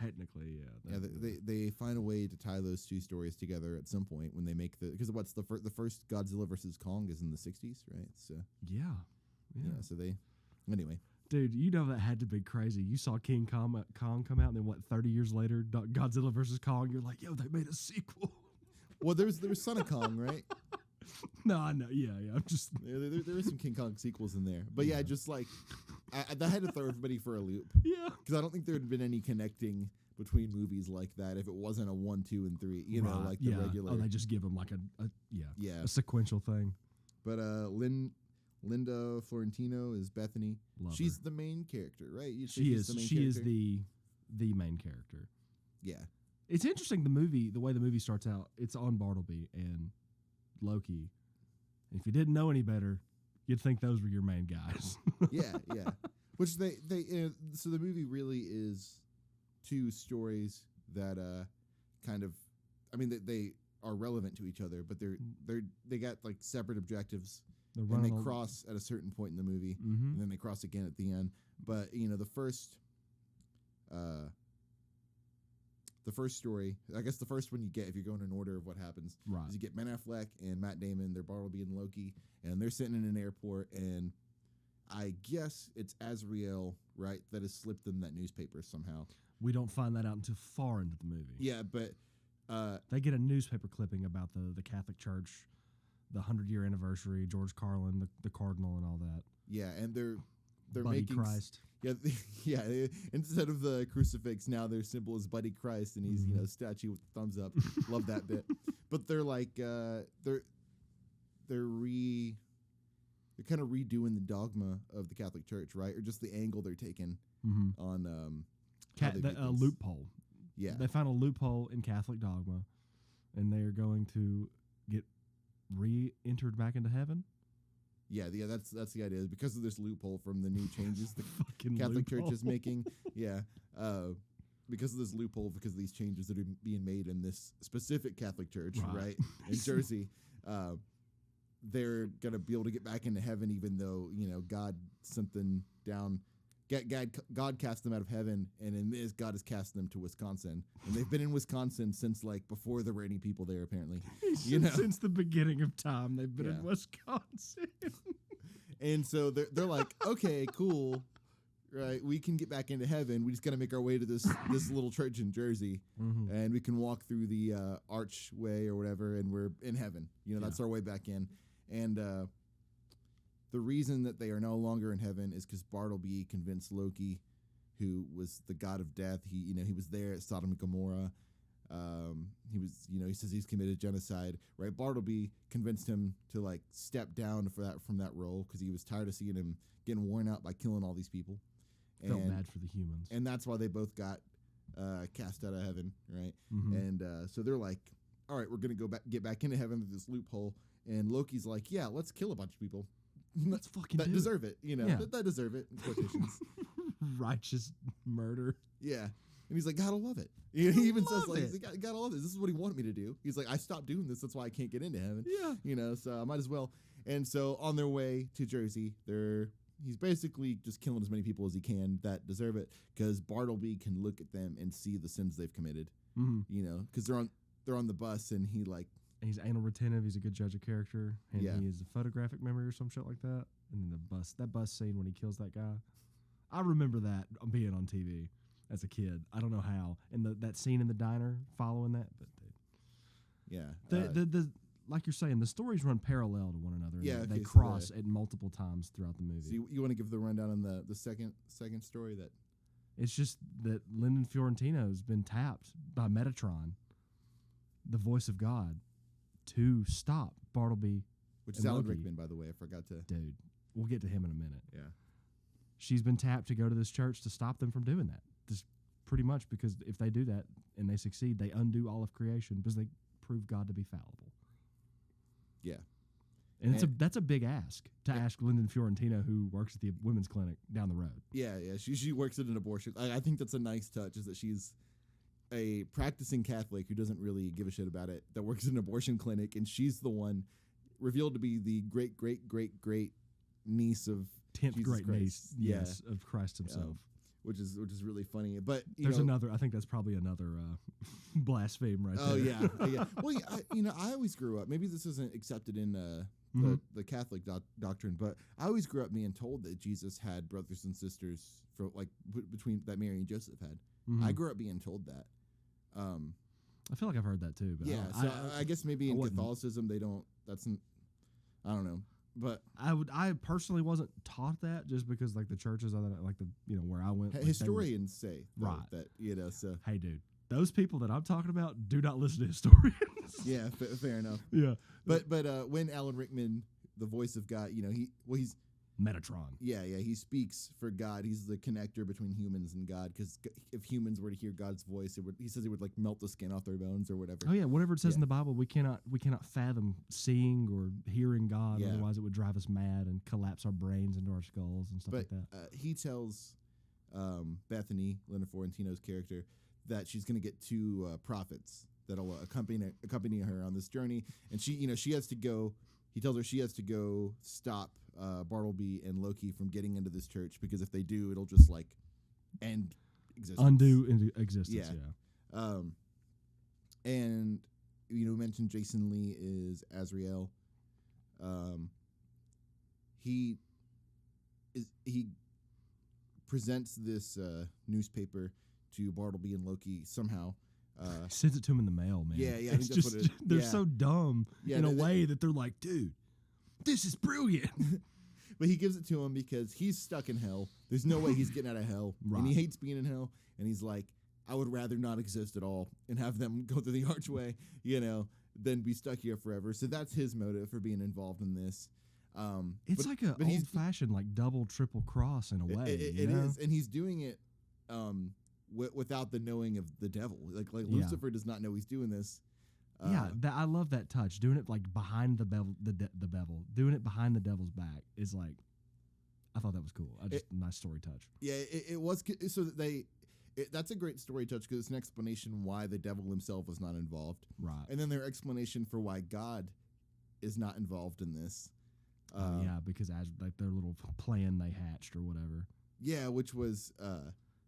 Technically, yeah. Yeah, they find a way to tie those 2 stories together at some point when they make because the first Godzilla versus Kong is in the 60s, right? So yeah. So they anyway. Dude, you know that had to be crazy. You saw King Kong come out, and then 30 years later, Godzilla versus Kong. You're like, yo, they made a sequel. Well, there was Son of Kong, right? No, I know. Yeah. I'm just there was some King Kong sequels in there, but just like that had to throw everybody for a loop. Yeah, because I don't think there had been any connecting between movies like that if it wasn't a 1, 2, and 3. You know, like the regular. Oh, they just give them like a sequential thing. But Linda Florentino is Bethany. She's the main character, right? She is the main character. Yeah. It's interesting, the way the movie starts out, it's on Bartleby and Loki. And if you didn't know any better, you'd think those were your main guys. Yeah. Which so the movie really is 2 stories that kind of, I mean, they are relevant to each other, but they got like separate objectives. And they cross at a certain point in the movie, and then they cross again at the end. But the first story, I guess the first one you get, if you're going in order of what happens, is you get Ben Affleck and Matt Damon. They're Bartleby and Loki, and they're sitting in an airport, and I guess it's Azrael, right, that has slipped them that newspaper somehow. We don't find that out until far into the movie. Yeah, but they get a newspaper clipping about the Catholic Church, the 100-year anniversary, George Carlin, the cardinal, and all that. Yeah, and they're Buddy making Christ. Yeah. Instead of the crucifix, now their symbol is Buddy Christ, and he's statue with the thumbs up. Love that bit. But they're like they're kind of redoing the dogma of the Catholic Church, right? Or just the angle they're taking on a loophole. Yeah, they found a loophole in Catholic dogma, and they are going to get re-entered back into heaven. Yeah, that's the idea. Because of this loophole from the new changes the Catholic loophole. Church is making. Yeah, because of this loophole, because of these changes that are being made in this specific Catholic Church, right in Jersey, they're gonna be able to get back into heaven, even though God sent them down. God cast them out of heaven, and in this, God has cast them to Wisconsin, and they've been in Wisconsin since like before there were any people there. Apparently, since the beginning of time, they've been in Wisconsin. And so they're like, okay, cool, right? We can get back into heaven. We just got to make our way to this little church in Jersey, and we can walk through the archway or whatever, and we're in heaven. That's our way back in, and. The reason that they are no longer in heaven is because Bartleby convinced Loki, who was the god of death. He was there at Sodom and Gomorrah. He was, he says he's committed genocide, right? Bartleby convinced him to like step down from that role because he was tired of seeing him getting worn out by killing all these people. Felt bad for the humans, and that's why they both got cast out of heaven, right? And so they're like, all right, we're gonna get back into heaven through this loophole. And Loki's like, yeah, let's kill a bunch of people. Let's fucking that deserve it, that deserve it. In quotations. Righteous murder. Yeah, and he's like, gotta love it. He even says like, gotta love it. This is what he wanted me to do. He's like, I stopped doing this. That's why I can't get into heaven. Yeah, so I might as well. And so on their way to Jersey, they're he's basically just killing as many people as he can that deserve it, because Bartleby can look at them and see the sins they've committed. Mm-hmm. You know, because they're on the bus, and he like. He's anal retentive. He's a good judge of character, and Yeah. he is a photographic memory or some shit like that. And then that bus scene when he kills that guy, I remember that being on TV as a kid. I don't know how, and that scene in the diner following that, but Yeah. the like you're saying, the stories run parallel to one another. And Yeah, they okay, so cross at multiple times throughout the movie. So you want to give the rundown on the second story that. It's just that Lyndon Fiorentino's been tapped by Metatron, the voice of God, to stop Bartleby. Which and is Alan Loki. Rickman, by the way. I forgot to. Dude, we'll get to him in a minute. Yeah. She's been tapped to go to this church to stop them from doing that. Just pretty much because if they do that and they succeed, they undo all of creation because they prove God to be fallible. Yeah. And that's a big ask to ask Lyndon Fiorentino, who works at the women's clinic down the road. Yeah. She works at an abortion. I think that's a nice touch, is that she's a practicing Catholic who doesn't really give a shit about it, that works in an abortion clinic, and she's the one revealed to be the great niece of 10th Jesus great Christ. niece, yes, of Christ himself. Which is really funny. But There's another. I think that's probably another blaspheme right Oh there. yeah. Well, I always grew up. Maybe this isn't accepted in the Catholic doctrine, but I always grew up being told that Jesus had brothers and sisters for between that Mary and Joseph had. Mhm. I grew up being told that. I feel like I've heard that too. But Yeah, I guess maybe in wouldn't. Catholicism they don't. I don't know, but I personally wasn't taught that just because like the churches other like the where I went. Like, historians say though, Right. that So Hey, dude, those people that I'm talking about do not listen to historians. yeah, fair enough. Yeah, But when Alan Rickman, the voice of God, he's Metatron. he speaks for God. He's the connector between humans and God, because if humans were to hear God's voice, he says it would like melt the skin off their bones or whatever. Oh yeah, whatever it says Yeah. in the Bible, we cannot fathom seeing or hearing God. Yeah. Otherwise, it would drive us mad and collapse our brains into our skulls and stuff But like that. he tells Bethany, Linda Fiorentino's character, that she's going to get two prophets that'll accompany her on this journey, and she has to go. He tells her she has to go stop Bartleby and Loki from getting into this church, because if they do, it'll just like end existence. Undo into existence. Yeah. Yeah. And we mentioned Jason Lee is Azrael. He presents this newspaper to Bartleby and Loki somehow. Sends it to him in the mail, man. Yeah, I It's think that's what it is. They're Yeah. so dumb Yeah, in a they- way that they're like, dude, this is brilliant. But he gives it to him because he's stuck in hell. There's no way he's getting out of hell. And he Right. hates being in hell. And he's like, I would rather not exist at all and have them go through the archway, than be stuck here forever. So that's his motive for being involved in this. It's like a he's- old-fashioned, like double, triple cross in a way. It is. And he's doing it without the knowing of the devil. Like Yeah. Lucifer does not know he's doing this. Yeah, I love that touch. Doing it like behind the bevel, the bevel. Doing it behind the devil's back is like, I thought that was cool. Nice story touch. Yeah, it was. So that that's a great story touch, because it's an explanation why the devil himself was not involved. Right. And then their explanation for why God is not involved in this. Yeah, because as like their little plan they hatched or whatever. Yeah, which was.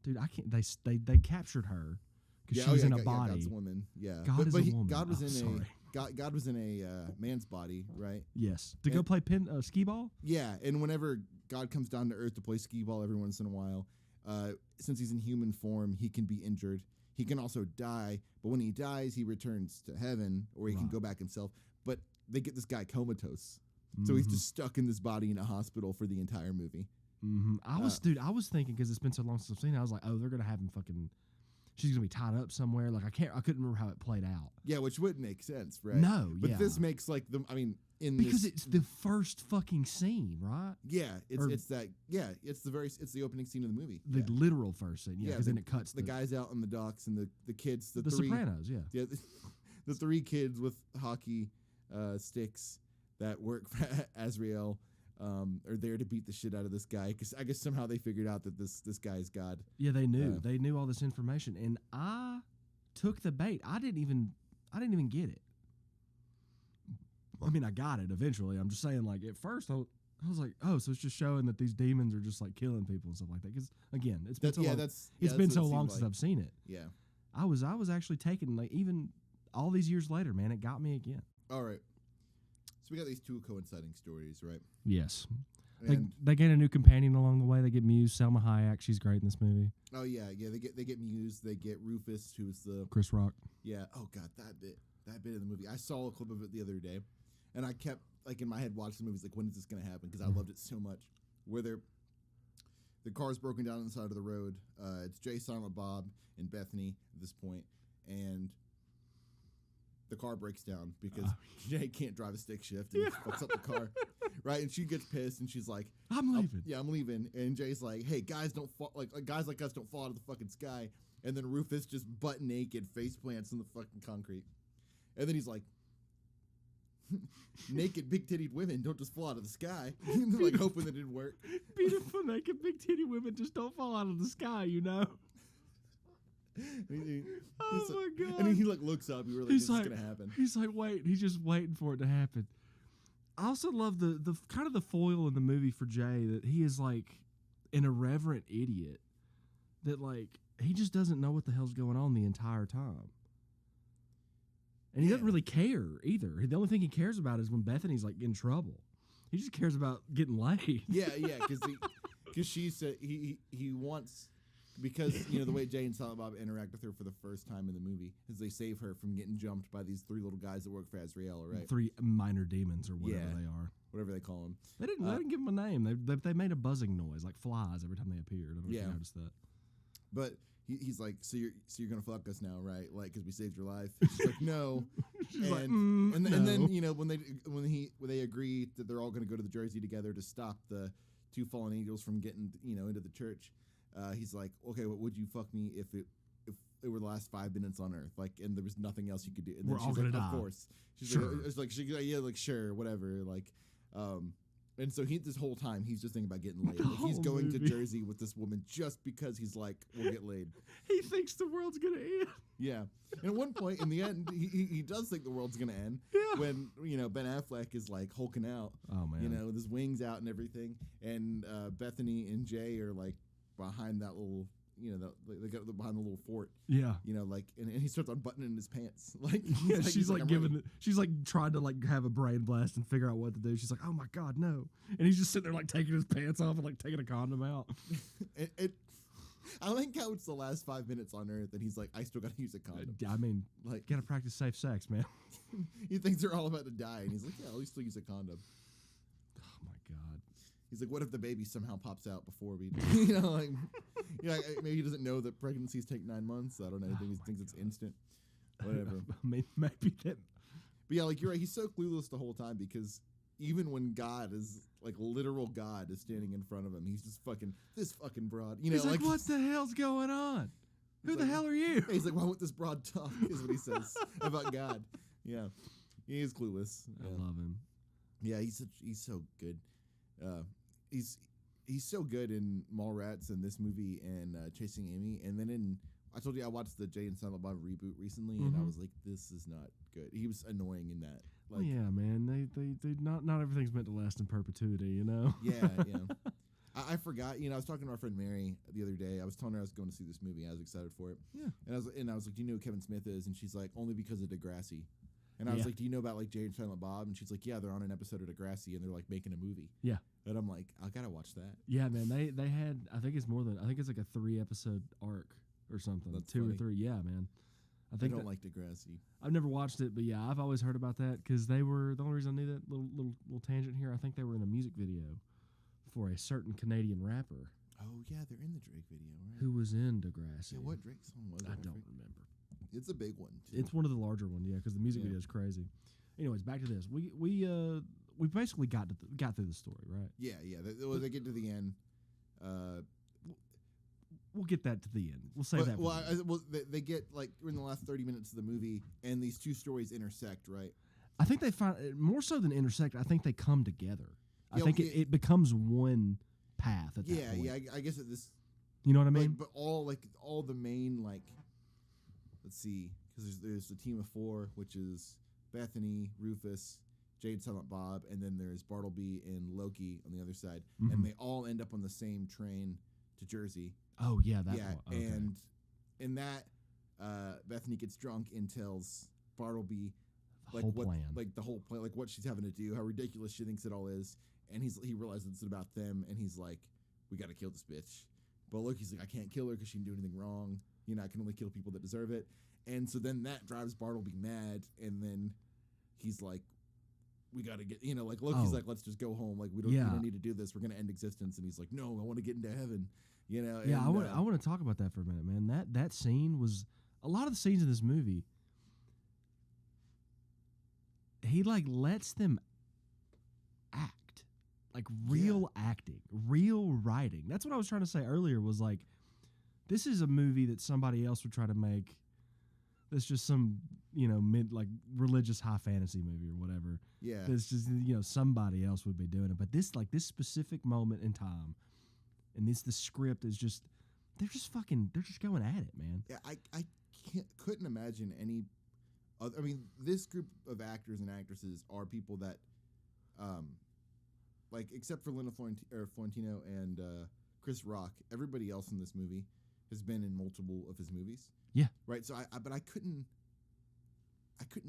Dude, I can't. They captured her because she was in a body. God's woman. Yeah, God is a woman. God was Oh, in sorry. God was in a man's body, right? Yes, to go play skee ball. Yeah, and whenever God comes down to earth to play skee ball every once in a while, since he's in human form, he can be injured. He can also die, but when he dies, he returns to heaven, or he can Right. go back himself. But they get this guy comatose, so he's just stuck in this body in a hospital for the entire movie. Mm-hmm. I was thinking, because it's been so long since I've seen it, I was like, oh, they're gonna have him fucking. She's gonna be tied up somewhere. Like I couldn't remember how it played out. Yeah, which wouldn't make sense, right? No, but yeah. this makes like Because it's the first fucking scene, right? Yeah, it's Or- it's the opening scene of the movie. The literal first scene, yeah. Because then it cuts the guys out on the docks and the kids, the the three, Sopranos, yeah. yeah, the three kids with hockey sticks that work for Azrael are there to beat the shit out of this guy, because I guess somehow they figured out that this guy is God. Yeah, they knew all this information, and I took the bait. I didn't even get it. I mean, I got it eventually. I'm just saying, like at first, I was like, oh, so it's just showing that these demons are just like killing people and stuff like that. Because again, it's been so long. It's been so long since I've seen it. Yeah. I was actually taken, like, even all these years later, man, it got me again. All right. So we got these two coinciding stories, right? Yes. And They get a new companion along the way. They get Muse, Selma Hayek. She's great in this movie. oh yeah. They get Muse. They get Rufus, who's the Chris Rock. yeah. Oh god, that bit in the movie. I saw a clip of it the other day, and I kept like in my head watching the movies like, when is this gonna happen? Because I loved it so much. Where the car's broken down on the side of the road. It's Jay, Silent Bob, and Bethany at this point, and the car breaks down because Jay can't drive a stick shift and he fucks up the car, right? And she gets pissed and she's like, I'm leaving. I'm leaving. And Jay's like, hey, guys don't fall, like guys like us don't fall out of the fucking sky. And then Rufus just butt naked face plants in the fucking concrete. And then he's like, naked big tittied women don't just fall out of the sky. Like hoping that it'd work. Beautiful naked big titty women just don't fall out of the sky, you know. Oh my god! And he like looks up. He really He's this like, is gonna happen. He's like, wait. He's just waiting for it to happen. I also love the kind of the foil in the movie for Jay, that he is like an irreverent idiot. That like he just doesn't know what the hell's going on the entire time, and he doesn't really care either. The only thing he cares about is when Bethany's like in trouble. He just cares about getting laid. Yeah, because she said he wants. Because, you know, the way Jay and Silent Bob interact with her for the first time in the movie is they save her from getting jumped by these three little guys that work for Azrael, right? 3 minor demons or whatever they are. Whatever they call them. They didn't give them a name. They made a buzzing noise like flies every time they appeared. I don't know if you noticed that. But he's like, so you're gonna fuck us now, right? Like, because we saved your life. She's like, no. She's like, and no. then you know when they agree that they're all gonna go to the Jersey together to stop the two fallen angels from getting into the church. He's like, okay, what would you fuck me if it were the last 5 minutes on Earth, like, and there was nothing else you could do? And We're then all she's gonna like, die. of course. She's Sure. like, yeah, like sure, whatever, like, and so this whole time he's just thinking about getting laid. Like, he's going to Jersey with this woman just because he's like, we'll get laid. He thinks the world's gonna end. Yeah, and at one point in the end, he does think the world's gonna end. Yeah. When Ben Affleck is like hulking out. Oh man. With his wings out and everything, and Bethany and Jay are like behind that little. They got behind the little fort. Yeah. And he starts unbuttoning his pants. Like, Yeah, she's like she's like trying to like have a brain blast and figure out what to do. She's like, oh my God, no. And he's just sitting there like taking his pants off and like taking a condom out. I like how it's the last 5 minutes on Earth and he's like, I still got to use a condom. I mean, Like, gotta practice safe sex, man. he thinks they're all about to die and he's like, yeah, I'll still use a condom. Oh my God. He's like, what if the baby somehow pops out before we maybe he doesn't know that pregnancies take 9 months. I don't know. He thinks it's instant. Whatever. I mean, maybe that. But yeah, like, you're right. He's so clueless the whole time because even when God is, like, literal God is standing in front of him, he's just this fucking broad. He's like, what the hell's going on? Who the hell are you? He's like, why won't this broad talk, is what he says about God. Yeah. He is clueless. I love him. Yeah, he's so good. He's so good in Mallrats and this movie and Chasing Amy. And then I told you I watched the Jay and Silent Bob reboot recently, and I was like, this is not good. He was annoying in that. Like, yeah, man. They not everything's meant to last in perpetuity, you know. Yeah. I forgot. I was talking to our friend Mary the other day. I was telling her I was going to see this movie. I was excited for it. Yeah. And I was like, do you know who Kevin Smith is? And she's like, only because of Degrassi. And I was like, do you know about like Jay and Silent Bob? And she's like, yeah, they're on an episode of Degrassi and they're like making a movie. Yeah. And I'm like, I gotta watch that. Yeah, man. They had, I think it's like a 3-episode arc or something. That's 2 funny. or 3. Yeah, man. I don't like Degrassi. I've never watched it, but yeah, I've always heard about that because they were the only reason I knew that little tangent here. I think they were in a music video for a certain Canadian rapper. Oh yeah, they're in the Drake video, right? Who was in Degrassi? Yeah, what Drake song was it? I don't remember. It's a big one too. It's one of the larger ones, yeah, because the music video is crazy. Anyways, back to this. We basically got through the story, right? Yeah. They get to the end. We'll get that to the end. We'll say that. They get like we're in the last 30 minutes of the movie, and these two stories intersect, right? I think they find more so than intersect. I think they come together. I think it becomes one path at that point. Yeah. I guess at this. You know what I mean? But all the main let's see, because there's the team of 4, which is Bethany, Rufus, Jade, Silent Bob, and then there's Bartleby and Loki on the other side, Mhm. and they all end up on the same train to Jersey. Oh yeah, that yeah, one. Okay. and in that, Bethany gets drunk and tells Bartleby the whole plan. the whole plan, like what she's having to do, how ridiculous she thinks it all is, and he realizes it's about them, and he's like, we got to kill this bitch. But Loki's like, I can't kill her because she didn't do anything wrong. You know, I can only kill people that deserve it. And so then that drives Bartleby mad, and then he's like, we got to get, you know, like Loki's like, let's just go home. Like we don't need to do this. We're gonna end existence. And he's like, no, I want to get into heaven. You know. Yeah, and, I want to talk about that for a minute, man. That scene was a lot of the scenes in this movie. He like lets them act, like real acting, real writing. That's what I was trying to say earlier. Was like, this is a movie that somebody else would try to make. That's just some, you know, like religious high fantasy movie or whatever. Yeah. That's just, you know, somebody else would be doing it. But this specific moment in time, and the script is just, they're just going at it, man. Yeah, I couldn't imagine any other. I mean, this group of actors and actresses are people that, like, except for Linda Florentino and Chris Rock, everybody else in this movie has been in multiple of his movies. Yeah. Right. So but I couldn't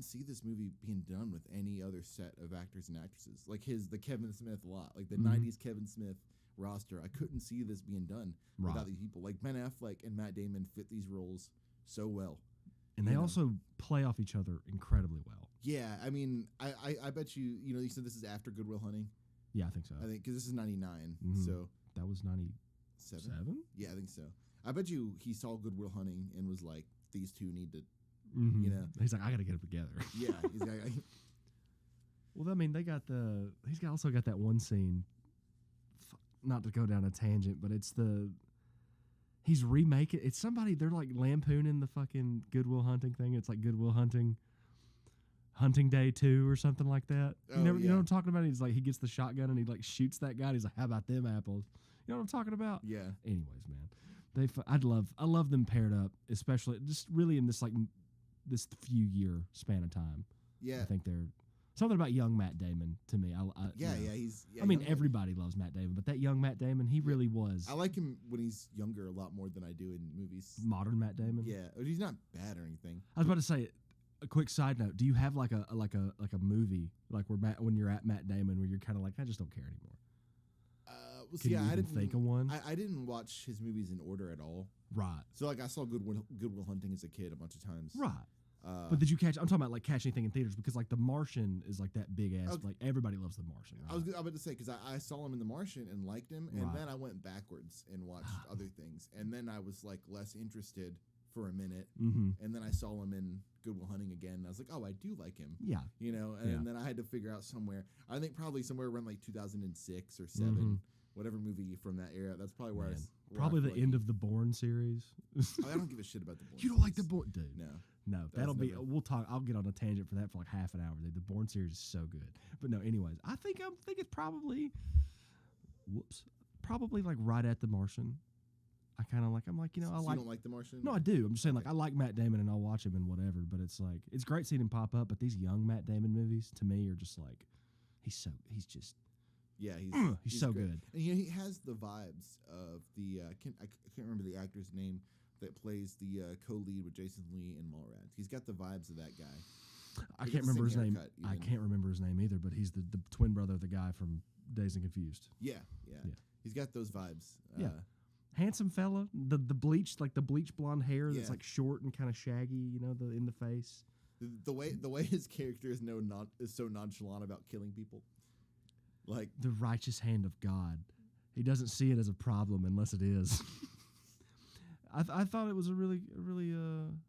see this movie being done with any other set of actors and actresses. Like the Kevin Smith lot, like the 90s Kevin Smith roster. I couldn't see this being done without these people. Like Ben Affleck and Matt Damon fit these roles so well. And they also play off each other incredibly well. Yeah, I mean, I bet you said this is after Good Will Hunting. Yeah, I think so. I think because this is 99, so that was 97. Yeah, I think so. I bet you he saw Good Will Hunting and was like, these two need to, Mm-hmm. you know. He's like, I got to get them together. Yeah, he's like, well, I mean, he's also got that one scene. Not to go down a tangent, but he's remaking. It's somebody they're like lampooning the fucking Good Will Hunting thing. It's like Good Will Hunting Day 2 or something like that. Oh, You know yeah. what I'm talking about? He's like, he gets the shotgun and he like shoots that guy. And he's like, how about them apples? You know what I'm talking about? yeah. Anyways, man, I love them paired up, especially just really in this this few year span of time. Yeah. I think they're something about young Matt Damon to me. Yeah, you know. he's. Yeah, I mean, young everybody loves Matt Damon, but that young Matt Damon, he really was I like him when he's younger a lot more than I do in movies. modern Matt Damon. Yeah, he's not bad or anything. I was about to say, a quick side note: do you have like a movie like when you're at Matt Damon where you're kind of like, I just don't care anymore? Can you I even didn't think of one? I didn't watch his movies in order at all. Right, So like I saw Good Will Hunting as a kid a bunch of times. right. But did you catch? I'm talking about like catch anything in theaters because like The Martian is like that big ass. Okay. Like everybody loves The Martian. Right? I was about to say because I saw him in The Martian and liked him, and Right. then I went backwards and watched other things, and then I was like less interested for a minute, Mm-hmm. and then I saw him in Good Will Hunting again, and I was like, oh, I do like him. Yeah. You know, and Yeah. then I had to figure out somewhere. I think probably somewhere around like 2006 or 7, Mhm. whatever movie from that era. That's probably where Man. where Probably feel the like end of the Bourne series. I don't give a shit about the Bourne. You don't like the series. Bourne, dude? No. No, That's that'll be. never- We'll talk. I'll get on a tangent for that for like half an hour. Dude. The Bourne series is so good. But no, anyways, I think it's probably. Probably like right at The Martian. I kind of like. I'm like, you know, I So like. You don't like The Martian? No, I do. I'm just saying, like, I like Matt Damon and I'll watch him and whatever. But it's like, it's great seeing him pop up. But these young Matt Damon movies, to me, are just like, he's just. Yeah, He's so great. good. And he has the vibes of the I can't remember the actor's name that plays the co-lead with Jason Lee in Mallrats. He's got the vibes of that guy. I He can't got the remember his same name. haircut, I even. can't remember his name either. But he's the twin brother of the guy from Dazed and Confused. Yeah. Yeah. He's got those vibes. Yeah. Handsome fella, the bleached blonde hair that's Yeah. like short and kind of shaggy, you know, in the face. The way his character is so nonchalant about killing people. Like The righteous hand of God. He doesn't see it as a problem unless it is. I thought it was a really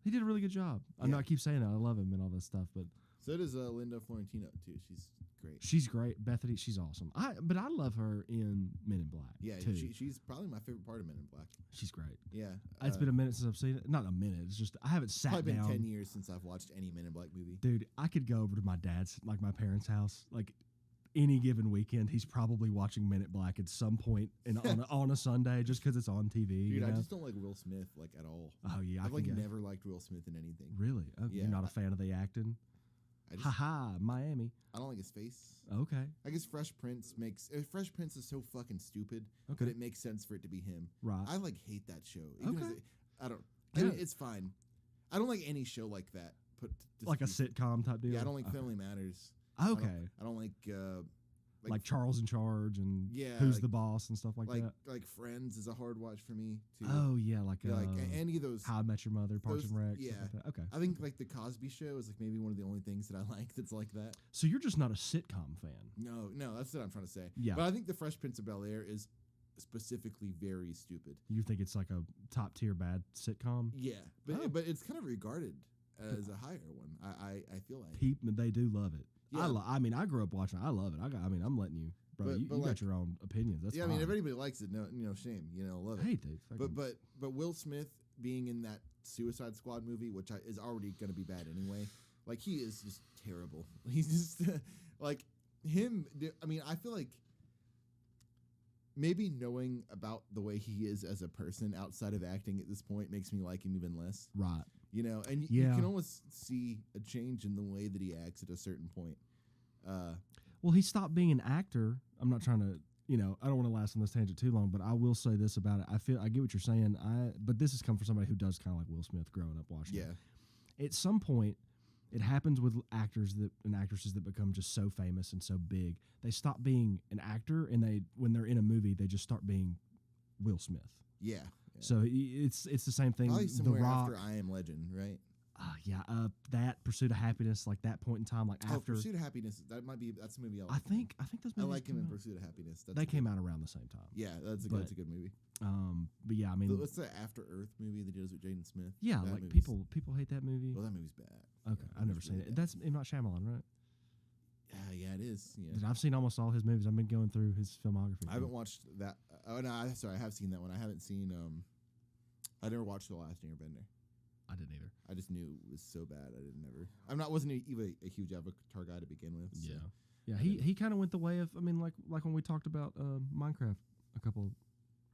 he did a really good job. I know Yeah. I keep saying that. I love him and all this stuff, but so does Linda Florentino too. She's great. she's great. Bethany, she's awesome. But I love her in Men in Black. Yeah, too. she's probably my favorite part of Men in Black. She's great. Yeah. It's been a minute since I've seen it. Not a minute. It's just I haven't sat probably down. been 10 years since I've watched any Men in Black movie. Dude, I could go over to my dad's, like my parents' house, like any given weekend. He's probably watching Men in Black at some point on a Sunday just because it's on TV. Dude, you know? I just don't like Will Smith at all. Oh yeah, I've I can get. never liked Will Smith in anything. Really? Oh, Yeah, you're not a fan of the acting? Haha, Miami. I don't like his face. Okay. I guess Fresh Prince is so fucking stupid, Okay. but it makes sense for it to be him. Right. I like hate that show. Even Okay. as I don't. Yeah. It's fine. I don't like any show like that. Like a sitcom type deal? Yeah, I don't like Okay. Family Matters. Okay. I don't like Like Charles in Charge and Yeah, Who's like- the Boss and stuff like that. like Friends is a hard watch for me too. Oh, yeah, like any of those. How I Met Your Mother, Parks those- and Rec. yeah. Stuff like that. Okay. I think like the Cosby Show is like maybe one of the only things that I like that's like that. So you're just not a sitcom fan. No, that's what I'm trying to say. Yeah. But I think the Fresh Prince of Bel-Air is specifically very stupid. You think it's like a top tier bad sitcom? Yeah, but Oh. but it's kind of regarded as a higher one. I feel like. They do love it. Yeah. I mean, I grew up watching it. I love it. I'm letting you, bro. But- you but got like- your own opinions. That's Yeah, fine. I mean, if anybody likes it, no shame. Love it. Hey, dude. fucking- But Will Smith being in that Suicide Squad movie, which is already going to be bad anyway, like he is just terrible. He's just like him. I mean, I feel like maybe knowing about the way he is as a person outside of acting at this point makes me like him even less. right. And you Yeah. can almost see a change in the way that he acts at a certain point. Well, he stopped being an actor. I'm not trying to, I don't want to last on this tangent too long, but I will say this about it. I get what you're saying. But this has come from somebody who does kind of like Will Smith growing up watching. Yeah. it. At some point, it happens with actors and actresses that become just so famous and so big. They stop being an actor, and when they're in a movie, they just start being Will Smith. Yeah. So it's the same thing. Probably The somewhere Rock, after I Am Legend, right? that Pursuit of Happiness, like that point in time, like after. Pursuit of Happiness. That's a movie I like. I think those movies. I like him came in out- Pursuit of Happiness. They came out around the same time. Yeah, that's a But- good movie. But yeah, I mean, What's the After Earth movie that he does with Jaden Smith? yeah, That like movie's- people hate that movie. Well, that movie's bad. Okay, Yeah, I've never it's seen really it. bad. That's M. Night Shyamalan, right? Yeah, it is. Yeah. Dude, I've seen almost all his movies. I've been going through his filmography. I haven't watched that. Oh no, I have seen that one. I haven't seen. I never watched The Last Airbender. I didn't either. I just knew it was so bad. Wasn't even a huge Avatar guy to begin with. So. Yeah. He kind of went the way of. I mean, like when we talked about Minecraft a couple.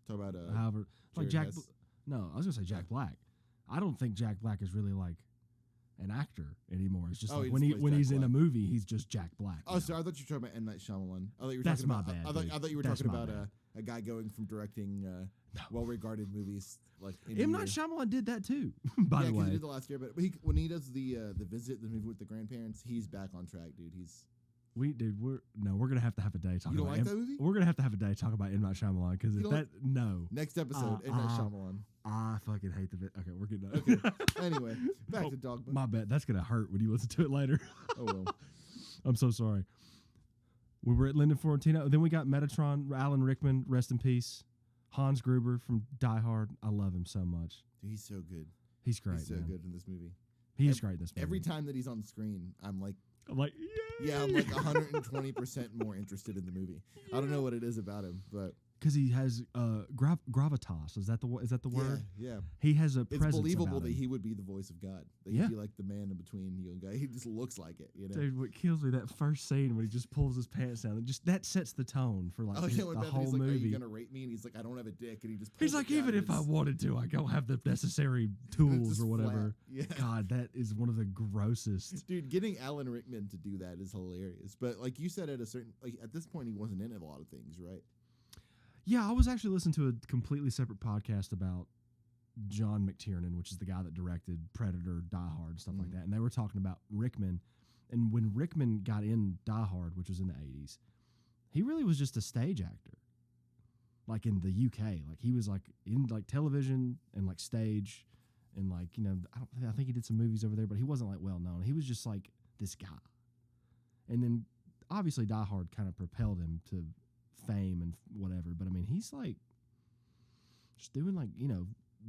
Talk about However, like Jared Jack. Hess? No, I was gonna say Jack Black. I don't think Jack Black is really like an actor anymore. It's just Oh, like he when just plays when Jack he's in a Black. movie, he's just Jack Black. Oh, now. sorry. I thought you were talking about M. Night Shyamalan. I thought you were That's talking my about. bad, I thought you were That's talking my about bad. a guy going from directing well-regarded movies like. In M. a Night year. Shyamalan did that too. By Yeah, the 'cause way, he did The Last Year, but when he does the Visit, the movie with the grandparents, he's back on track, dude. we're gonna have to have a day talking You don't about like that movie? We're gonna have to have a day talking about M. Night Shyamalan because if don't that no. Next episode, M. Night Shyamalan. I fucking hate the bit. Okay, we're getting done. Anyway, back to Dogma. My bad. That's gonna hurt when you listen to it later. Oh well. I'm so sorry. We were at Lyndon Florentino. Then we got Metatron, Alan Rickman, rest in peace. Hans Gruber from Die Hard. I love him so much. Dude, he's so good. He's great. He's so man. good in this movie. He's great in this movie. Every time that he's on screen, I'm like, I'm like, yeah, I'm like 120% more interested in the movie. I don't know what it is about him, but because he has gravitas. Is that the word? Yeah. He has a It's presence. believable about that him. he would be the voice of God. That Yeah. he'd be like the man in between you and God. He just looks like it, you know. Dude, what kills me that first scene when he just pulls his pants down, and just that sets the tone for like Oh yeah, when the Bethany's whole like, "Are you movie. gonna rape me?" And he's like, "I don't have a dick," and he just. He's pulls like, it down even and if I it's- wanted to, I don't have the necessary tools just or whatever. flat. Yeah. God, that is one of the grossest. Dude, getting Alan Rickman to do that is hilarious. But like you said, at this point, he wasn't in a lot of things, right? Yeah, I was actually listening to a completely separate podcast about John McTiernan, which is the guy that directed Predator, Die Hard, and stuff like that. And they were talking about Rickman. And when Rickman got in Die Hard, which was in the 80s, he really was just a stage actor. Like in the UK. Like he was like in like television and like stage and like, I think he did some movies over there, but he wasn't like well known. He was just like this guy. And then obviously Die Hard kind of propelled him to fame and whatever, but I mean he's like just doing like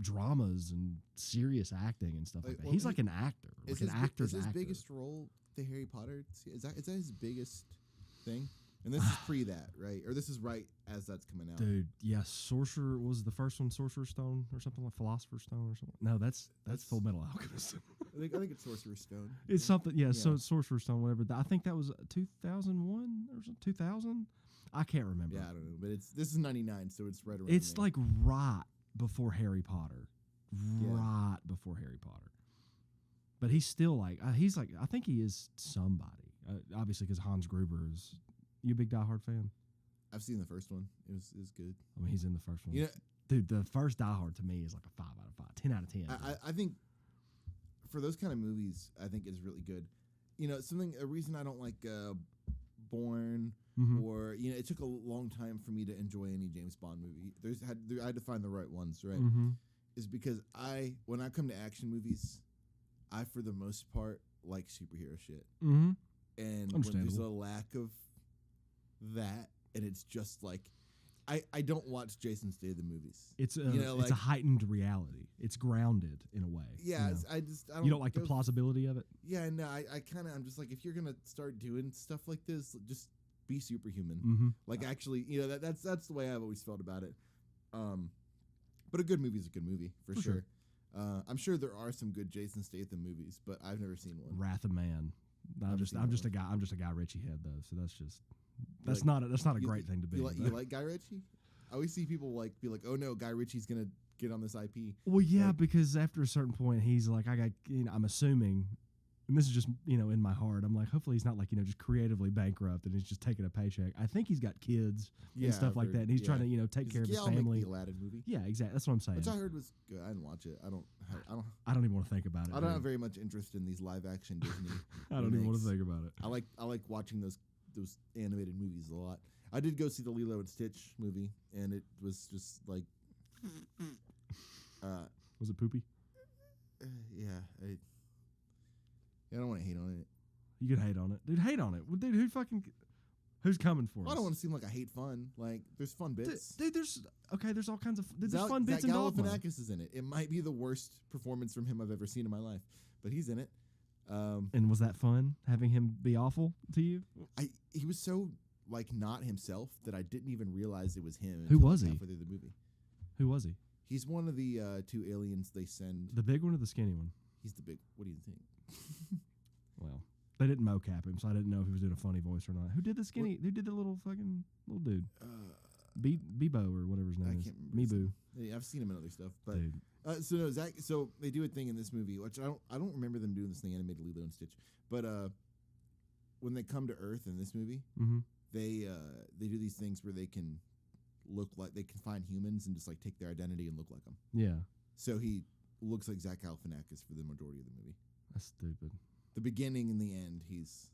dramas and serious acting and stuff like that. Well, He's like an actor, like an actor's is his actor. biggest role the Harry Potter? Is that his biggest thing? And this is pre that, right? Or this is right as that's coming out. Dude, yeah, Sorcerer was the first one, Sorcerer's Stone or something like Philosopher's Stone or something. No, that's Full Metal Alchemist. I think it's Sorcerer's Stone. It's something, yeah. So Sorcerer's Stone, whatever. I think that was 2001 or something, 2000. I can't remember. Yeah, I don't know, but this is 99, so it's right around. It's there. like right before Harry Potter. Right before Harry Potter. but he's still like he's like I think he is somebody. Obviously, because Hans Gruber is. You a big Die Hard fan? I've seen the first one. It was good. I mean, he's in the first one. You know, Dude, the first Die Hard to me is like a 5 out of 5, 10 out of 10. I think for those kind of movies, I think it's really good. You know, a reason I don't like Bourne or it took a long time for me to enjoy any James Bond movie. I had to find the right ones, right? Is because when I come to action movies, I for the most part like superhero shit. And when there's a lack of that, and it's just like I don't watch Jason Statham movies. It's it's a heightened reality. It's grounded in a way. Yeah, I don't. You don't like the plausibility of it. Yeah, no, I'm just like, if you're gonna start doing stuff like this, just be superhuman. Like actually, that's the way I've always felt about it. But a good movie is a good movie for sure. I'm sure there are some good Jason Statham movies, but I've never seen one. Wrath of Man. I'm just a Guy Ritchie head though, so that's not a great thing to be. You like Guy Ritchie? I always see people be like, oh no, Guy Ritchie's gonna get on this IP. Well, yeah, because after a certain point, he's like, I'm assuming, and this is just in my heart, I'm like, hopefully he's not like just creatively bankrupt and he's just taking a paycheck. I think he's got kids and stuff like that, and he's trying to take care of his family. Make the Aladdin movie. Yeah, exactly. That's what I'm saying. Which I heard was good. I didn't watch it. I don't even want to think about it. I don't have very much interest in these live action Disney. I don't even want to think about it. I like watching those animated movies a lot. I did go see the Lilo and Stitch movie, and it was just like, was it poopy? Yeah, I don't want to hate on it. You can hate on it, dude. Hate on it, well, dude. Who's coming for us? I don't want to seem like I hate fun. Like, there's fun bits. Dude, there's all kinds of there's fun bits in Dogma. Galifianakis is in it. It might be the worst performance from him I've ever seen in my life, but he's in it. And was that fun having him be awful to you? He was so not himself that I didn't even realize it was him. Who was he? Halfway through the movie. Who was he? He's one of the 2 aliens they send. The big one or the skinny one? He's the big. What do you think? Well, they didn't mocap him, so I didn't know if he was doing a funny voice or not. Who did the skinny? Who did the little dude? Bebo or whatever his name is. Can't remember. Meeboo. Yeah, I've seen him in other stuff, but dude. So they do a thing in this movie, which I don't remember them doing this thing animated Lilo and Stitch, but when they come to Earth in this movie, they do these things where they can find humans and just take their identity and look like them. Yeah. So he looks like Zach Galifianakis for the majority of the movie. That's stupid. The beginning and the end, he's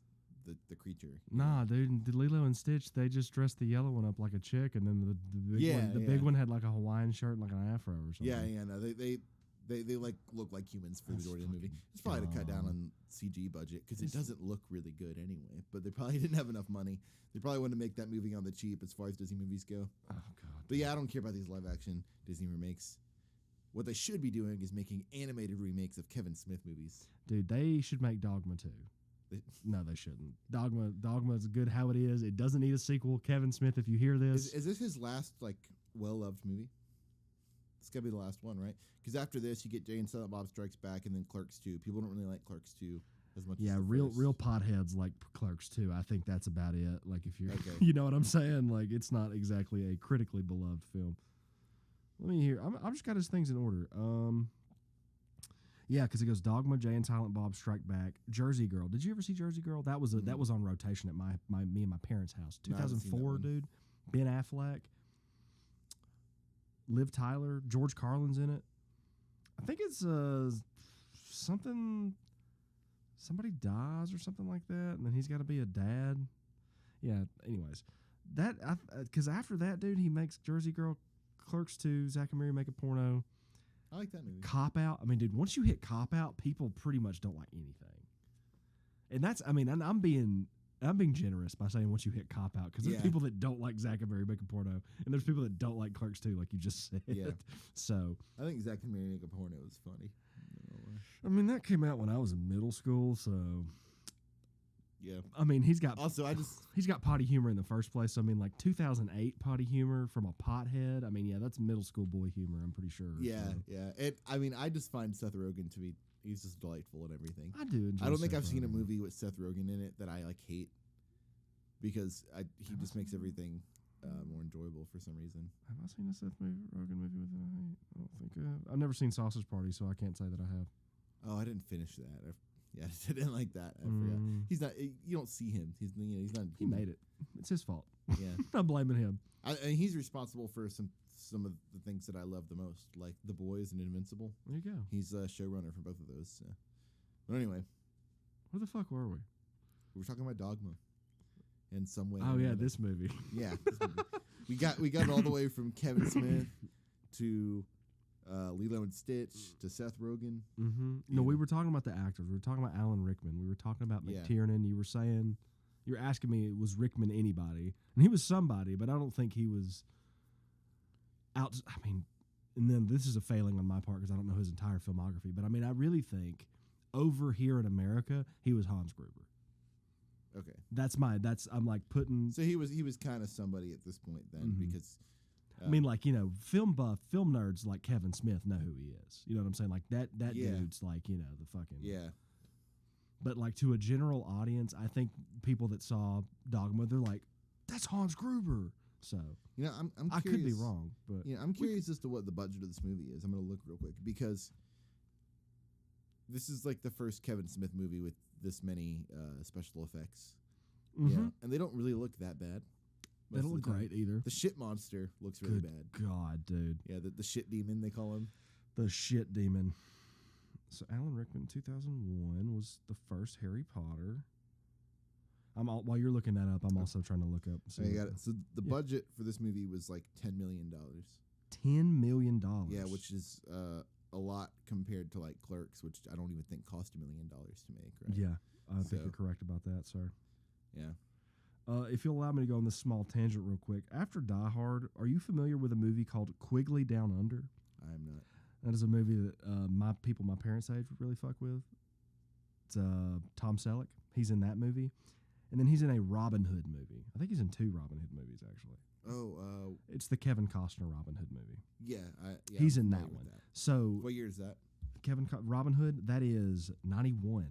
the creature. Nah, dude. The Lilo and Stitch, they just dressed the yellow one up like a chick, and then the big one had like a Hawaiian shirt and like an afro or something. Yeah. No, they look like humans for the majority of the movie. It's probably to cut down on CG budget because it doesn't look really good anyway. But they probably didn't have enough money. They probably wanted to make that movie on the cheap as far as Disney movies go. Oh god. But yeah, I don't care about these live action Disney remakes. What they should be doing is making animated remakes of Kevin Smith movies. Dude, they should make Dogma 2. No, they shouldn't. Dogma is good how it is. It doesn't need a sequel. Kevin Smith, if you hear this. Is this his last, well-loved movie? It's got to be the last one, right? Because after this, you get Jay and Silent Bob Strikes Back and then Clerks 2. People don't really like Clerks 2 as much as the first. real potheads like Clerks 2. I think that's about it. Like, if you're, you know what I'm saying? Like, it's not exactly a critically beloved film. Let me hear. I've just got his things in order. Yeah, because it goes Dogma, Jay and Silent Bob Strike Back, Jersey Girl. Did you ever see Jersey Girl? That was on rotation at me and my parents' house. 2004, dude. Ben Affleck, Liv Tyler, George Carlin's in it. I think it's something. Somebody dies or something like that, and then he's got to be a dad. Yeah. Anyways, because after that, dude, he makes Jersey Girl, Clerks 2, Zack and Miri Make a Porno. I like that movie. Cop Out. I mean, dude, once you hit Cop Out, people pretty much don't like anything. And that's, I mean, I'm being generous by saying once you hit Cop Out, because there's people that don't like Zack and Miri Make a Porno, and there's people that don't like Clerks 2, like you just said. Yeah. So I think Zack and Miri Make a Porno was funny. I mean, that came out when I was in middle school, so yeah. I mean, he's got potty humor in the first place. So, I mean, 2008 potty humor from a pothead. I mean, yeah, that's middle school boy humor, I'm pretty sure. Yeah, so. yeah. I mean, I just find Seth Rogen to be, he's just delightful and everything. I do enjoy I don't think Seth I've seen a Rogen. movie with Seth Rogen in it that I hate, because he just makes everything more enjoyable for some reason. Have I seen a Seth Rogen movie with it? I don't think I've never seen Sausage Party, so I can't say that I have. Oh, I didn't finish that. Yeah, I didn't like that. I forgot. He's not. You don't see him. He's not. He made it. It's his fault. Yeah, I'm blaming him. and he's responsible for some of the things that I love the most, like The Boys and Invincible. There you go. He's a showrunner for both of those. So. But anyway, Where the fuck were we? we were talking about Dogma, in some way. Oh or yeah, another. this movie. Yeah, this movie. we got all the way from Kevin Smith to Lilo and Stitch to Seth Rogen. Mm-hmm. No, we were talking about the actors. We were talking about Alan Rickman. We were talking about Yeah. McTiernan. You were saying, you were asking me, was Rickman anybody? And he was somebody, but I don't think he was out. I mean, and then this is a failing on my part because I don't know his entire filmography. But I mean, I really think over here in America, he was Hans Gruber. Okay, I'm like putting. so he was kind of somebody at this point then because. I mean, like, you know, film nerds like Kevin Smith know who he is. You know what I'm saying? Like that Yeah. dude's like, you know, the fucking. Yeah. But like to a general audience, I think people that saw Dogma, they're like, that's Hans Gruber. So You know, I'm I curious, could be wrong, but Yeah, I'm curious as to what the budget of this movie is. I'm gonna look real quick because this is like the first Kevin Smith movie with this many special effects. Yeah, and they don't really look that bad. they most don't of look the time. great either. The shit monster looks really Good bad. God, dude, Yeah, the shit demon they call him. the shit demon. So Alan Rickman, 2001 was the first Harry Potter. While you're looking that up, I'm also trying to look up. So you got it. So the Yeah. budget for this movie was like $10 million. $10 million. Yeah, which is a lot compared to like Clerks, which I don't even think cost $1 million to make. Right? Yeah, I think So- you're correct about that, sir. Yeah. If you'll allow me to go on this small tangent real quick, after Die Hard, are you familiar with a movie called Quigley Down Under? I'm not. That is a movie that my parents' age would really fuck with. It's Tom Selleck. He's in that movie. And then he's in a Robin Hood movie. I think he's in 2 Robin Hood movies, actually. Oh, It's the Kevin Costner Robin Hood movie. yeah. He's I'm in familiar that with one. So What year is that? Robin Hood, that is 91.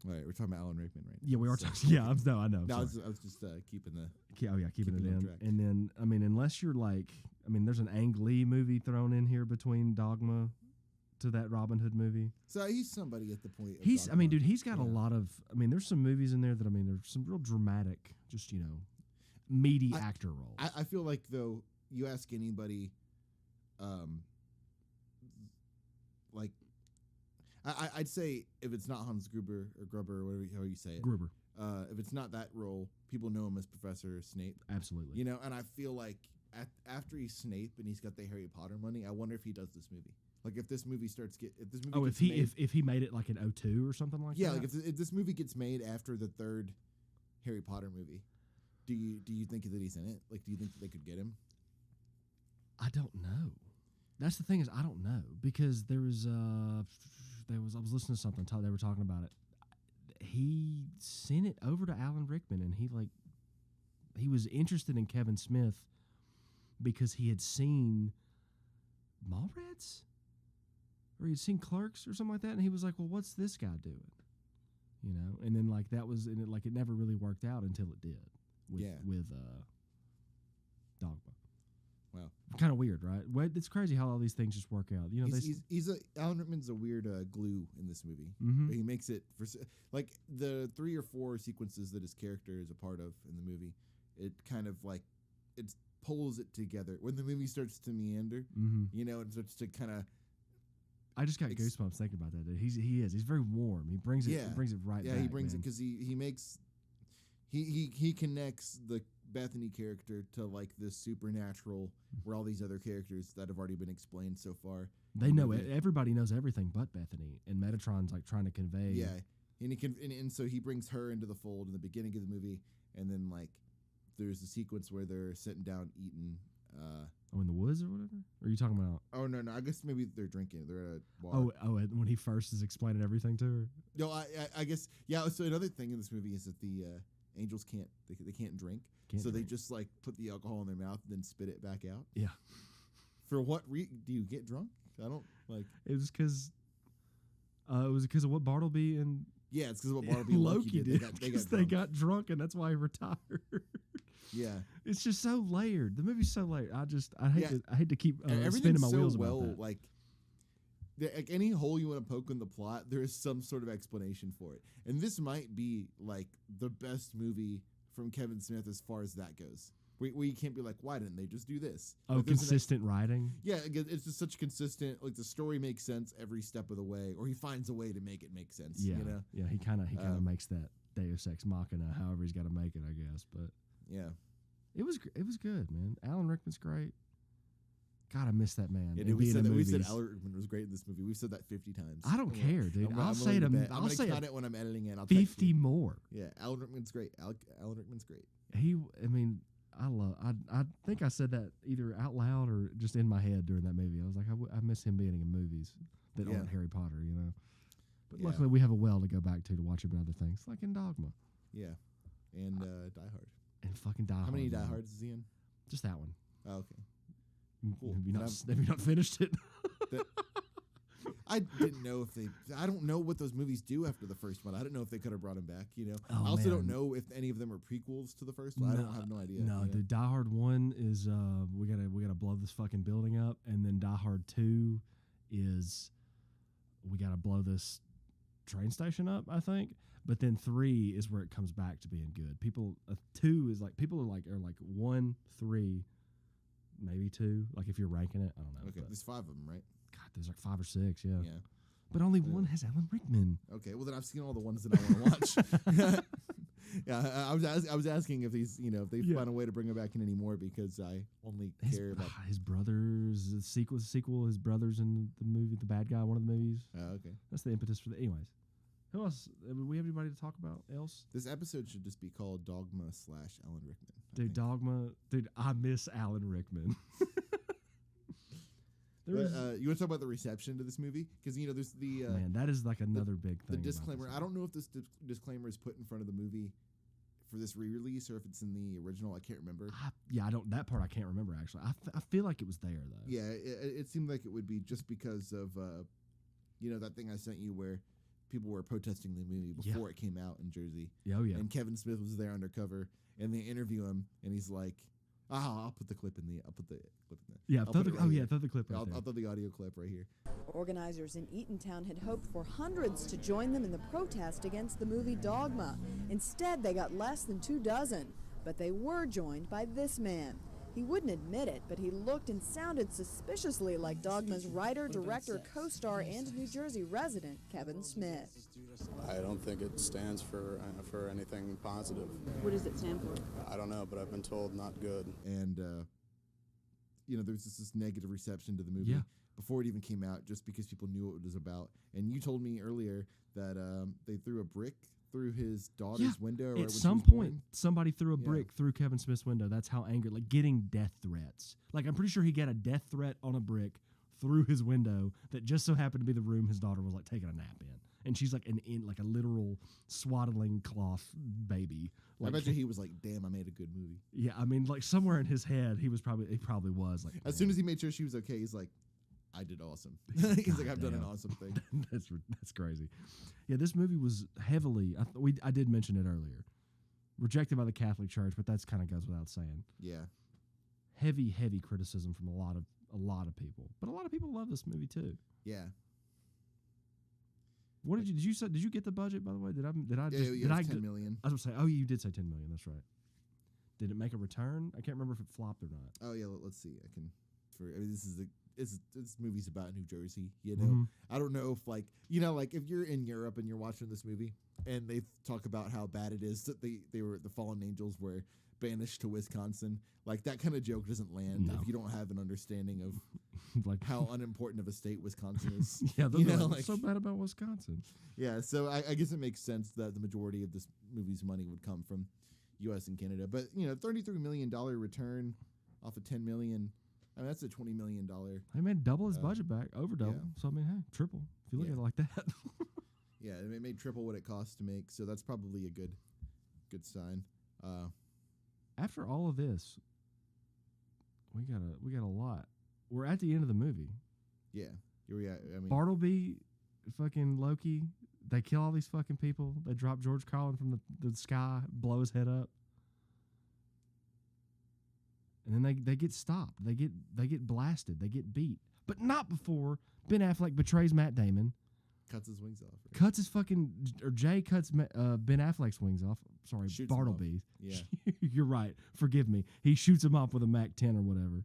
All right, we're talking about Alan Rickman, right? Yeah, we are So- talking. Yeah, I know. No, I sorry. was just keeping the. Keeping it on in. track. And then, I mean, unless you're like, I mean, there's an Ang Lee movie thrown in here between Dogma to that Robin Hood movie. So he's somebody at the point. Of He's, I mean, dude, he's got a Yeah. lot of, I mean, there's some movies in there that, I mean, there's some real dramatic, just, you know, meaty actor roles. I feel like though you ask anybody, like, I'd say if it's not Hans Gruber or Grubber or whatever how you say it, Gruber. if it's not that role, people know him as Professor Snape. Absolutely. You know, and I feel like after he's Snape and he's got the Harry Potter money, I wonder if he does this movie. Like if this movie gets made, if he made it like in 02 or something like yeah, that. like if this movie gets made after the 3rd Harry Potter movie, do you think that he's in it? Like, do you think that they could get him? I don't know. That's the thing is I don't know because I was listening to something. They were talking about it. He sent it over to Alan Rickman, and he was interested in Kevin Smith because he had seen Mallrats, or he'd seen Clerks or something like that, and he was like, "Well, what's this guy doing?" You know, and then like that was, and it never really worked out until it did with Dogma. Wow. Kind of weird, right? Well, it's crazy how all these things just work out. You know, Alan Rickman's a weird glue in this movie. Mhm. He makes it like the 3 or 4 sequences that his character is a part of in the movie. It kind of like it pulls it together when the movie starts to meander. You know, and starts to kind of. I just got goosebumps thinking about that. Dude. He's very warm. He brings it. Yeah. He brings it right. Yeah, back, he brings it man. because he makes he connects the Bethany character to like this supernatural where all these other characters that have already been explained so far. They know it. Everybody knows everything but Bethany, and Metatron's like trying to convey. Yeah, and he can, and so he brings her into the fold in the beginning of the movie, and then like there's a sequence where they're sitting down eating. In the woods or whatever. Or are you talking about? Oh no, I guess maybe they're drinking. They're at a bar. And when he first is explaining everything to her. No, I guess yeah. So another thing in this movie is that the angels can't they can't drink, they just like put the alcohol in their mouth and then spit it back out. Yeah. For what do you get drunk? I don't like. It was because. It was because of what Bartleby and. Yeah, it's because of what Bartleby and Loki did. They got drunk, and that's why he retired. Yeah, it's just so layered. The movie's so layered. I hate to keep spinning my so wheels well. about that. Like like any hole you want to poke in the plot, there is some sort of explanation for it. And this might be like the best movie from Kevin Smith as far as that goes. Where you can't be like, why didn't they just do this? Oh, Like, consistent writing. Yeah, it's just such consistent. Like the story makes sense every step of the way, or he finds a way to make it make sense. Yeah, you know? yeah. He kind of makes that Deus Ex Machina. However, he's got to make it, I guess. But Yeah. it was good, man. Alan Rickman's great. God, I miss that man. Yeah, and dude, we being said in that. We said movies. Alan Rickman was great in this movie. We've said that 50 times. I don't care, dude. I'll say willing it. to bet. I'm I'll gonna say cut it it when I'm editing it. I'll text 50 you. more. Yeah, Alan Rickman's great. Alan Rickman's great. I mean, I think I said that either out loud or just in my head during that movie. I was like, I miss him being in movies that Yeah. aren't Harry Potter, you know. But Yeah. luckily, we have a well to go back to watch him in other things, like in Dogma Yeah, and Die Hard. and fucking Die Hard. How many Die man. Hards is he in? Just that one. Oh, okay. Cool. Have you Then not finished it? I didn't know if they. I don't know what those movies do after the first one. I don't know if they could have brought him back. You know. Oh, I also don't man. know if any of them are prequels to the first one. I have no idea. No, you know? dude. Die Hard 1 is we gotta blow this fucking building up, and then Die Hard 2 is we gotta blow this train station up, I think. But then 3 is where it comes back to being good. 2 is like people are like 1, 3, maybe 2. Like if you're ranking it, I don't know. Okay, but there's 5 of them, right? God, there's like 5 or 6, yeah. Yeah. But only one has Alan Rickman. Okay, well then I've seen all the ones that I want to watch. Yeah, I was asking if these, if they find a way to bring it back in anymore because I only care about His brothers, the sequel, his brothers in the movie, the bad guy, one of the movies. Oh, okay. That's the impetus for the. Anyways, who else? Do we have anybody to talk about else? This episode should just be called Dogma / Alan Rickman. I Dude, think. Dogma. Dude, I miss Alan Rickman. But, you want to talk about the reception to this movie? Because there's the man, that is like another big thing. the about disclaimer. this I don't know if this disclaimer is put in front of the movie for this re-release or if it's in the original. I can't remember. I don't. That part I can't remember actually. I feel like it was there though. Yeah, it seemed like it would be just because of that thing I sent you where people were protesting the movie before it came out in Jersey. Oh yeah. And Kevin Smith was there undercover, and they interview him, and he's like, I'll put the clip in the. I'll put the clip in there. Yeah. I'll put it right here. Throw the clip right I'll there. throw the audio clip right here. Organizers in Eatontown had hoped for hundreds to join them in the protest against the movie Dogma. Instead, they got less than 2 dozen, but they were joined by this man. He wouldn't admit it, but he looked and sounded suspiciously like Dogma's writer, director, co-star, and New Jersey resident, Kevin Smith. I don't think it stands for anything positive. What does it stand for? I don't know, but I've been told not good. And there's this negative reception to the movie Yeah. before it even came out, just because people knew what it was about. And you told me earlier that they threw a brick through his daughter's window. Right when At she some was point, born. somebody threw a brick through Kevin Smith's window. That's how angry, like getting death threats. Like I'm pretty sure he got a death threat on a brick through his window that just so happened to be the room his daughter was like taking a nap in, and she's like like a literal swaddling cloth baby. I Like, bet you he was like, "Damn, I made a good movie." yeah, I mean, like somewhere in his head, he probably was like. As soon as he made sure she was okay, he's like, "I did awesome." He's like, "I've done an Damn. awesome thing." that's crazy. Yeah, this movie was heavily. I did mention it earlier. Rejected by the Catholic Church, but that's kind of goes without saying. Yeah. Heavy criticism from a lot of people, but a lot of people love this movie too. Yeah. What did you get the budget, by the way? Did I Yeah, just it did was I 10 million. I was gonna say, oh, you did say 10 million. That's right. Did it make a return? I can't remember if it flopped or not. Oh yeah, let's see. This movie's about New Jersey, you know. Mhm. I don't know if like if you're in Europe and you're watching this movie and they talk about how bad it is that the fallen angels were banished to Wisconsin, like that kind of joke doesn't land No. if you don't have an understanding of Like how unimportant of a state Wisconsin is. yeah, you they're know, like, so bad about Wisconsin. Yeah, so I guess it makes sense that the majority of this movie's money would come from U.S. and Canada. But, $33 million return off of $10 million, I mean, that's a $20 million. He made double his budget back, over double. yeah. So, I mean, hey, triple, if you look at it like that. Yeah, it made triple what it costs to make, so that's probably a good sign. After all of this, we got a lot. We're at the end of the movie. Yeah, I mean, Bartleby, fucking Loki, they kill all these fucking people. They drop George Carlin from the sky, blow his head up. And then they get stopped. They get blasted. They get beat. but not before Ben Affleck betrays Matt Damon, Cuts his wings off. Right? cuts his fucking, or Jay cuts Ben Affleck's wings off. Sorry, Shoots him off. Bartleby's. Yeah. You're right. Forgive me. He shoots him off with a Mac 10 or whatever.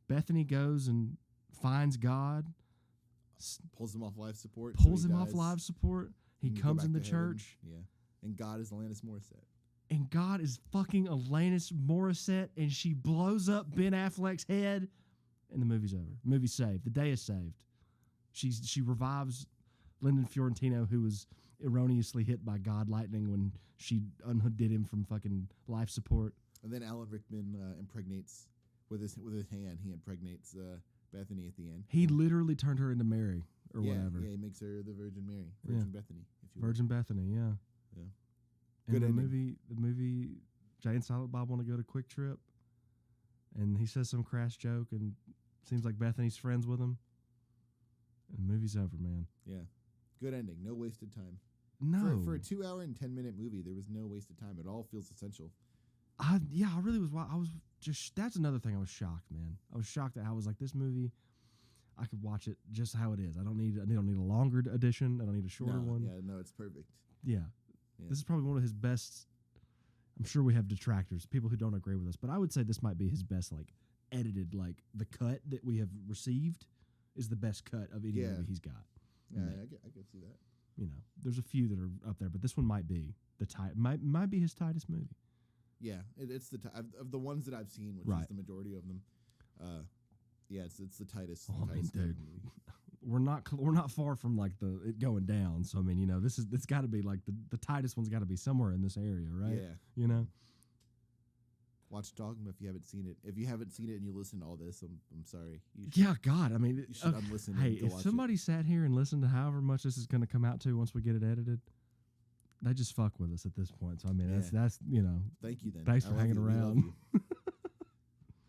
Bethany goes and finds God, Pulls him off life support. pulls so him he off dies. life support. He Can go comes back in the to heaven. church, Yeah. And God is Alanis Morissette. and God is fucking Alanis Morissette, and she blows up Ben Affleck's head, and the movie's over. Movie's saved. The day is saved. She revives Lyndon Fiorentino, who was erroneously hit by God lightning when she undid him from fucking life support. And then Alan Rickman impregnates with his hand. He impregnates Bethany at the end. He literally turned her into Mary or yeah, whatever. Yeah, he makes her the Virgin Mary, Yeah. Virgin Bethany, if you will. Virgin Bethany, yeah. Yeah. And Good the ending. movie, Jay and Silent Bob want to go to Quick Trip, and he says some crass joke, and seems like Bethany's friends with him. And the movie's over, man. Yeah. Good ending. No wasted time. No, For a 2 hour and 10-minute movie, there was no wasted time. It all feels essential. I really was. I was just. That's another thing. I was shocked, man. I was shocked that I was like, this movie, I could watch it just how it is. I don't need a longer edition. I don't need a shorter one. Yeah, no, it's perfect. Yeah. Yeah. This is probably one of his best. I'm sure we have detractors, people who don't agree with us, but I would say this might be his best, like, edited, like, the cut that we have received is the best cut of any movie he's got. Yeah, I can see that. You know, there's a few that are up there, but this one might be might be his tightest movie. Yeah, it's the of the ones that I've seen, which is the majority of them. Yeah, it's the tightest. Oh, I mean, tightest dude, movie. we're not far from like it going down. So I mean, you know, it's got to be like the tightest one's got to be somewhere in this area, right? Yeah, you know. Watch Dogma if you haven't seen it. If you haven't seen it and you listen to all this, I'm sorry. Yeah, God, I mean, you should unlisten. Hey, and go if watch somebody sat here and listened to however much this is going to come out to once we get it edited, they just fuck with us at this point. So I mean, that's you know. Thank you then. Thanks I for love hanging you. We love around. you.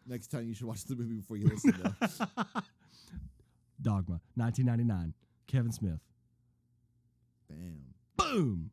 Next time you should watch the movie before you listen. Though. Dogma, 1999. Kevin Smith. Bam. Boom.